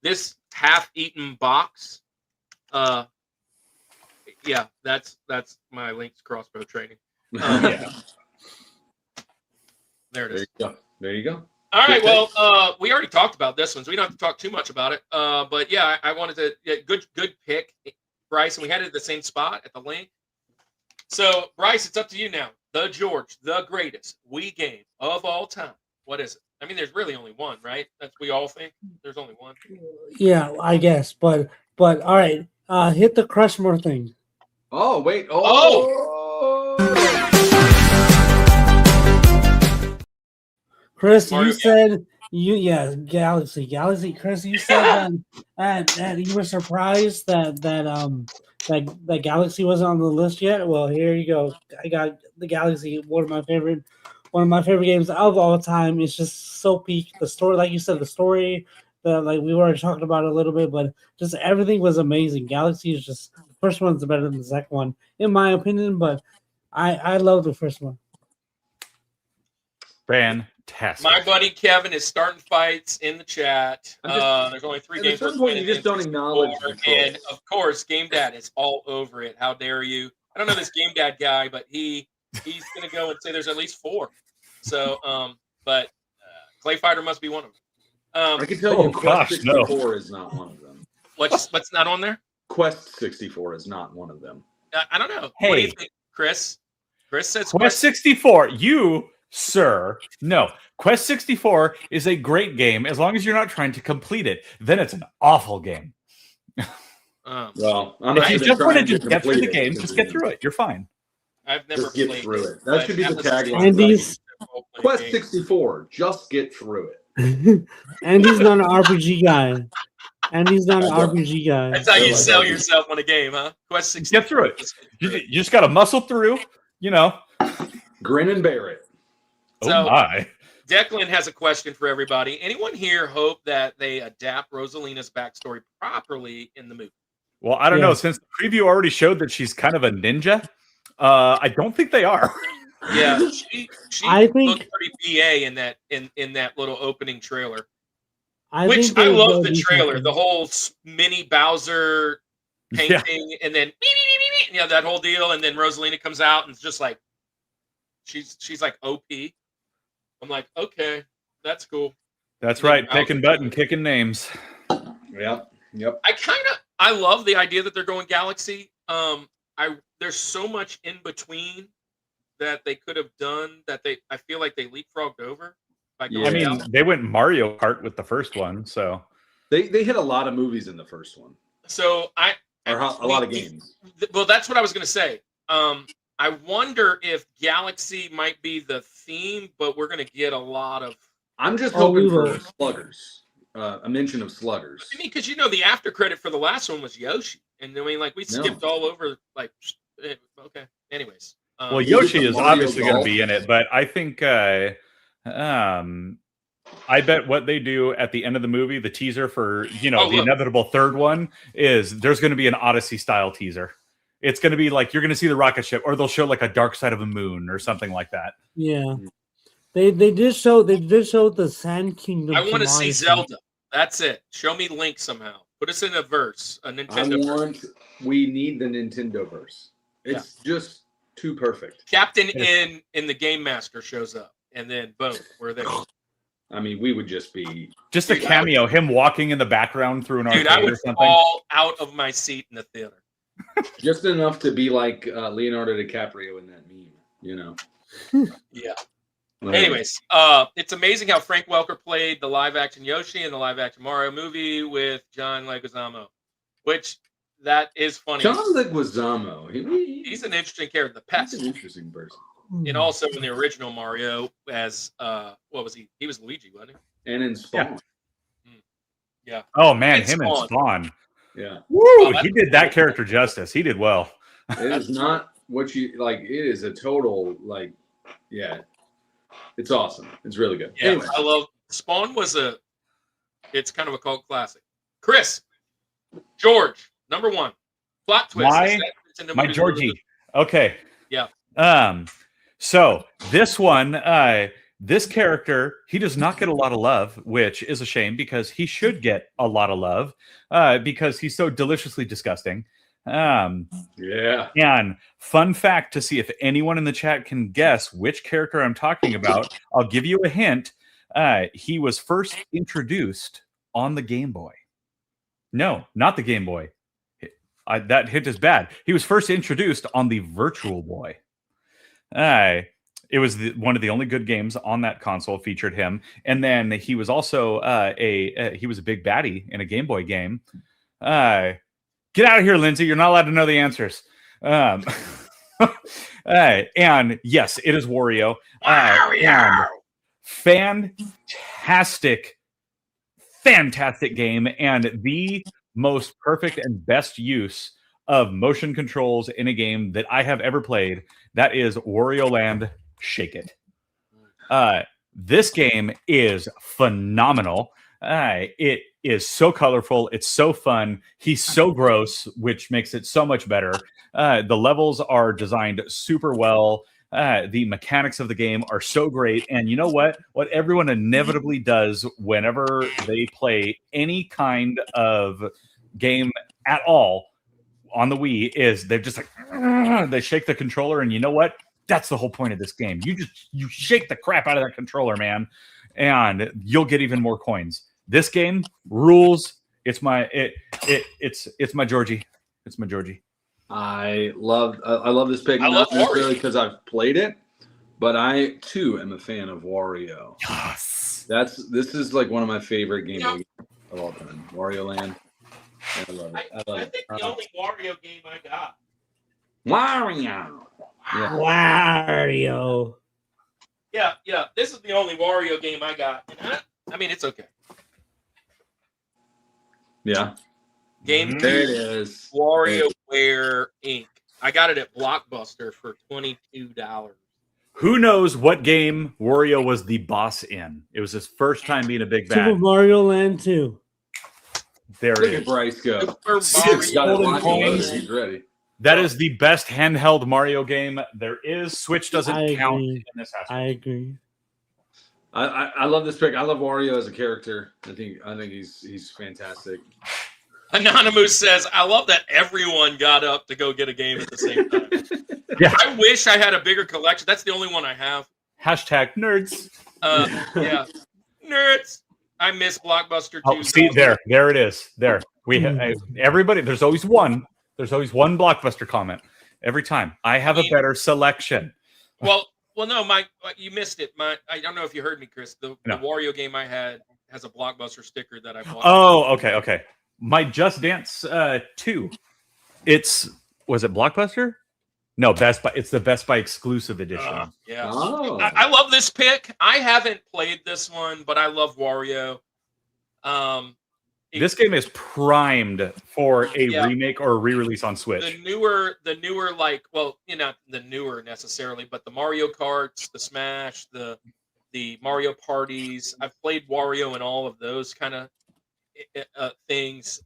This half-eaten box. Yeah, that's my Link's crossbow training. Yeah. There it There is. you go. There you go. All right. Good Well, we already talked about this one, so we don't have to talk too much about it. But yeah, I wanted to good pick, Bryce, and we had it at the same spot at the link. So Bryce, it's up to you now. The George, the greatest Wii game of all time. What is it? I mean, there's really only one, right? That's we all think. There's only one. Yeah, I guess. But all right. Hit the Rushmore thing. Oh, wait. Chris, Mario you said Galaxy. Chris, you said that you were surprised that Galaxy wasn't on the list yet. Well, here you go. I got the Galaxy, one of my favorite games of all time. It's just so peak. The story, like you said, like we were talking about it a little bit, but just everything was amazing. Galaxy is just, the first one's better than the second one, in my opinion. But I love the first one. Fantastic. My buddy Kevin is starting fights in the chat. There's only 3 games. At some point, you just don't acknowledge the And trolls. of course, GameDad is all over it. How dare you? I don't know this GameDad guy, but he's gonna go and say there's at least 4. So, but Clay Fighter must be one of them. I can tell you, gosh, Quest no. 64 is not one of them. What's not on there? Quest 64 is not one of them. I don't know. What do you Hey. think, Chris? Chris says Quest 64. You, sir, no. Quest 64 is a great game as long as you're not trying to complete it. Then it's an awful game. Well, I'm If not you even just want to trying just get through the complete it, game, because just get through it. You're fine. I've never Just get played through it. it. That but should be the was tagline. Andy's Quest 64, just get through it. Andy's not an RPG guy. Andy's not an I don't. RPG guy. That's how you Like sell that. yourself on a game, huh? Quest 64. Get through it. You just got to muscle through, you know. Grin and bear it. Oh, So- my. Declan has a question for everybody. Anyone here hope that they adapt Rosalina's backstory properly in the movie? Well, I don't know. Yes. Since the preview already showed that she's kind of a ninja, I don't think they are. Yeah, she I think- looked pretty BA in that little opening trailer. I Which think I they'll love the do trailer, something. the whole mini Bowser Yeah. painting, and then that whole deal, and then Rosalina comes out and it's just like she's like OP. I'm like, okay, that's cool. That's right. Picking butt and kicking names. Yep. I love the idea that they're going Galaxy. There's so much in between that they could have done that I feel like they leapfrogged over. By going I mean, Galaxy. they went Mario Kart with the first one, so They hit a lot of movies in the first one. So or a lot of games. Well, that's what I was going to say. I wonder if Galaxy might be the theme, but we're going to get a lot of. I'm just Oh, hoping we for will. sluggers. A mention of sluggers. I mean, because the after credit for the last one was Yoshi, and I mean, like we skipped all over. Like, okay. Anyways. Well, Yoshi is Mario obviously going to Golf. be in it, but I think I bet what they do at the end of the movie, the teaser for the inevitable third one, is there's going to be an Odyssey style teaser. It's going to be like you're going to see the rocket ship, or they'll show like a dark side of a moon or something like that. Yeah, they did show the Sand Kingdom. I want to see Zelda. That's it. Show me Link somehow. Put us in a verse, a Nintendo verse. We need the Nintendo verse. It's just too perfect. Captain in the Game Master shows up, and then boom, we're there. I mean, we would just be a cameo, him walking in the background through an arcade I would or something. fall out of my seat in the theater. just enough to be like Leonardo DiCaprio in that meme, Yeah. Anyways, it's amazing how Frank Welker played the live-action Yoshi in the live-action Mario movie with John Leguizamo, which that is funny. John Leguizamo, He's an interesting character. The pest. He's an interesting person. And also in the original Mario as what was he? He was Luigi, wasn't he? And in Spawn. Yeah. Oh man, And him and Spawn. Yeah. Woo! He did that character justice. He did well. It is not what you like. It is a total it's awesome. It's really good. Yeah, Anyway. I love Spawn it's kind of a cult classic. Chris, George, number one. Plot twist. My Georgie. Okay. Yeah. So this one, this character, he does not get a lot of love, which is a shame because he should get a lot of love because he's so deliciously disgusting. Yeah. And fun fact to see if anyone in the chat can guess which character I'm talking about, I'll give you a hint. He was first introduced on the Game Boy. No, not the Game Boy. That hint is bad. He was first introduced on the Virtual Boy. It was one of the only good games on that console featured him. And then he was also he was a big baddie in a Game Boy game. Get out of here, Lindsay. You're not allowed to know the answers. And yes, it is Wario. And fantastic game. And the most perfect and best use of motion controls in a game that I have ever played. That is Wario Land Shake It. This game is phenomenal. It is so colorful. It's so fun. He's so gross, which makes it so much better. The levels are designed super well. The mechanics of the game are so great. And you know what? What everyone inevitably does whenever they play any kind of game at all on the Wii is they're just like, they shake the controller. And you know what? That's the whole point of this game. You shake the crap out of that controller, man, and you'll get even more coins. This game rules. It's my Georgie. It's my Georgie. I love this pick, not necessarily because I've played it, but I too am a fan of Wario. Yes. This is like one of my favorite games of all time. Wario Land. I love it. I think the only Wario game I got. Wario. Yeah. Wario. Yeah. This is the only Wario game I got. I mean, it's okay. Yeah. Game There it is. WarioWare Inc. I got it at Blockbuster for $22. Who knows what game Wario was the boss in? It was his first time being a big bad. Super Mario Land 2. There Look it at is. Bryce go. Super Mario. He's ready. That is the best handheld Mario game there is. Switch doesn't count in this aspect. I agree. I love this pick. I love Wario as a character. I think he's fantastic. Anonymous says, I love that everyone got up to go get a game at the same time. Yeah. I wish I had a bigger collection. That's the only one I have. Hashtag nerds. Yeah. Nerds. I miss Blockbuster 2. Oh, see, there it is. There. Everybody, there's always one Blockbuster comment every time. I have a better selection. Well, no, you missed it. I don't know if you heard me, Chris. The Wario game I had has a Blockbuster sticker that I bought. Oh, okay. My Just Dance 2 Was it Blockbuster? No, Best Buy. It's the Best Buy exclusive edition. Yeah. Oh. I love this pick. I haven't played this one, but I love Wario. This game is primed for a Yeah. remake or a re-release on Switch. The newer, like, well, not the newer necessarily, but the Mario Karts, the Smash, the Mario Parties. I've played Wario in all of those kind of things.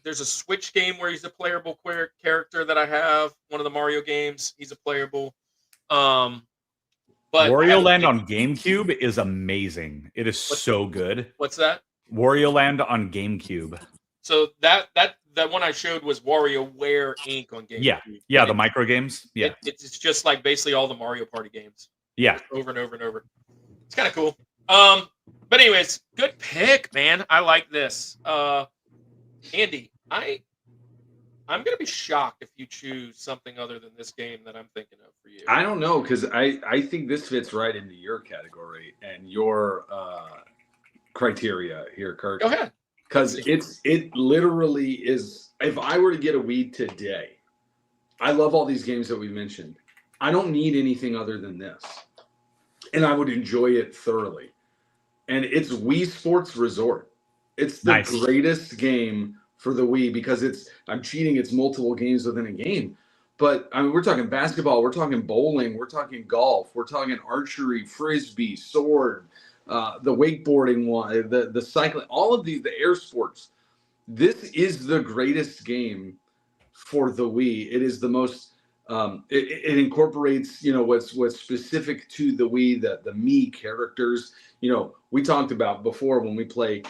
There's a Switch game where he's a playable character that I have. One of the Mario games, he's a playable. But Wario Land on GameCube is amazing. It is so good. What's that? Wario Land on GameCube. So that one I showed was WarioWare Inc. on GameCube. Yeah, the micro games. Yeah, it's just like basically all the Mario Party games. Yeah, over and over and over. It's kind of cool. But anyways, good pick, man. I like this. Andy, I'm gonna be shocked if you choose something other than this game that I'm thinking of for you. I don't know, because I think this fits right into your category and your criteria here, Kirk. Go ahead. Because it literally is. If I were to get a Wii today, I love all these games that we mentioned. I don't need anything other than this, and I would enjoy it thoroughly. And it's Wii Sports Resort. It's the greatest game for the Wii because I'm cheating. It's multiple games within a game. But I mean, we're talking basketball, we're talking bowling, we're talking golf, we're talking archery, frisbee, sword, the wakeboarding one, the cycling, all of these, the air sports. This is the greatest game for the Wii. It is the most. It incorporates, what's specific to the Wii, the Mii characters. We talked about before when we play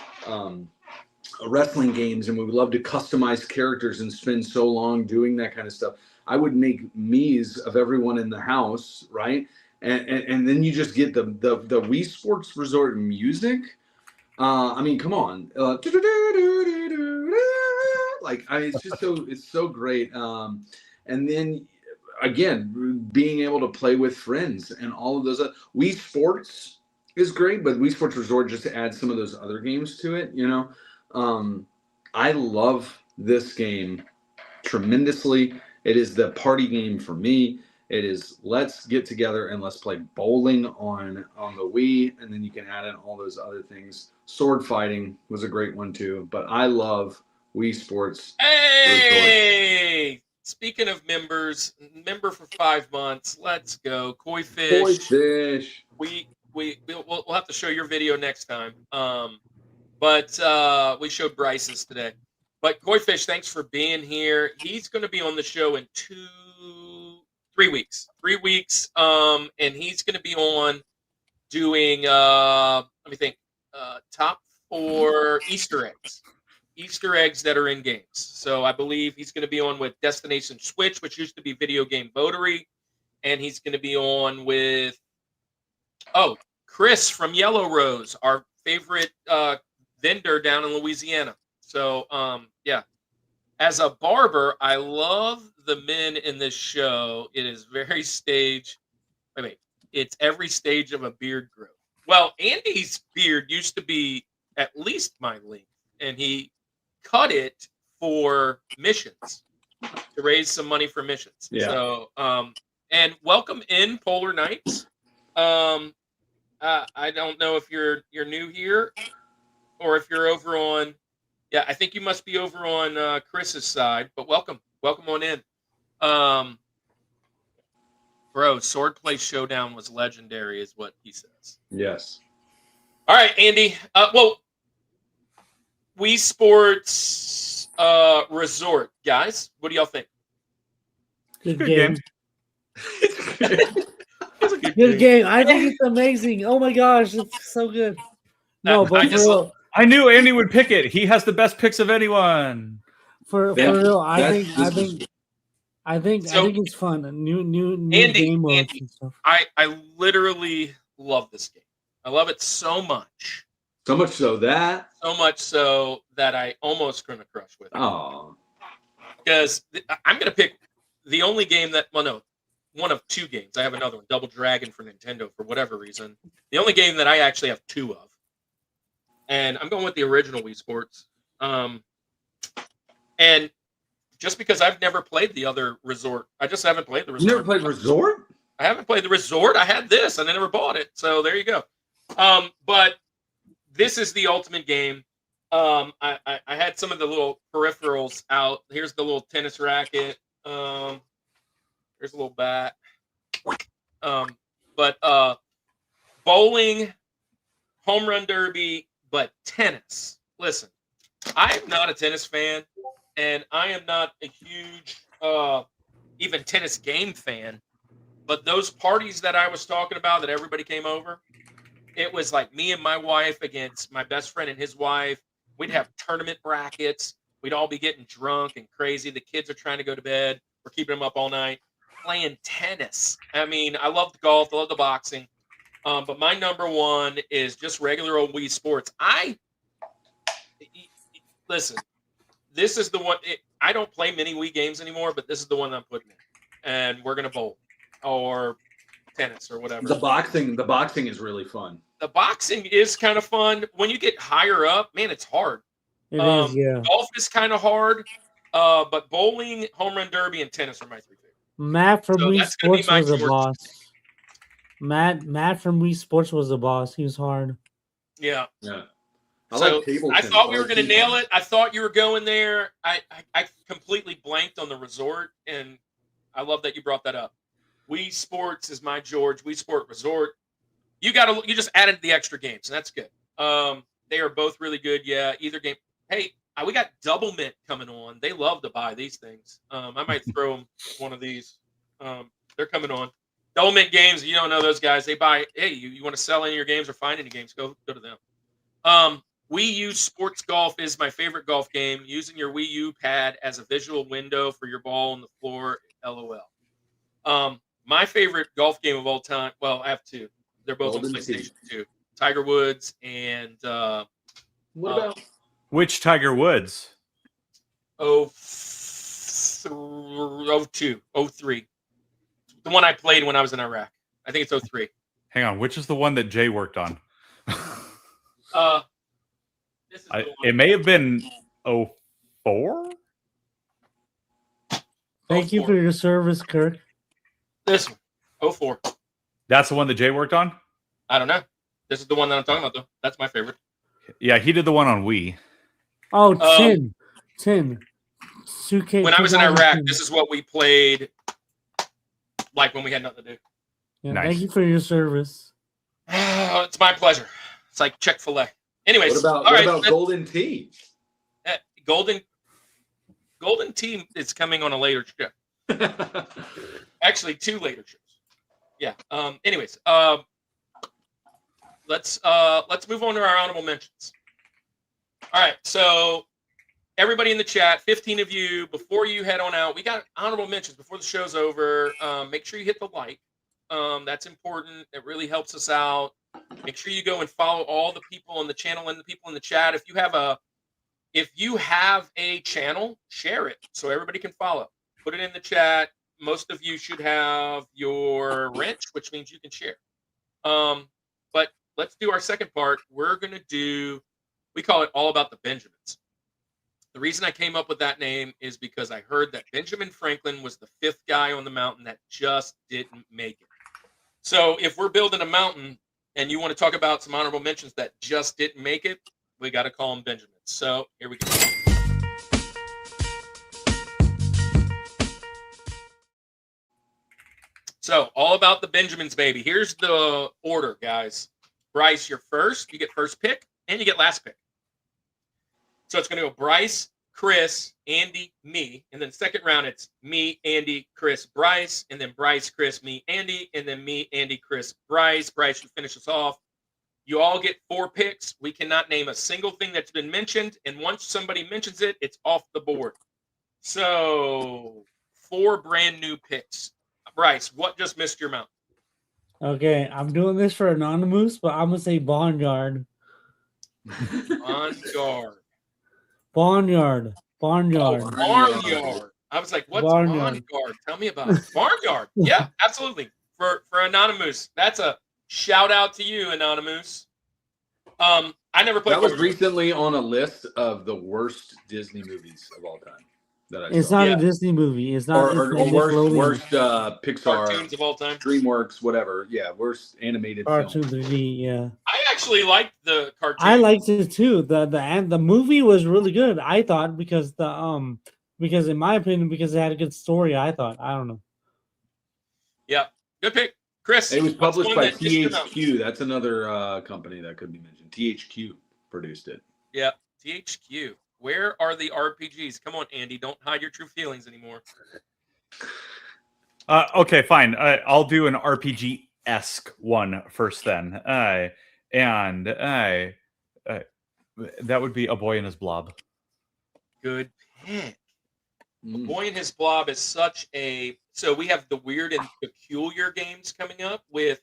wrestling games, and we would love to customize characters and spend so long doing that kind of stuff. I would make Mii's of everyone in the house, right? And then you just get the Wii Sports Resort music. I mean, come on, it's so great. And then again, being able to play with friends and all of those. Wii Sports is great, but Wii Sports Resort just to add some of those other games to it. I love this game tremendously. It is the party game for me. It is let's get together and let's play bowling on the Wii, and then you can add in all those other things. Sword fighting was a great one too, but I love Wii Sports. Hey, speaking of member for 5 months. Let's go, Koi Fish. We'll have to show your video next time. But we showed Bryce's today. But Koi Fish, thanks for being here. He's going to be on the show in 3 weeks. 3 weeks. And he's going to be on doing, let me think, top 4 Easter eggs. Easter eggs that are in games. So I believe he's going to be on with Destination Switch, which used to be Video Game Botery. And he's going to be on with, Chris from Yellow Rose, our favorite vendor down in Louisiana. So, yeah. As a barber, I love the men in this show. It is very it's every stage of a beard growth. Well, Andy's beard used to be at least my length, and he cut it for missions to raise some money for missions. Yeah. So, and welcome in Polar Knights. I don't know if you're new here or if you're over on. Yeah, I think you must be over on Chris's side, but welcome on in. Bro, Swordplay Showdown was legendary, is what he says. Yes. All right, Andy. Wii Sports Resort, guys. What do y'all think? Good game. Good game. I think it's amazing. Oh my gosh, it's so good. No, but I knew Andy would pick it. He has the best picks of anyone. For real, I think it's fun. A new Andy, game modes Andy, and stuff. I literally love this game. I love it so much. So much so that I almost gonna crush with it. Oh. Because I'm gonna pick the only game that one of 2 games. I have another one, Double Dragon for Nintendo for whatever reason. The only game that I actually have 2 of. And I'm going with the original Wii Sports. And just because I've never played the other resort. I just haven't played the You resort. never played Resort? I haven't played the resort. I had this and I never bought it. So there you go. But this is the ultimate game. I had some of the little peripherals out. Here's the little tennis racket. Here's a little bat. But bowling, home run derby, but tennis. Listen, I am not a tennis fan, and I am not a huge even tennis game fan. But those parties that I was talking about that everybody came over, it was like me and my wife against my best friend and his wife. We'd have tournament brackets. We'd all be getting drunk and crazy. The kids are trying to go to bed. We're keeping them up all night playing tennis. I mean, I love the golf. I love the boxing. But my number one is just regular old Wii Sports. Listen, this is the one. I don't play many Wii games anymore, but this is the one I'm putting in. And we're going to bowl or tennis or whatever. The boxing is really fun. The boxing is kind of fun. When you get higher up, man, it's hard. It is, yeah. Golf is kind of hard. But bowling, home run derby, and tennis are my three favorites. Matt from So Wii that's gonna be Sports my was the George. boss. Matt from Wii Sports was the boss. He was hard. Yeah. Yeah. So table I tennis. thought we were going to table nail it. I thought you were going there. I completely blanked on the resort, and I love that you brought that up. Wii Sports is my George. Wii Sport Resort. You just added the extra games, and that's good. They are both really good. Yeah, either game. Hey, we got Double Mint coming on. They love to buy these things. I might throw them one of these. They're coming on. Double Mint Games. You don't know those guys. They buy. Hey, you want to sell any of your games or find any games? Go to them. Wii U Sports Golf is my favorite golf game. Using your Wii U pad as a visual window for your ball on the floor. LOL. My favorite golf game of all time. Well, I have two. They're both Golden on PlayStation Tee. 2. Tiger Woods and What about Which Tiger Woods? 02, 03. The one I played when I was in Iraq. I think it's 03. Hang on. Which is the one that Jay worked on? This is the one. It may have been 04? Thank you 04. for your service, Kirk. This one. 04. That's the one that Jay worked on? I don't know. This is the one that I'm talking about, though. That's my favorite. Yeah, he did the one on Wii. Oh, Tin. Suitcase. When I was in Iraq, this is what we played like when we had nothing to do. Yeah, Nice. Thank you for your service. It's my pleasure. It's like Chick-fil-A. Anyways, what about Golden Tee? Golden Tee is coming on a later show. Actually, 2 later shows. Yeah. Anyways, let's move on to our honorable mentions. All right. So everybody in the chat, 15 of you, before you head on out, we got honorable mentions before the show's over. Make sure you hit the like. That's important. It really helps us out. Make sure you go and follow all the people on the channel and the people in the chat. If you have a channel, share it so everybody can follow. Put it in the chat. Most of you should have your wrench, which means you can share. But let's do our second part. We're going to do, we call it All About the Benjamins. The reason I came up with that name is because I heard that Benjamin Franklin was the 5th guy on the mountain that just didn't make it. So if we're building a mountain and you want to talk about some honorable mentions that just didn't make it, we got to call them Benjamins. So here we go. So all about the Benjamins, baby. Here's the order, guys. Bryce, you're first. You get first pick, and you get last pick. So it's going to go Bryce, Chris, Andy, me. And then second round, it's me, Andy, Chris, Bryce. And then Bryce, Chris, me, Andy. And then me, Andy, Chris, Bryce. Bryce, you finish us off. You all get 4 picks. We cannot name a single thing that's been mentioned. And once somebody mentions it, it's off the board. So 4 brand new picks. Bryce, what just missed your mouth? Okay, I'm doing this for Anonymous, but I'm going to say Barnyard. Barnyard. Barnyard. Oh, Barnyard. I was like, what's Barnyard? Tell me about it. Barnyard. Yeah, absolutely. For Anonymous. That's a shout out to you, Anonymous. I never played. That was recently on a list of the worst Disney movies of all time. that I It's saw. not Yeah. a Disney movie. It's not. Or it's a worst Nickelodeon Pixar, Cartoons of all time. DreamWorks, whatever. Yeah, worst animated film. cartoon 3D. Yeah, I actually liked the cartoon. I liked it too. The movie was really good. I thought because because in my opinion because it had a good story. I thought I don't know. Yeah, good pick, Chris. It was what's published one by that just came out? THQ. That's another company that could be mentioned. THQ produced it. Yeah, THQ. Where are the RPGs? Come on, Andy. Don't hide your true feelings anymore. Okay, fine. I'll do an RPG-esque one first then. And that would be A Boy and His Blob. Good pick. Mm. Boy and His Blob is such a... So we have the weird and peculiar games coming up with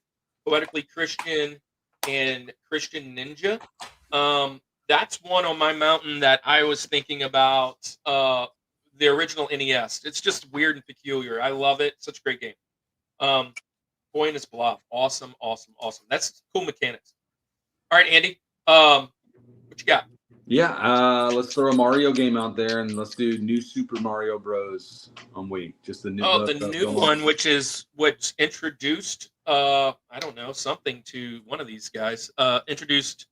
Poetically Christian and Christian Ninja. That's one on my mountain that I was thinking about the original NES. It's just weird and peculiar. I love it. Such a great game. Boy and His Blob. Awesome, awesome, awesome. That's cool mechanics. All right, Andy. What you got? Yeah, let's throw a Mario game out there and let's do New Super Mario Bros. On Wii. Just the new. The new one, which introduced, I don't know, something to one of these guys. Introduced.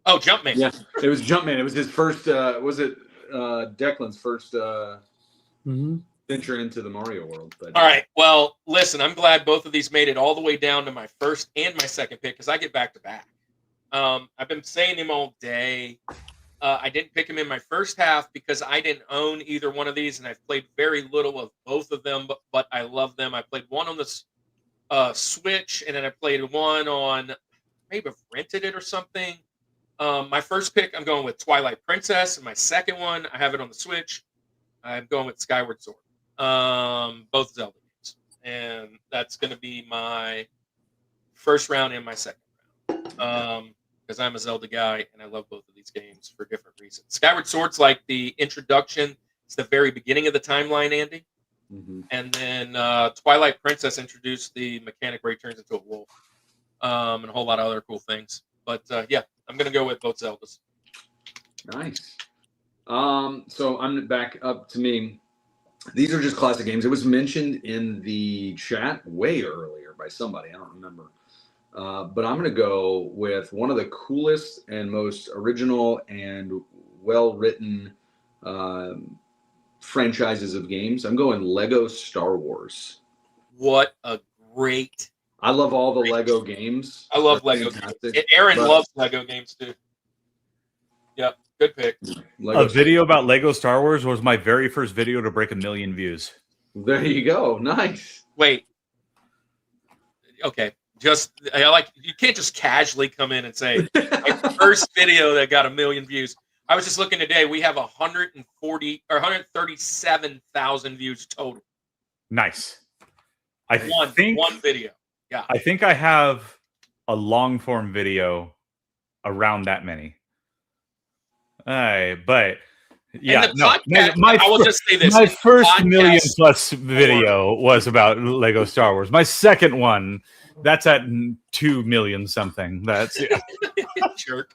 Oh, Jumpman. Yeah, it was Jumpman. It was his first. Was it Declan's first venture into the Mario world? But, all right. Well, listen, I'm glad both of these made it all the way down to my first and my second pick because I get back to back. I've been saying him all day. I didn't pick him in my first half because I didn't own either one of these, and I've played very little of both of them, but I love them. I played one on the Switch, and then I played one on, maybe I've rented it or something. My first pick, I'm going with Twilight Princess, and my second one, I have it on the Switch. I'm going with Skyward Sword. Both Zelda games, and that's going to be my first round and my second round. Because I'm a Zelda guy and I love both of these games for different reasons. Skyward Sword's like the introduction. It's the very beginning of the timeline, Andy. Mm-hmm. And then Twilight Princess introduced the mechanic where he turns into a wolf and a whole lot of other cool things. But yeah, I'm going to go with both Zeldas. Nice. So I'm back up to me. These are just classic games. It was mentioned in the chat way earlier by somebody. I don't remember. But I'm going to go with one of the coolest and most original and well-written franchises of games. I'm going Lego Star Wars. What a great... I love all the Lego games. I love They're Lego fantastic. games. And Aaron loves Lego games too. Yep, good pick. Lego A video about Lego Star Wars was my very first video to break 1 million views. There you go. Nice. Wait. Okay. I like, you can't just casually come in and say my first video that got 1 million views. I was just looking today. We have 137,000 views total. Nice. One video. Yeah. I think I have a long form video around that many. But yeah, And the podcast, I will just say this. My first podcast, 1 million plus video was about Lego Star Wars. My second one, that's at 2 million something. That's jerk.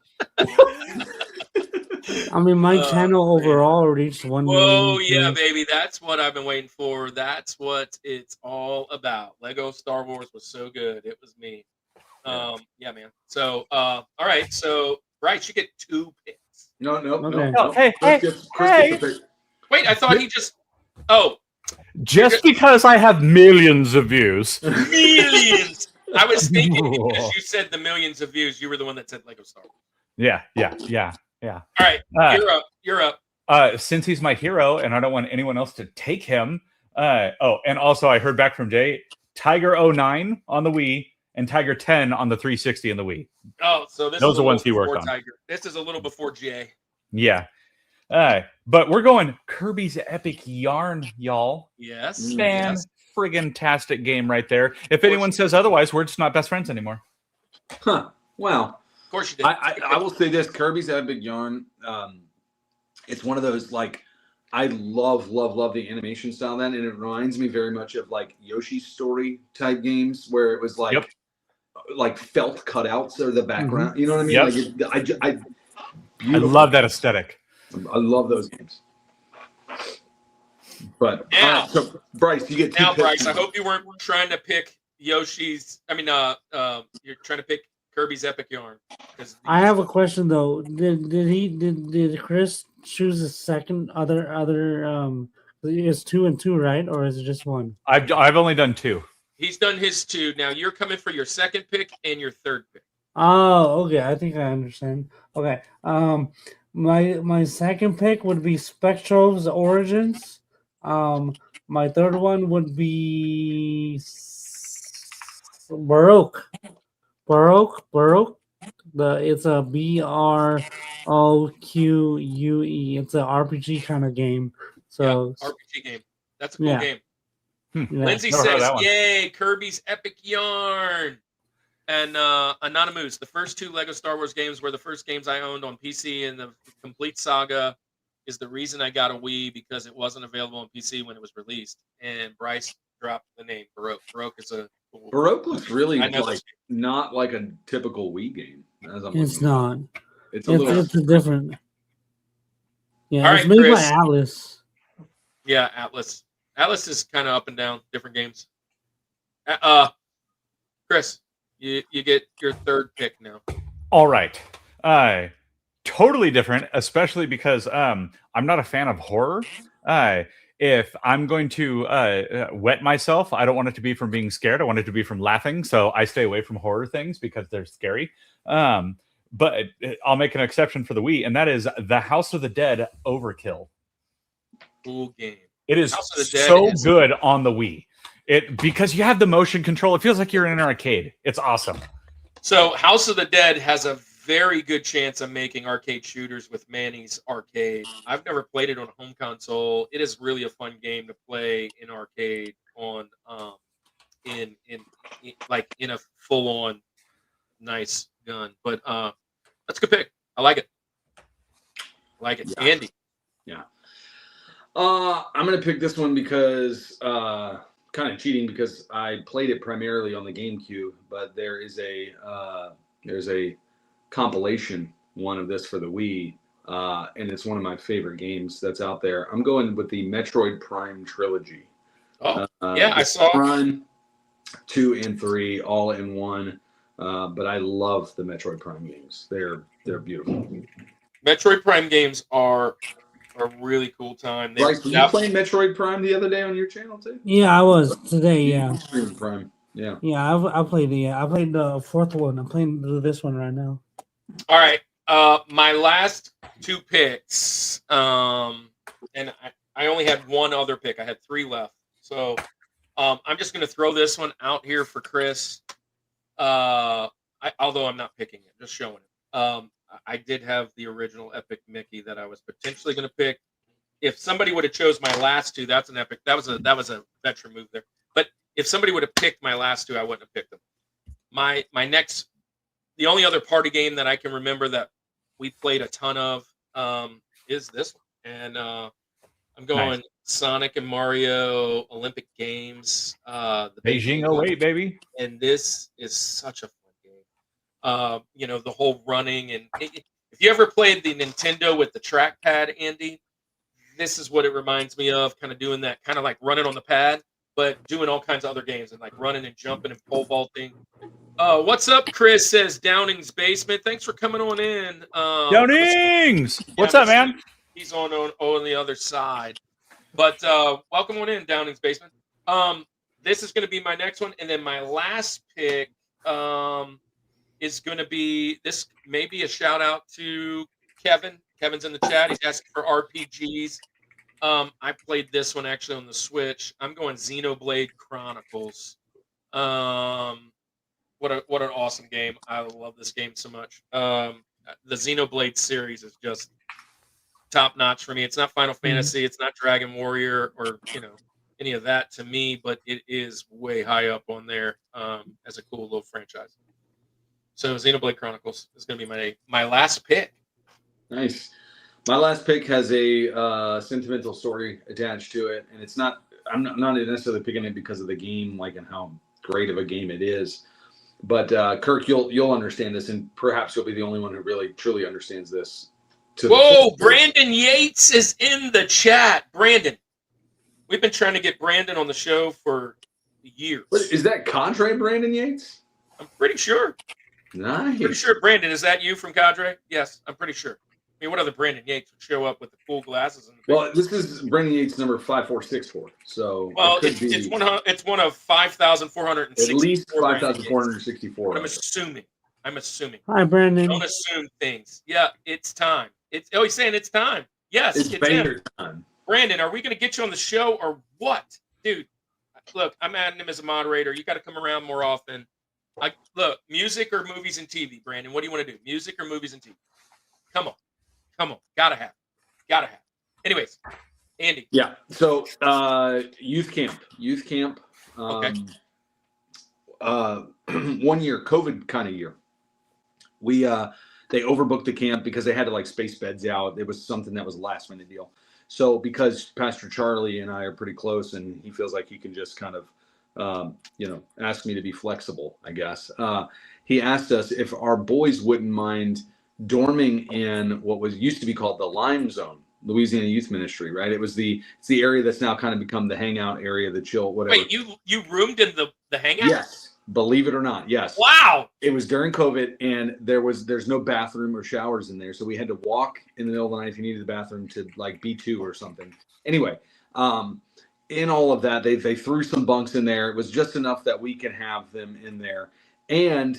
I mean, my channel overall reached 1 million. Oh yeah, baby. That's what I've been waiting for. That's what it's all about. Lego Star Wars was so good. It was me. Yeah, man. So, all right. So, Bryce, you get 2 picks. No. Okay. Oh, hey, Chris gets the pick. Wait, I thought he just... Oh, just because I have millions of views. millions! I was thinking because you said the millions of views, you were the one that said Lego Star Wars. Yeah. All right, you're up. Since he's my hero and I don't want anyone else to take him. And also I heard back from Jay, Tiger 09 on the Wii and Tiger 10 on the 360 and the Wii. Oh, so this those is are ones he worked on. Tiger. This is a little before Jay. Yeah. But we're going Kirby's Epic Yarn, y'all. Yes. Man, Yes. friggin-tastic game right there. If anyone says otherwise, we're just not best friends anymore. Huh. Wow. Of course you did. I will say this: Kirby's Epic Yarn. It's one of those like I love the animation style then, and it reminds me very much of like Yoshi's Story type games where it was like like felt cutouts or the background. You know what I mean? Yep. Like I love that aesthetic. I love those games. But Now. so Bryce, you get two Now, picks. Bryce, I hope you weren't trying to pick Yoshi's. I mean, you're trying to pick Kirby's Epic Yarn. I have a question though. Did Chris choose a second other? It's 2 and 2, right? Or is it just one? I've only done 2. He's done his 2. Now you're coming for your second pick and your third pick. Oh, okay. I think I understand. Okay. My second pick would be Spectro's Origins. My third one would be Baroque. It's a BROQUE. It's an RPG kind of game. So yeah, RPG game. That's a cool yeah. game. Yeah. Lindsay Never heard of says, that one. "Yay, Kirby's Epic Yarn." And Anonymous, the first 2 Lego Star Wars games were the first games I owned on PC, and the complete saga is the reason I got a Wii because it wasn't available on PC when it was released. And Bryce dropped the name Baroque. Baroque is a cool. Baroque looks really I know like this not like a typical Wii game. As I'm It's looking at not. it. It's a little. It's a different. Yeah, All it's right, made by Chris. Atlas. Yeah, Atlas. Atlas is kind of up and down, different games. Chris, you get your third pick now. All right. Totally different, especially because I'm not a fan of horror. If I'm going to wet myself, I don't want it to be from being scared. I want it to be from laughing. So I stay away from horror things because they're scary. But I'll make an exception for the Wii, and that is the House of the Dead Overkill. Cool game. It is House of the Dead so is- good on the Wii. Because you have the motion control. It feels like you're in an arcade. It's awesome. So House of the Dead has a very good chance of making arcade shooters with Manny's Arcade. I've never played it on a home console. It is really a fun game to play in arcade on in a full on nice gun. But that's a good pick. I like it. Yeah. Andy. Yeah. I'm gonna pick this one because kind of cheating because I played it primarily on the GameCube, but there's a compilation one of this for the Wii, and it's one of my favorite games that's out there. I'm going with the Metroid Prime trilogy. Oh, yeah, I saw. Prime 2 and 3 all in one. But I love the Metroid Prime games. They're beautiful. Metroid Prime games are a really cool time. Bryce, were you playing Metroid Prime the other day on your channel too? Yeah, I was today. Yeah, Metroid Prime. Yeah. yeah. I played. Yeah, I played the fourth one. I'm playing this one right now. All right. My last 2 picks, and I only had one other pick. I had 3 left. So I'm just going to throw this one out here for Chris. Although I'm not picking it, just showing it. I did have the original Epic Mickey that I was potentially going to pick. If somebody would have chose my last 2, that's an epic. That was a veteran move there. But if somebody would have picked my last 2, I wouldn't have picked them. My next, the only other party game that I can remember that we played a ton of is this one, and I'm going Nice. Sonic and Mario Olympic Games. The Beijing one. 08, baby. And this is such a fun game. The whole running, and if you ever played the Nintendo with the trackpad, Andy, this is what it reminds me of, kind of doing that, kind of like running on the pad, but doing all kinds of other games and like running and jumping and pole vaulting. What's up, Chris? Says Downing's Basement. Thanks for coming on in. Downings! What's up, man? He's on the other side. But welcome on in, Downing's Basement. This is going to be my next one. And then my last pick is going to be, this may be a shout out to Kevin. Kevin's in the chat. He's asking for RPGs. I played this one actually on the Switch. I'm going Xenoblade Chronicles. What an awesome game. I love this game so much. The Xenoblade series is just top notch for me. It's not Final Fantasy, it's not Dragon Warrior or any of that to me, but it is way high up on there as a cool little franchise. So Xenoblade Chronicles is going to be my last pick. Nice. My last pick has a sentimental story attached to it, and it's not. I'm not necessarily picking it because of the game, like and how great of a game it is. But Kirk, you'll understand this, and perhaps you'll be the only one who really truly understands this. Whoa, Brandon Yates is in the chat. Brandon, We've been trying to get Brandon on the show for years. Is that Cadre Brandon Yates? I'm pretty sure. Nice. Pretty sure, Brandon, is that you from Cadre? Yes, I'm pretty sure. I mean, what other Brandon Yates would show up with the cool glasses? And the Well, this is Brandon Yates number 5464. So well, it could it's one of 5,464. At least 5,464. I'm assuming. Hi, Brandon. Don't assume things. Yeah, it's time. He's saying it's time. Yes, It's him. Vader time. Brandon, are we going to get you on the show or what? Dude, look, I'm adding him as a moderator. You got to come around more often. Look, music or movies and TV, Brandon? What do you want to do? Music or movies and TV? Come on. Gotta have. Anyways, Andy. Yeah. So youth camp. Okay. 1 year, COVID kind of year. We they overbooked the camp because they had to like space beds out. It was something that was a last minute deal. So because Pastor Charlie and I are pretty close, and he feels like he can just kind of ask me to be flexible, I guess. He asked us if our boys wouldn't mind dorming in what used to be called the Lime Zone, Louisiana Youth Ministry, right? It's the area that's now kind of become the hangout area, the chill, whatever. Wait, you roomed in the hangout? Yes, believe it or not, yes. Wow. It was during COVID, and there's no bathroom or showers in there, so we had to walk in the middle of the night if you needed the bathroom to like B2 or something. Anyway, in all of that, they threw some bunks in there. It was just enough that we could have them in there, and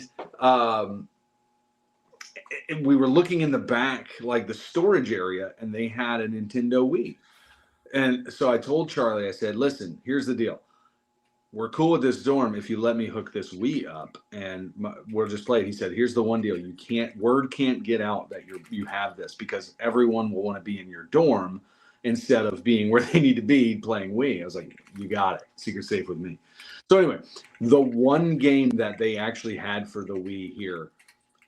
we were looking in the back, like the storage area, and they had a Nintendo Wii. And so I told Charlie, I said, listen, here's the deal. We're cool with this dorm if you let me hook this Wii up and we'll just play it. He said, here's the one deal. Word can't get out that you have this, because everyone will want to be in your dorm instead of being where they need to be playing Wii. I was like, you got it. Secret safe with me. So anyway, the one game that they actually had for the Wii here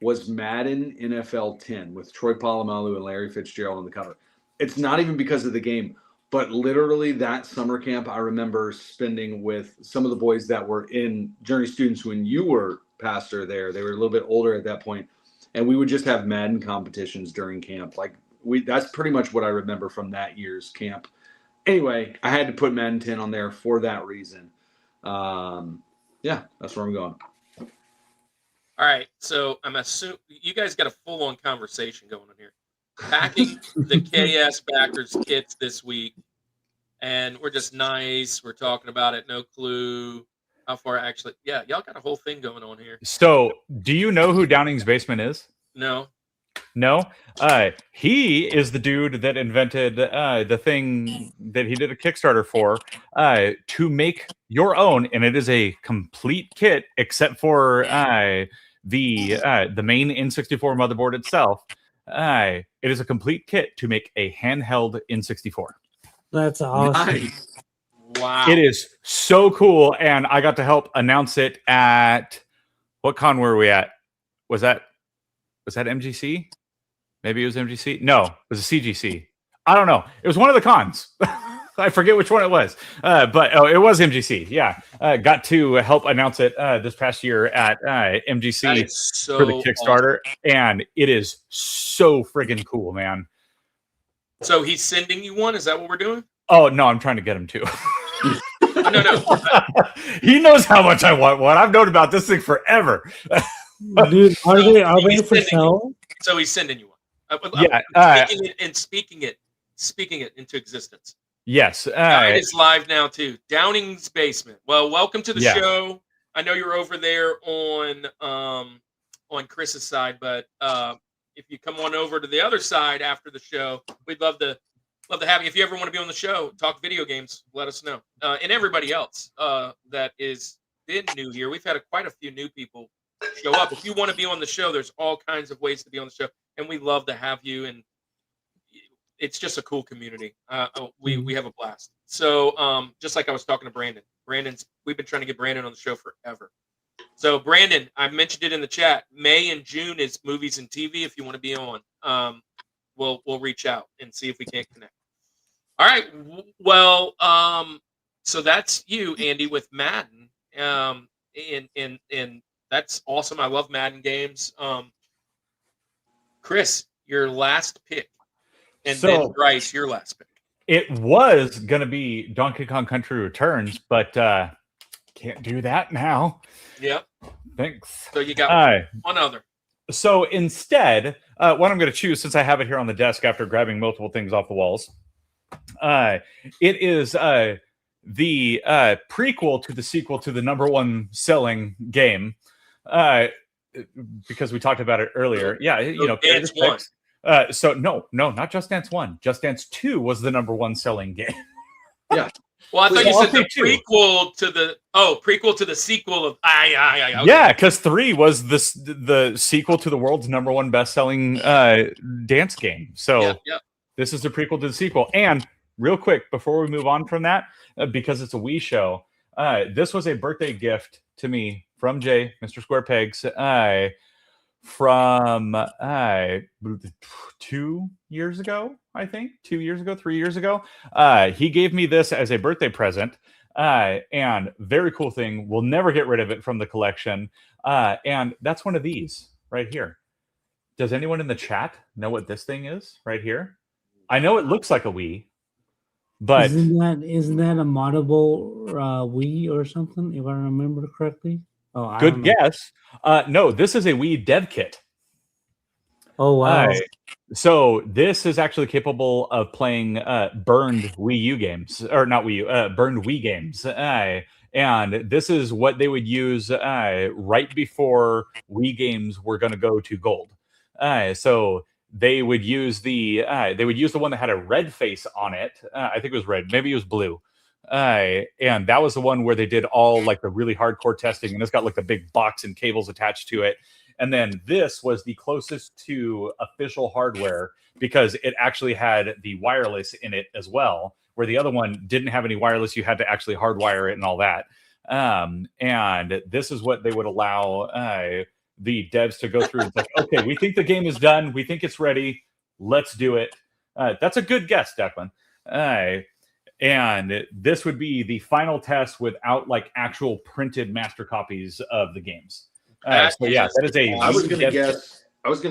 was Madden NFL 10 with Troy Polamalu and Larry Fitzgerald on the cover. It's not even because of the game, but literally that summer camp I remember spending with some of the boys that were in Journey students when you were pastor there. They were a little bit older at that point, and we would just have Madden competitions during camp. That's pretty much what I remember from that year's camp. Anyway, I had to put Madden 10 on there for that reason. Yeah, that's where I'm going. All right, so I'm assuming you guys got a full-on conversation going on here. Packing the KS backers kits this week, and we're just nice. We're talking about it. No clue how far actually. Yeah, y'all got a whole thing going on here. So, do you know who Downing's Basement is? No. He is the dude that invented the thing that he did a Kickstarter for to make your own, and it is a complete kit except for the main N64 motherboard itself. It is a complete kit to make a handheld N64. That's awesome. Nice. Wow. It is so cool, and I got to help announce it at what con were we at? Was that MGC? Maybe it was MGC. No, it was a CGC. I don't know. It was one of the cons. I forget which one it was, but it was MGC. Yeah, got to help announce it this past year at MGC for the Kickstarter, awesome. And it is so friggin' cool, man. So he's sending you one? Is that what we're doing? Oh no, I'm trying to get him to. No. He knows how much I want one. I've known about this thing forever. Dude, are they for sale? So he's sending you one. Yeah, speaking it into existence. Yes, it is live now too. Downing's Basement. Well, welcome to the show. I know you're over there on Chris's side, but if you come on over to the other side after the show, we'd love to have you. If you ever want to be on the show, talk video games, let us know. And everybody else that is been new here, we've had quite a few new people show up. If you want to be on the show, there's all kinds of ways to be on the show, and we love to have you. And it's just a cool community. We have a blast. So just like I was talking to Brandon, we've been trying to get Brandon on the show forever. So Brandon, I mentioned it in the chat. May and June is movies and TV. If you want to be on, we'll reach out and see if we can't connect. All right. Well, so that's you, Andy, with Madden. And that's awesome. I love Madden games. Chris, your last pick. And then Bryce, your last pick. It was gonna be Donkey Kong Country Returns, but can't do that now. Yep. Thanks. So you got one other. So instead, what I'm going to choose, since I have it here on the desk after grabbing multiple things off the walls, it is the prequel to the sequel to the number one selling game. Because we talked about it earlier. Yeah, you know, Dance 1. So no, not Just Dance 1. Just Dance 2 was the number one selling game. Yeah. Well, I thought you I'll said the say 2. prequel to the sequel of okay. Yeah, because 3 was the sequel to the world's number one best-selling dance game. So this is the prequel to the sequel. And real quick, before we move on from that, because it's a Wii show, this was a birthday gift to me from Jay, Mr. Square Pegs, from 2 years ago, I think. 2 years ago, 3 years ago. He gave me this as a birthday present. And very cool thing. We'll never get rid of it from the collection. And that's one of these right here. Does anyone in the chat know what this thing is right here? I know it looks like a Wii, but isn't that a moddable Wii or something? If I remember correctly. Oh, I good guess. No, this is a Wii dev kit. Oh wow! So this is actually capable of playing burned Wii U games, or not Wii U, burned Wii games. And this is what they would use right before Wii games were going to go to gold. So they would use the one that had a red face on it. I think it was red, maybe it was blue. And that was the one where they did all like the really hardcore testing, and it's got like the big box and cables attached to it. And then this was the closest to official hardware because it actually had the wireless in it as well, where the other one didn't have any wireless. You had to actually hardwire it and all that. And this is what they would allow the devs to go through. It's like, okay, we think the game is done. We think it's ready. Let's do it. That's a good guess, Declan. And this would be the final test without like actual printed master copies of the games. So yeah, that is a. I was going to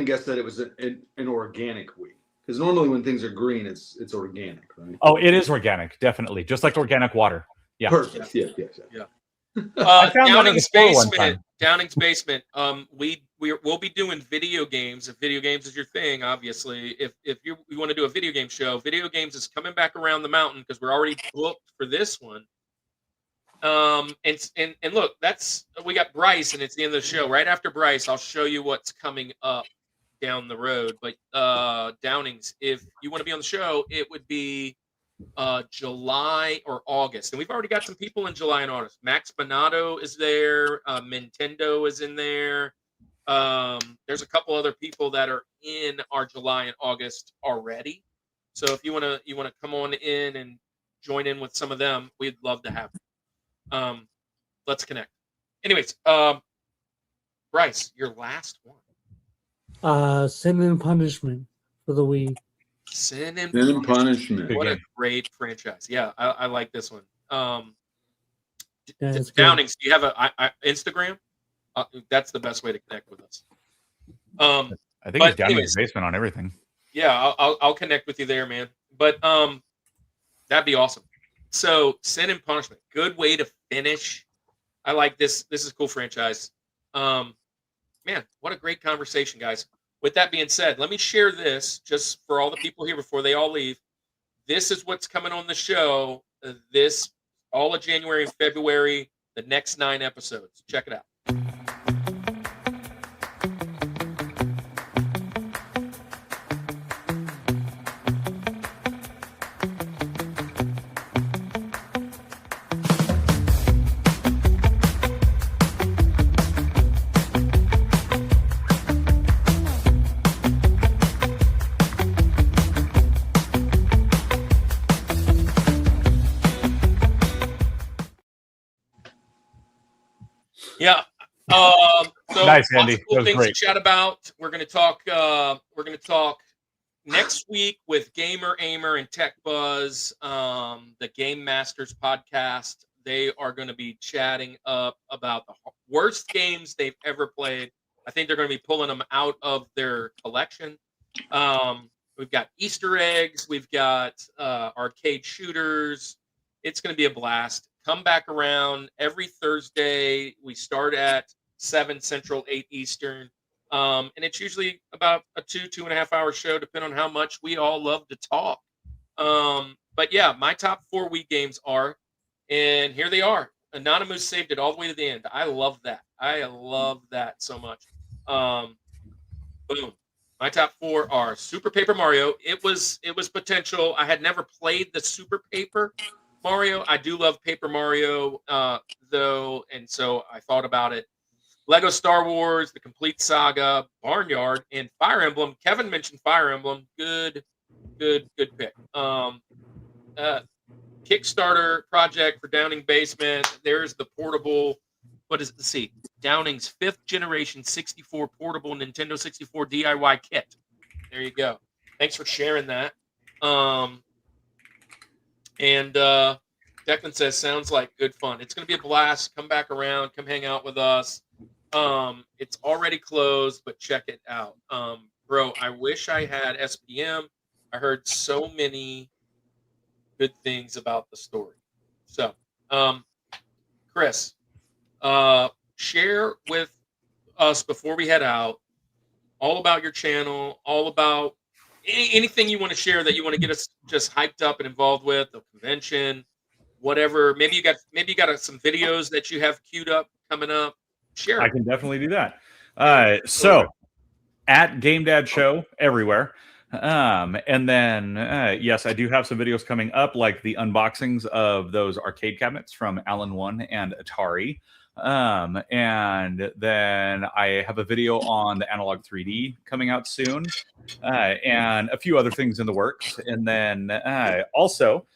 guess that it was an organic Wii, because normally when things are green, it's organic, right? Oh, it is organic, definitely, just like organic water. Yeah. Perfect. Yeah. Downing's basement. We'll be doing video games. If video games is your thing, obviously. If you want to do a video game show, video games is coming back around the mountain because we're already booked for this one. And look, we got Bryce, and it's the end of the show. Right after Bryce, I'll show you what's coming up down the road. But Downings, if you want to be on the show, it would be July or August, and we've already got some people in July and August. Max Bonato is there. Nintendo is in there. There's a couple other people that are in our July and August already. So if you want to come on in and join in with some of them, we'd love to have you. Let's connect. Anyways, Bryce, your last one. Sin and Punishment for the Wii. Sin and Punishment. What a great franchise. Yeah, I like this one. Downings, do you have a Instagram? That's the best way to connect with us. I think it's down in the basement on everything. Yeah, I'll connect with you there, man. But that'd be awesome. So, Sin and Punishment, good way to finish. I like this. This is a cool franchise. Man, what a great conversation, guys. With that being said, let me share this just for all the people here before they all leave. This is what's coming on the show. This all of January and February, the next 9 episodes. Check it out. Yeah. So nice, Andy. Cool that was things great. to chat about. We're going to talk. Next week with Gamer Aimer and Tech Buzz, the Game Masters podcast. They are going to be chatting up about the worst games they've ever played. I think they're going to be pulling them out of their collection. We've got Easter eggs. We've got arcade shooters. It's going to be a blast. Come back around every Thursday. We start at 7 Central, 8 Eastern. And it's usually about a 2.5 hour show, depending on how much we all love to talk. But yeah, my top 4 Wii games are, and here they are. Anonymous saved it all the way to the end. I love that. I love that so much. Boom. My top 4 are Super Paper Mario. It was potential. I had never played the Super Paper Mario. I do love Paper Mario, though, and so I thought about it. Lego Star Wars, The Complete Saga, Barnyard, and Fire Emblem. Kevin mentioned Fire Emblem. Good pick. Kickstarter project for Downing Basement. There's the portable. What is it? Let's see. Downing's 5th generation 64 portable Nintendo 64 DIY kit. There you go. Thanks for sharing that. And Declan says, sounds like good fun. It's going to be a blast. Come back around. Come hang out with us. It's already closed, but check it out. Bro, I wish I had SPM. I heard so many good things about the story. So, Chris, share with us before we head out all about your channel, all about anything you want to share that you want to get us just hyped up and involved with, the convention, whatever. Maybe you got some videos that you have queued up coming up. Share. I can definitely do that. So at GameDad Show everywhere. And then, yes, I do have some videos coming up, like the unboxings of those arcade cabinets from Allen One and Atari. And then I have a video on the Analog 3D coming out soon, and a few other things in the works. And then also,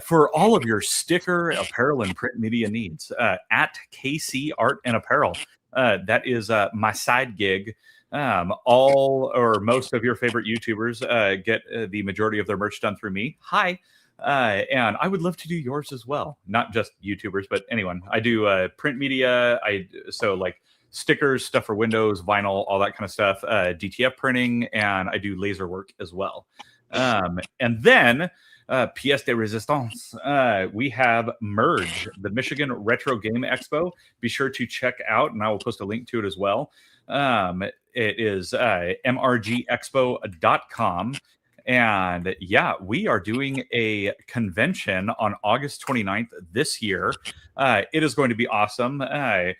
for all of your sticker, apparel, and print media needs, at KC Art and Apparel. That is my side gig. All or most of your favorite YouTubers get the majority of their merch done through me. Hi. And I would love to do yours as well. Not just YouTubers, but anyone. I do print media. So like stickers, stuff for Windows, vinyl, all that kind of stuff. DTF printing, and I do laser work as well. And then pièce de résistance. We have Merge, the Michigan Retro Game Expo. Be sure to check out, and I will post a link to it as well. It is mrgexpo.com. And yeah, we are doing a convention on August 29th this year. It is going to be awesome. A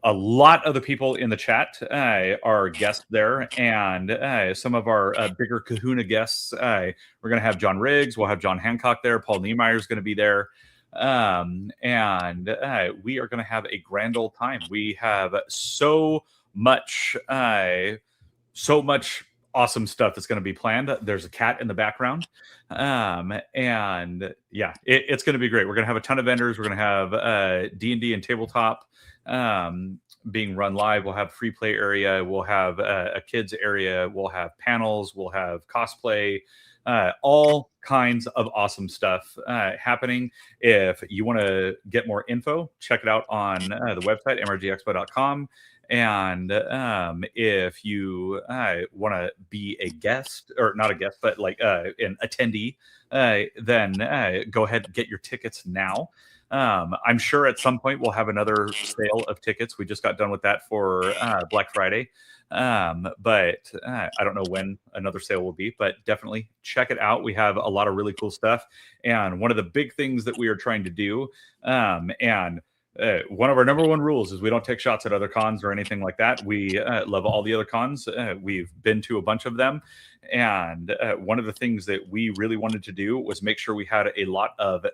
lot of the people in the chat are guests there, and some of our bigger kahuna guests. We're going to have John Riggs. We'll have John Hancock there. Paul Niemeyer is going to be there. And we are going to have a grand old time. We have so much awesome stuff that's going to be planned. There's a cat in the background. And yeah, it's going to be great. We're going to have a ton of vendors. We're going to have D&D and tabletop being run live. We'll have free play area. We'll have a kids area. We'll have panels. We'll have cosplay. All kinds of awesome stuff happening. If you want to get more info, check it out on the website, mrgexpo.com. And if you want to be a guest, or not a guest, but like an attendee, then go ahead and get your tickets now. I'm sure at some point we'll have another sale of tickets. We just got done with that for Black Friday. But I don't know when another sale will be, but definitely check it out. We have a lot of really cool stuff. And one of the big things that we are trying to do, one of our number one rules is we don't take shots at other cons or anything like that. We love all the other cons. We've been to a bunch of them. And one of the things that we really wanted to do was make sure we had a lot of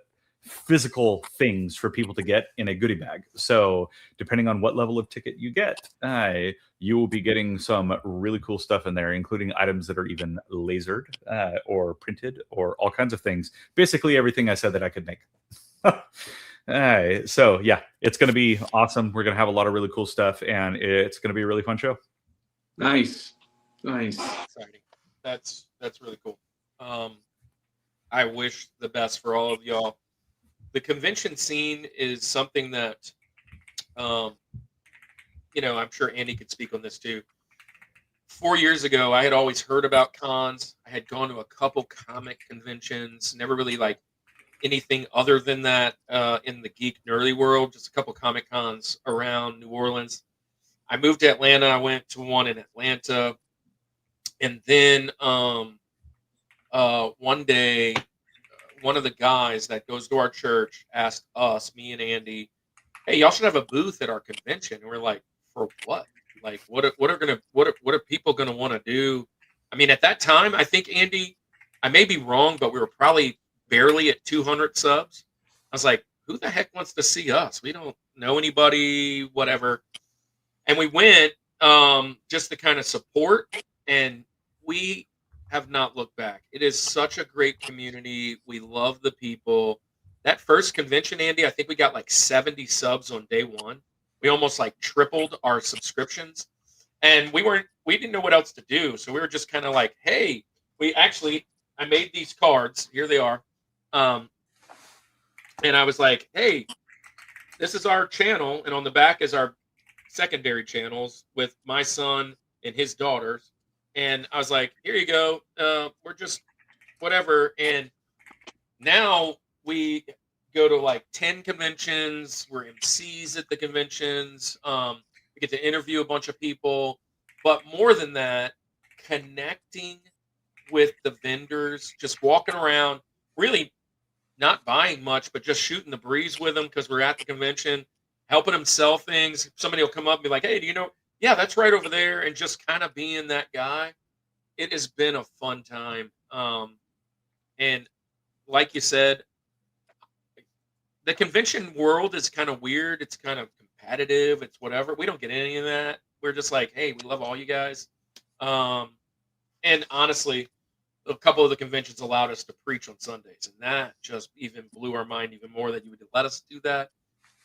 physical things for people to get in a goodie bag. So depending on what level of ticket you get, you will be getting some really cool stuff in there, including items that are even lasered or printed or all kinds of things. Basically everything I said that I could make. So yeah, it's going to be awesome. We're going to have a lot of really cool stuff, and it's going to be a really fun show. Nice. Exciting. That's really cool. I wish the best for all of y'all. The convention scene is something that, I'm sure Andy could speak on this too. 4 years ago, I had always heard about cons. I had gone to a couple comic conventions, never really like anything other than that in the geek nerdy world, just a couple comic cons around New Orleans. I moved to Atlanta. I went to one in Atlanta. And then one day, one of the guys that goes to our church asked us, me and Andy, hey, y'all should have a booth at our convention. And we're like, for what? Like, what are people gonna want to do? I mean, at that time, I think, Andy, I may be wrong, but we were probably barely at 200 subs. I was like, who the heck wants to see us? We don't know anybody, whatever. And we went just to kind of support, and we have not looked back. It is such a great community. We love the people. That first convention, Andy, I think we got like 70 subs on day one. We almost like tripled our subscriptions, and we didn't know what else to do. So we were just kind of like, hey, I made these cards. Here they are. And I was like, hey, this is our channel. And on the back is our secondary channels with my son and his daughters. And I was like, here you go. We're just whatever. And now we go to like 10 conventions. We're MCs at the conventions. We get to interview a bunch of people. But more than that, connecting with the vendors, just walking around, really not buying much, but just shooting the breeze with them because we're at the convention, helping them sell things. Somebody will come up and be like, hey, do you know? Yeah, that's right over there. And just kind of being that guy. It has been a fun time. And like you said, the convention world is kind of weird. It's kind of competitive. It's whatever. We don't get any of that. We're just like, hey, we love all you guys. And honestly, a couple of the conventions allowed us to preach on Sundays, and that just even blew our mind even more that you would let us do that.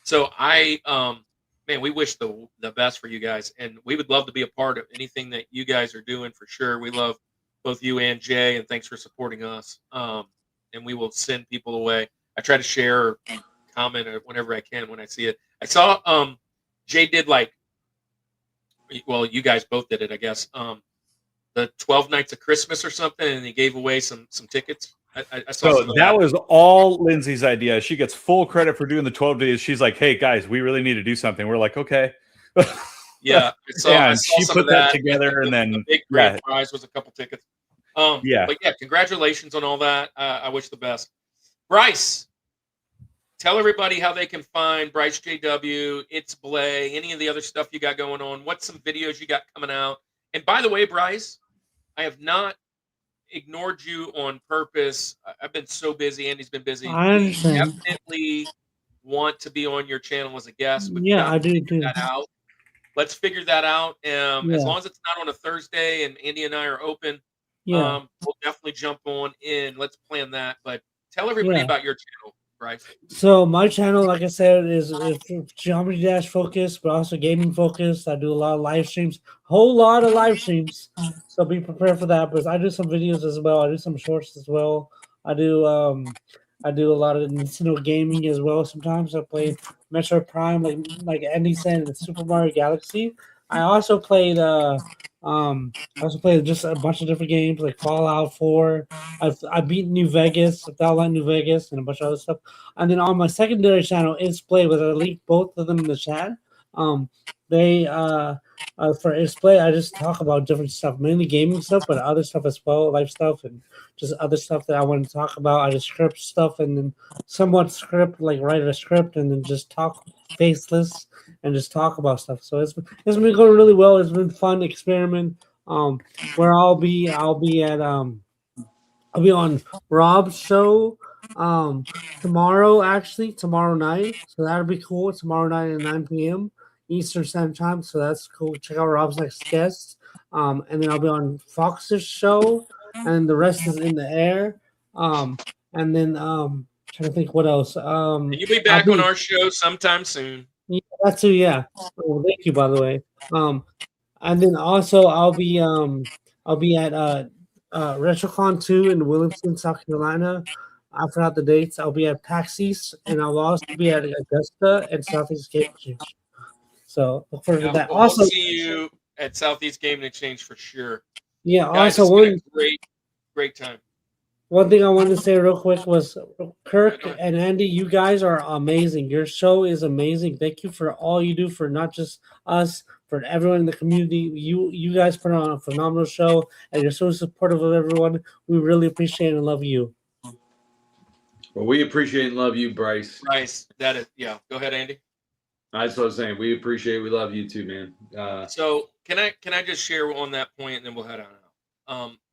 So man, we wish the best for you guys, and we would love to be a part of anything that you guys are doing for sure. We love both you and Jay, and thanks for supporting us. And we will send people away. I try to share or comment whenever I can when I see it. I saw Jay did you guys both did it, I guess. The 12 Nights of Christmas or something, and he gave away some tickets. I saw so that was all Lindsay's idea. She gets full credit for doing the 12 days. She's like, hey, guys, we really need to do something. We're like, okay. Yeah. I saw she put that together, and then the big grand prize was a couple tickets. But yeah, congratulations on all that. I wish the best. Bryce, tell everybody how they can find BryceJW, itsbley, any of the other stuff you got going on. What's some videos you got coming out? And by the way, Bryce, I have not ignored you on purpose. I've been so busy. Andy's been busy. I understand. We definitely want to be on your channel as a guest. Yeah, I do too. Let's figure that out. As long as it's not on a Thursday and Andy and I are open, we'll definitely jump on in. Let's plan that. But tell everybody about your channel, Bryce. So my channel, like I said, is Geometry Dash focused, but also gaming focused. I do a lot of live streams, whole lot of live streams. So be prepared for that. But I do some videos as well. I do some shorts as well. I do a lot of Nintendo gaming as well. Sometimes I play Metroid Prime, like Andy said, in Super Mario Galaxy. I also played just a bunch of different games like Fallout 4. I beat New Vegas, Fallout New Vegas, and a bunch of other stuff. And then on my secondary channel, itsbley, where I linked both of them in the chat. For itsbley, I just talk about different stuff, mainly gaming stuff, but other stuff as well, life stuff, and just other stuff that I want to talk about. I just script stuff and then somewhat write a script and then just talk faceless and just talk about stuff. So it's been going really well. It's been a fun experiment. Where I'll be on Rob's show tomorrow night. So that'll be cool. Tomorrow night at 9 p.m. Eastern Standard Time. So that's cool. Check out Rob's next guest. And then I'll be on Fox's show, and the rest is in the air. And then trying to think what else. And you'll be back on our show sometime soon. Yeah, that too. Yeah. Oh, thank you, by the way. And then also I'll be at RetroCon 2 in Williamson, South Carolina. I forgot the dates. I'll be at PAX East, and I'll also be at Augusta and Southeast Cape. So look forward to that. We'll see you at Southeast Gaming Exchange for sure. Yeah. Guys, Also, it's been a great time. one thing I wanted to say real quick was Kirk Go ahead. and Andy, you guys are amazing. Your show is amazing. Thank you for all you do for not just us, for everyone in the community. You guys put on a phenomenal show, and you're so supportive of everyone. We really appreciate and love you. Well, we appreciate and love you, Bryce. Bryce, that is, yeah. Go ahead, Andy. That's what I was saying. We appreciate, we love you too, man. So can I just share on that point, and then we'll head on out.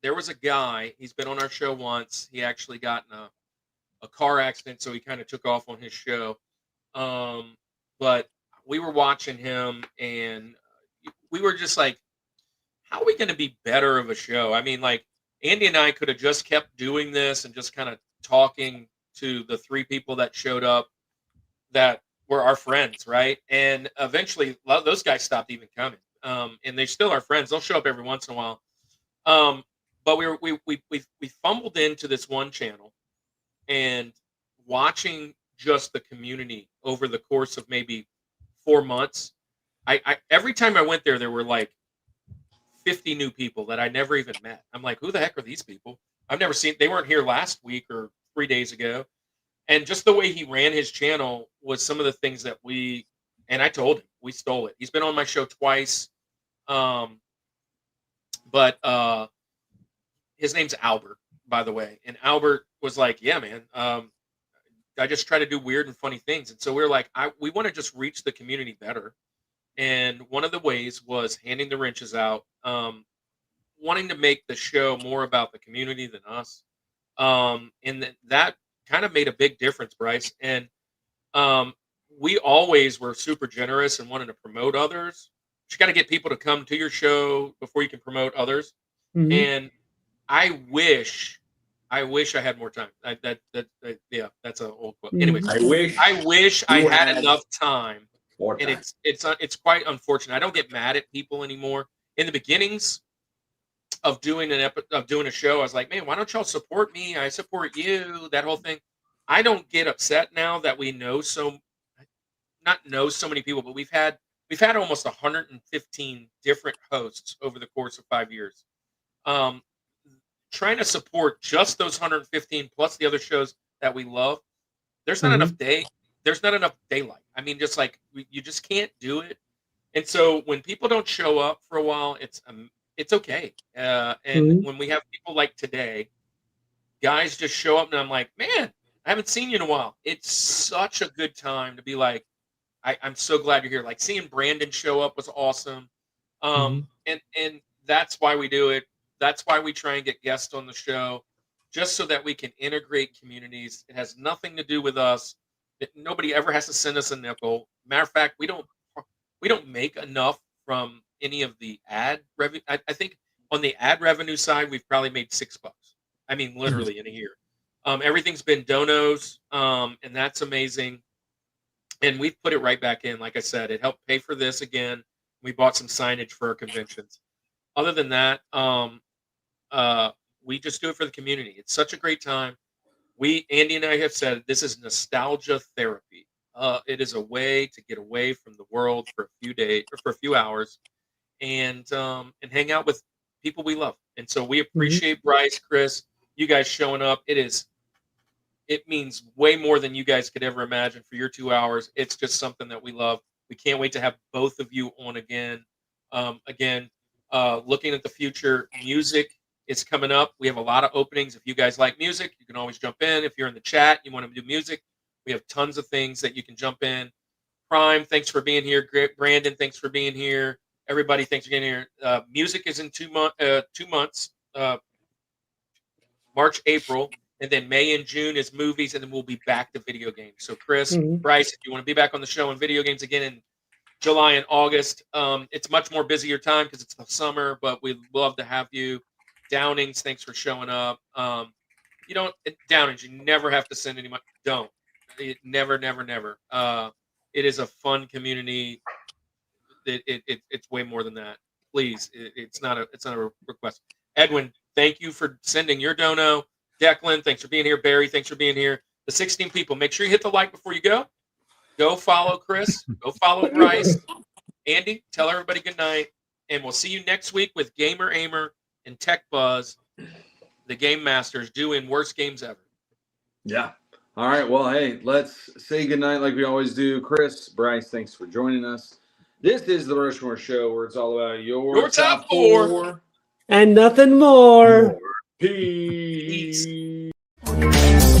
There was a guy. He's been on our show once. He actually got in a car accident, so he kind of took off on his show. But we were watching him, and we were just like, how are we going to be better of a show? I mean, like, Andy and I could have just kept doing this and just kind of talking to the three people that showed up that were our friends, right? And eventually, those guys stopped even coming. And they still are friends. They'll show up every once in a while. But we fumbled into this one channel, and watching just the community over the course of maybe 4 months. I every time I went there, there were like 50 new people that I never even met. I'm like, who the heck are these people? I've never seen. They weren't here last week or 3 days ago. And just the way he ran his channel was some of the things that and I told him we stole it. He's been on my show twice. But his name's Albert, by the way. And Albert was like, yeah, man, I just try to do weird and funny things. And so we were like, we want to just reach the community better. And one of the ways was handing the wrenches out, wanting to make the show more about the community than us. And that kind of made a big difference, Bryce. And we always were super generous and wanted to promote others. You got to get people to come to your show before you can promote others. Mhm. And I wish I had more time. Yeah, that's an old quote. Anyways, I wish I you had had enough time. more And time. it's quite unfortunate. I don't get mad at people anymore. In the beginnings of doing a show, I was like, man, why don't y'all support me? I support you. That whole thing. I don't get upset now that we know not know so many people, but we've had almost 115 different hosts over the course of 5 years. Trying to support just those 115 plus the other shows that we love. There's not enough there's not enough daylight. I mean, just like you just can't do it. And so when people don't show up for a while, it's okay. And when we have people like today, guys just show up, and I'm like, man, I haven't seen you in a while. It's such a good time to be like, I'm so glad you're here. Like seeing Brandon show up was awesome. And that's why we do it. That's why we try and get guests on the show, just so that we can integrate communities. It has nothing to do with us. Nobody ever has to send us a nickel. Matter of fact, we don't make enough from any of the ad revenue. I think on the ad revenue side, we've probably made $6. I mean, literally in a year. Everything's been donos, and that's amazing. And we've put it right back in. Like I said, it helped pay for this again. We bought some signage for our conventions. Other than that, we just do it for the community. It's such a great time. Andy and I have said, this is nostalgia therapy. It is a way to get away from the world for a few days or for a few hours, and hang out with people we love. And so we appreciate Bryce, Chris, you guys showing up. It means way more than you guys could ever imagine for your 2 hours. It's just something that we love. We can't wait to have both of you on again. Looking at the future, music is coming up. We have a lot of openings. If you guys like music, you can always jump in. If you're in the chat, you want to do music, we have tons of things that you can jump in. Prime, thanks for being here. Brandon, thanks for being here. Everybody, thanks for getting here. Music is in 2 months, March, April, and then May and June is movies, and then we'll be back to video games. So Chris, Bryce, if you want to be back on the show in video games again in July and August, it's much more busier time because it's the summer, but we'd love to have you. Downings, thanks for showing up. Downings, you never have to send any money. Don't. Never. It is a fun community. It's way more than that. Please, it's not a request. Edwin, thank you for sending your dono. Declan, thanks for being here. Barry, thanks for being here. The 16 people, make sure you hit the like before you go. Go follow Chris. Go follow Bryce. Andy, tell everybody good night. And we'll see you next week with Gamer Aimer and Tech Buzz, the Game Masters, doing worst games ever. Yeah. All right. Well, hey, let's say goodnight like we always do. Chris, Bryce, thanks for joining us. This is the Rushmore Show, where it's all about your top four. And nothing more. Peace. Peace.